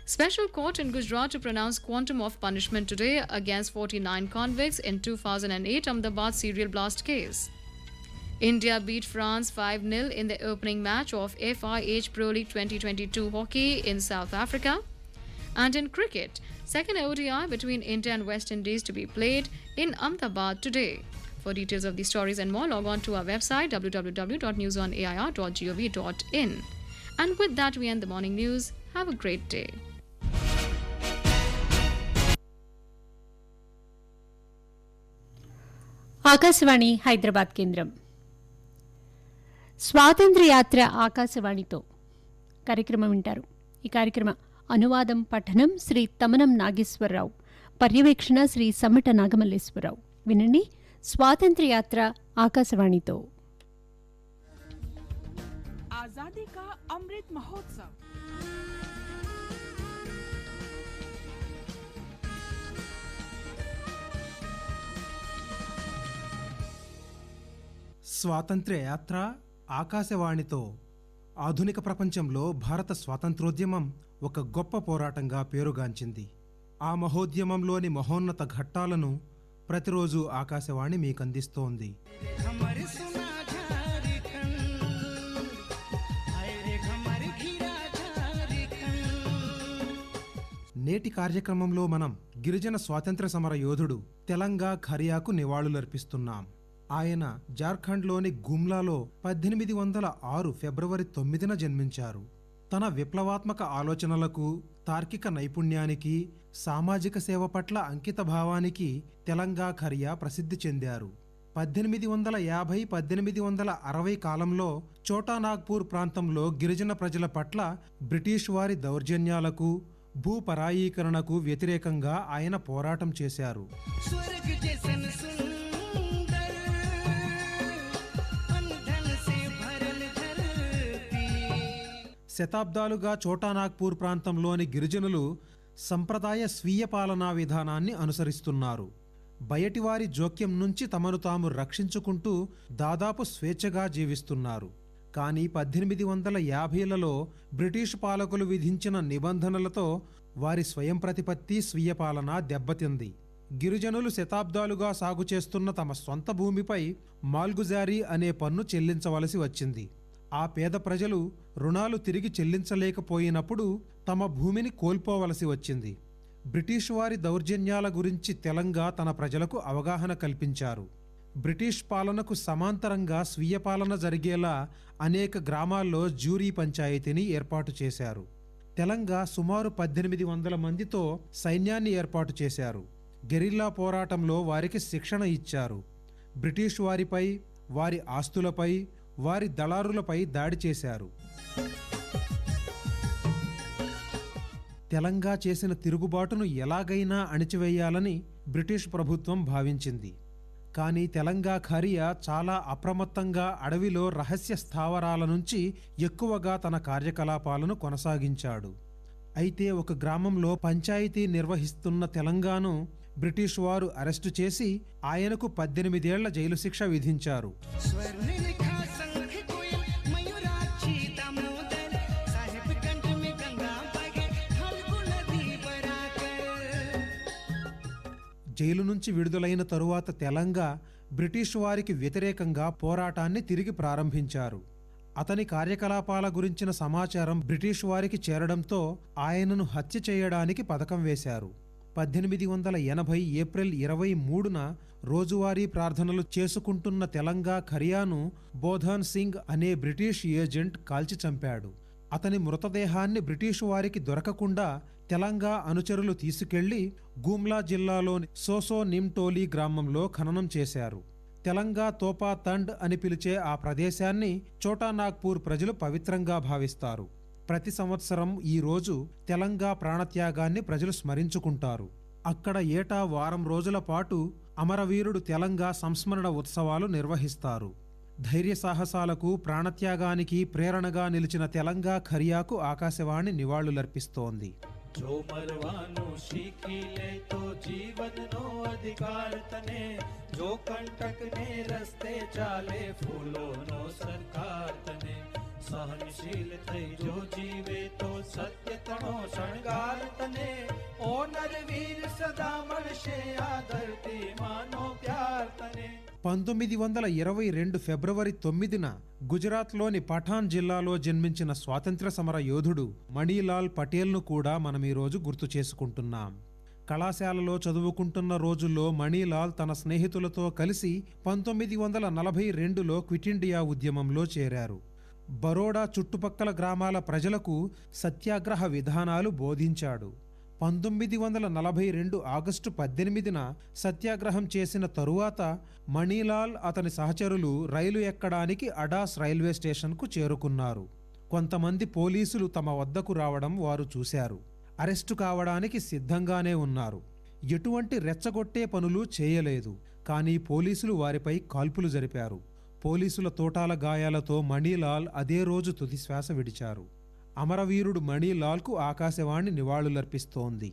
Special court in Gujarat to pronounce quantum of punishment today against 49 convicts in 2008 Ahmedabad serial blast case. India beat France 5-0 in the opening match of FIH Pro League 2022 hockey in South Africa. And in cricket, second ODI between India and West Indies to be played in Ahmedabad today. For details of these stories and more, log on to our website www.newsonair.gov.in. And with that, we end the morning news. Have a great day. Akashvani Hyderabad కేంద్రం. స్వాతంత్ర్య యాత్ర ఆకాశవాణితో కార్యక్రమం వింటారు. ఈ కార్యక్రమ అనువాదం పఠనం శ్రీ తమనం నాగేశ్వరరావు. పర్యవేక్షణ శ్రీ సమ్మట నాగమల్లేశ్వరరావు. వినండి స్వాతంత్ర్య యాత్ర ఆకాశవాణితో. आजादी का अमृत महोत्सव. స్వాతంత్ర్య యాత్ర ఆకాశవాణితో. ఆధునిక ప్రపంచంలో భారత స్వాతంత్రోద్యమం ఒక గొప్ప పోరాటంగా పేరుగాంచింది. ఆ మహోద్యమంలోని మహోన్నత ఘట్టాలను ప్రతిరోజు ఆకాశవాణి మీకందిస్తోంది. నేటి కార్యక్రమంలో మనం గిరిజన స్వాతంత్ర్య సమర యోధుడు తెలంగా ఖరియాకు నివాళులర్పిస్తున్నాం. ఆయన జార్ఖండ్లోని గుమ్లాలో 1806 ఫిబ్రవరి 9న జన్మించారు. తన విప్లవాత్మక ఆలోచనలకు, తార్కిక నైపుణ్యానికి, సామాజిక సేవ పట్ల అంకిత భావానికి తెలంగా ఖరియా ప్రసిద్ధి చెందారు. 1850-1860 కాలంలో చోటానాగ్పూర్ ప్రాంతంలో గిరిజన ప్రజల పట్ల బ్రిటిష్ వారి దౌర్జన్యాలకు, భూపరాయీకరణకు వ్యతిరేకంగా ఆయన పోరాటం చేశారు. శతాబ్దాలుగా చోటానాగ్పూర్ ప్రాంతంలోని గిరిజనులు సంప్రదాయ స్వీయ పాలనా విధానాన్ని అనుసరిస్తున్నారు. బయటివారి జోక్యం నుంచి తమను తాము రక్షించుకుంటూ దాదాపు స్వేచ్ఛగా జీవిస్తున్నారు. కానీ 1850లలో బ్రిటిష్ పాలకులు విధించిన నిబంధనలతో వారి స్వయం ప్రతిపత్తి, స్వీయ పాలన దెబ్బతింది. గిరిజనులు శతాబ్దాలుగా సాగు చేస్తున్న తమ సొంత భూమిపై మాల్గుజారీ అనే పన్ను చెల్లించవలసి వచ్చింది. ఆ పేద ప్రజలు రుణాలు తిరిగి చెల్లించలేకపోయినప్పుడు తమ భూమిని కోల్పోవలసి వచ్చింది. బ్రిటిష్ వారి దౌర్జన్యాల గురించి తెలంగా తన ప్రజలకు అవగాహన కల్పించారు. బ్రిటిష్ పాలనకు సమాంతరంగా స్వీయ పాలన జరిగేలా అనేక గ్రామాల్లో జ్యూరీ పంచాయతీని ఏర్పాటు చేశారు. తెలంగా సుమారు 1800 మందితో సైన్యాన్ని ఏర్పాటు చేశారు. గెరిల్లా పోరాటంలో వారికి శిక్షణ ఇచ్చారు. బ్రిటిష్ వారిపై, వారి ఆస్తులపై, వారి దళారులపై దాడి చేశారు. తెలంగా చేసిన తిరుగుబాటును ఎలాగైనా అణిచివేయాలని బ్రిటిష్ ప్రభుత్వం భావించింది. కానీ తెలంగా ఖరియా చాలా అప్రమత్తంగా అడవిలో రహస్య స్థావరాల నుంచి ఎక్కువగా తన కార్యకలాపాలను కొనసాగించాడు. అయితే ఒక గ్రామంలో పంచాయతీ నిర్వహిస్తున్న తెలంగాను బ్రిటిష్ వారు అరెస్టు చేసి ఆయనకు 18 ఏళ్ల జైలు శిక్ష విధించారు. జైలు నుంచి విడుదలైన తరువాత తెలంగా బ్రిటిష్ వారికి వ్యతిరేకంగా పోరాటాన్ని తిరిగి ప్రారంభించారు. అతని కార్యకలాపాల గురించిన సమాచారం బ్రిటిష్ వారికి చేరడంతో ఆయనను హత్య చేయడానికి పథకం వేశారు. 1880 ఏప్రిల్ 23న రోజువారీ ప్రార్థనలు చేసుకుంటున్న తెలంగా ఖరియాను బోధాన్ సింగ్ అనే బ్రిటిష్ ఏజెంట్ కాల్చి చంపాడు. అతని మృతదేహాన్ని బ్రిటిష్ వారికి దొరకకుండా తెలంగా అనుచరులు తీసుకెళ్లి గుమ్లా జిల్లాలోని సోసో నిమ్టోలీ గ్రామంలో ఖననం చేశారు. తెలంగా తోపా తండ్ అని పిలిచే ఆ ప్రదేశాన్ని చోటానాగ్పూర్ ప్రజలు పవిత్రంగా భావిస్తారు. ప్రతి సంవత్సరం ఈ రోజు తెలంగా ప్రాణత్యాగాన్ని ప్రజలు స్మరించుకుంటారు. అక్కడ ఏటా వారం రోజుల పాటు అమరవీరుడు తెలంగా సంస్మరణ ఉత్సవాలు నిర్వహిస్తారు. ధైర్య సాహసాలకు, ప్రాణత్యాగానికి ప్రేరణగా నిలిచిన తెలంగా ఖరియాకు ఆకాశవాణి నివాళులర్పిస్తోంది. જો મરવાનું શીખી લે તો જીવનનો અધિકાર તને, જો કંટકને રસ્તે ચાલે ફૂલોનો સરકાર તને, સહનશીલ થઈ જો જીવે તો સત્ય તણો શણગાર તને, ઓ નરવીર સદા મળશે આ ધરતી માનો પ્યાર તને. 1922 ఫిబ్రవరి 9న గుజరాత్లోని పఠాన్ జిల్లాలో జన్మించిన స్వాతంత్ర్య సమర యోధుడు మణిలాల్ పటేల్ను కూడా మనం ఈరోజు గుర్తు చేసుకుంటున్నాం. కళాశాలలో చదువుకుంటున్న రోజుల్లో మణిలాల్ తన స్నేహితులతో కలిసి 1942లో క్విట్ ఇండియా ఉద్యమంలో చేరారు. బరోడా చుట్టుపక్కల గ్రామాల ప్రజలకు సత్యాగ్రహ విధానాలు బోధించాడు. 1942 ఆగస్టు 18న సత్యాగ్రహం చేసిన తరువాత మణిలాల్ అతని సహచరులు రైలు ఎక్కడానికి అడాస్ రైల్వే స్టేషన్కు చేరుకున్నారు. కొంతమంది పోలీసులు తమ వద్దకు రావడం వారు చూశారు. అరెస్టు కావడానికి సిద్ధంగానే ఉన్నారు. ఎటువంటి రెచ్చగొట్టే పనులు చేయలేదు. కానీ పోలీసులు వారిపై కాల్పులు జరిపారు. పోలీసుల తోటాల గాయాలతో మణిలాల్ అదే రోజు తుది శ్వాస విడిచారు. అమరవీరుడు మణిలాల్కు ఆకాశవాణి నివాళులర్పిస్తోంది.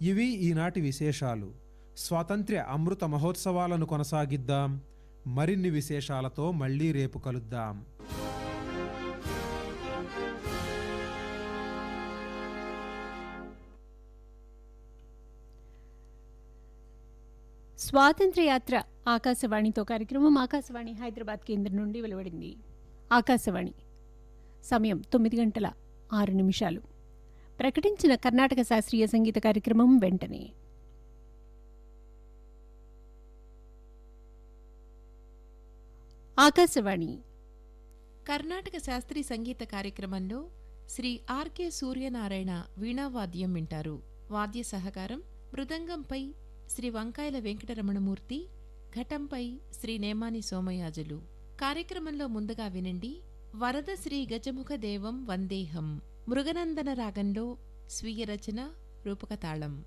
ఇవి ఈనాటి విశేషాలు. స్వాతంత్ర్య అమృత మహోత్సవాలను కొనసాగిద్దాం. మరిన్ని విశేషాలతో మళ్ళీ రేపు కలుద్దాం. స్వాతంత్ర్య యాత్ర ఆకాశవాణితో కార్యక్రమం ఆకాశవాణి హైదరాబాద్ కేంద్రం నుండి వెలువడింది. ఆకాశవాణి సమయం 9:06. ప్రకటించిన కర్ణాటక శాస్త్రీయ సంగీత కార్యక్రమం వెంటనే. ఆకాశవాణి కర్ణాటక శాస్త్రీయ సంగీత కార్యక్రమంలో శ్రీ ఆర్కే సూర్యనారాయణ వీణావాద్యం వింటారు. వాద్య సహకారం మృదంగంపై శ్రీ వంకాయల వెంకటరమణమూర్తి, ఘటంపై శ్రీ నేమాని సోమయాజులు. కార్యక్రమంలో ముందుగా వినండి వరద శ్రీ గజముఖ దేవం వందేహం మృగనందన రాగంలో స్వీయ రచన రూపకతాళం.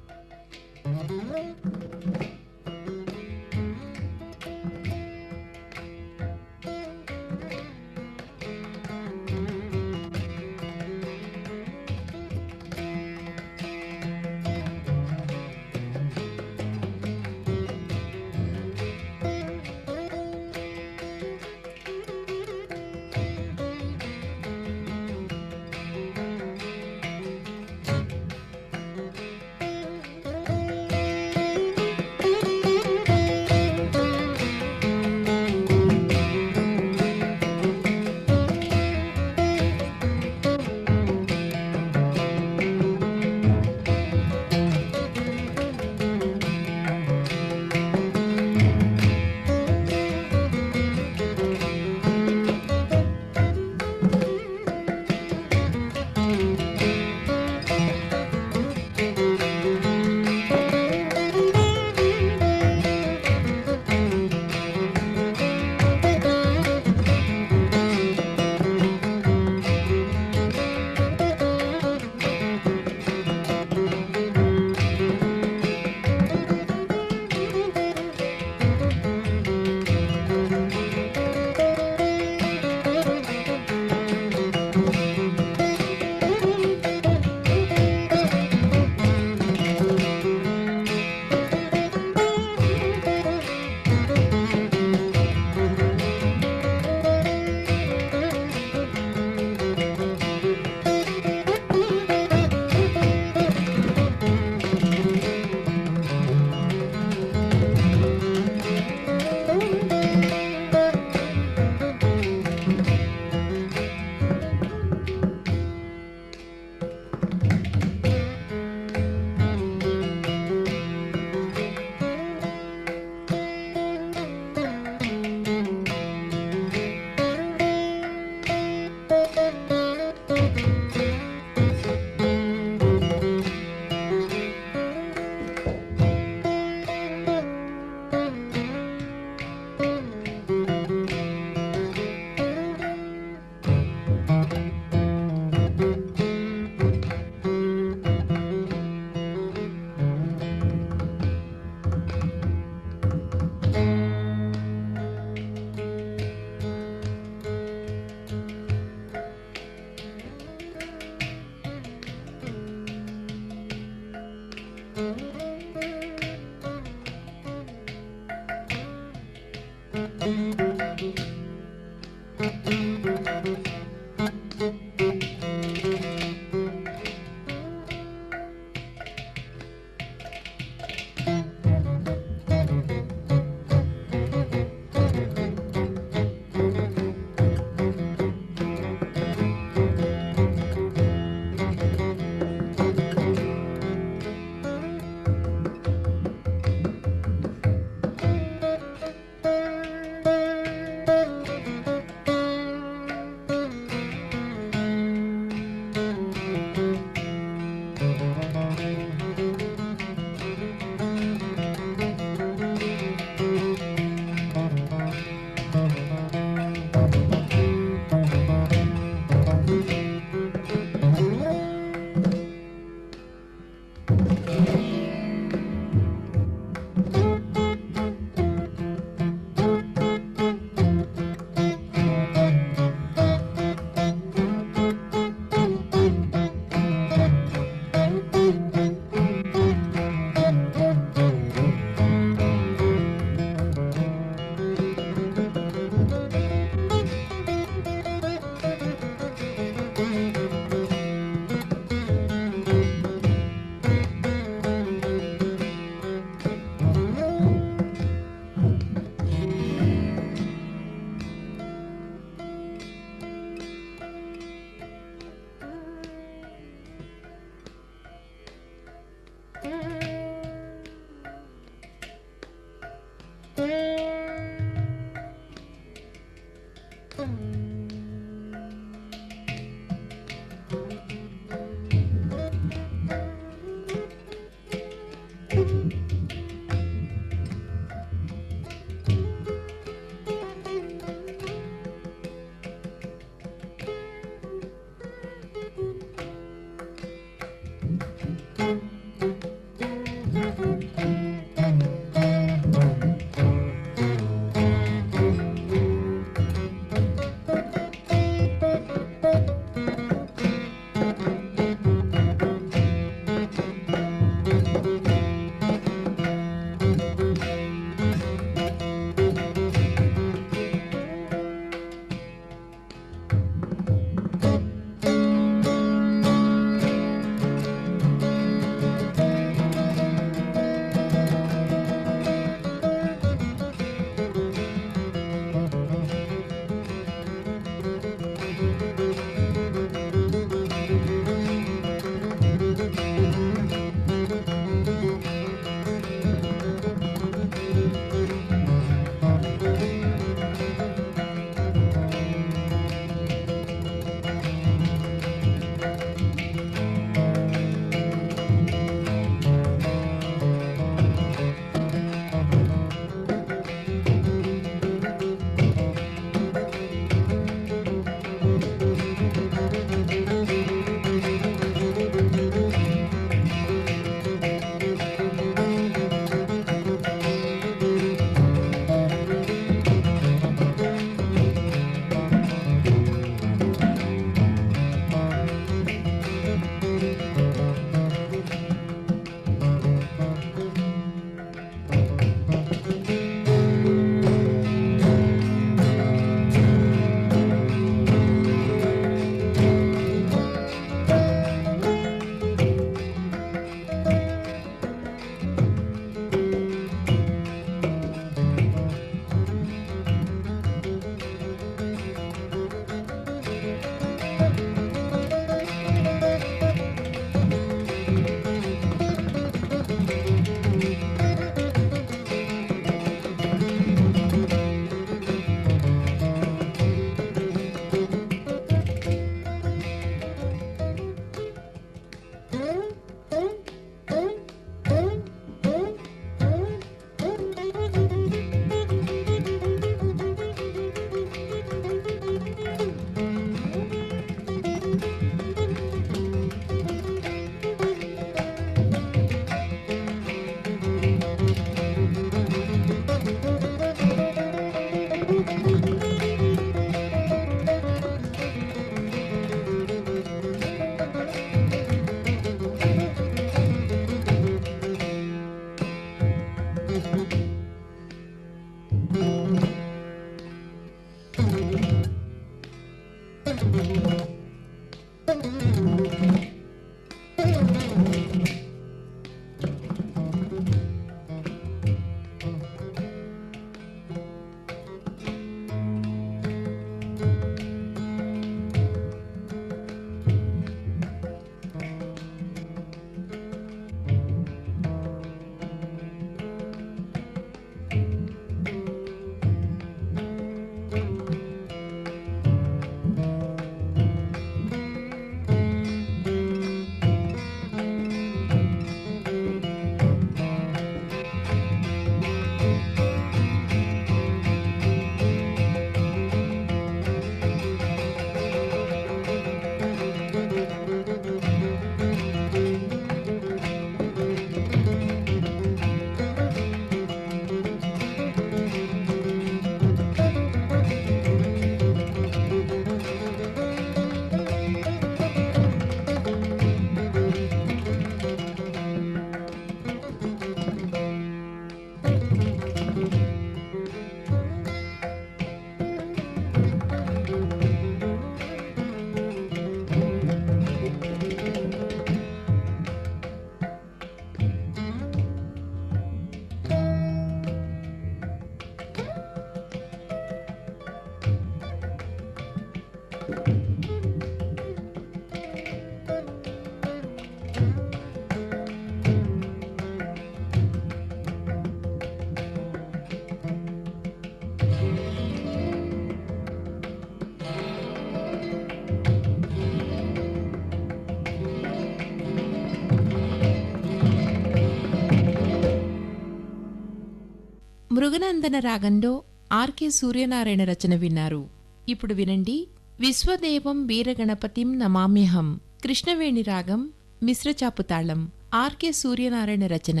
మృగనందన రాగంలో ఆర్కే సూర్యనారాయణ రచన విన్నారు. ఇప్పుడు వినండి విశ్వదేవం వీరగణపతిం నమామ్యహం కృష్ణవేణి రాగం మిశ్రచాపు తాళం ఆర్కే సూర్యనారాయణ రచన.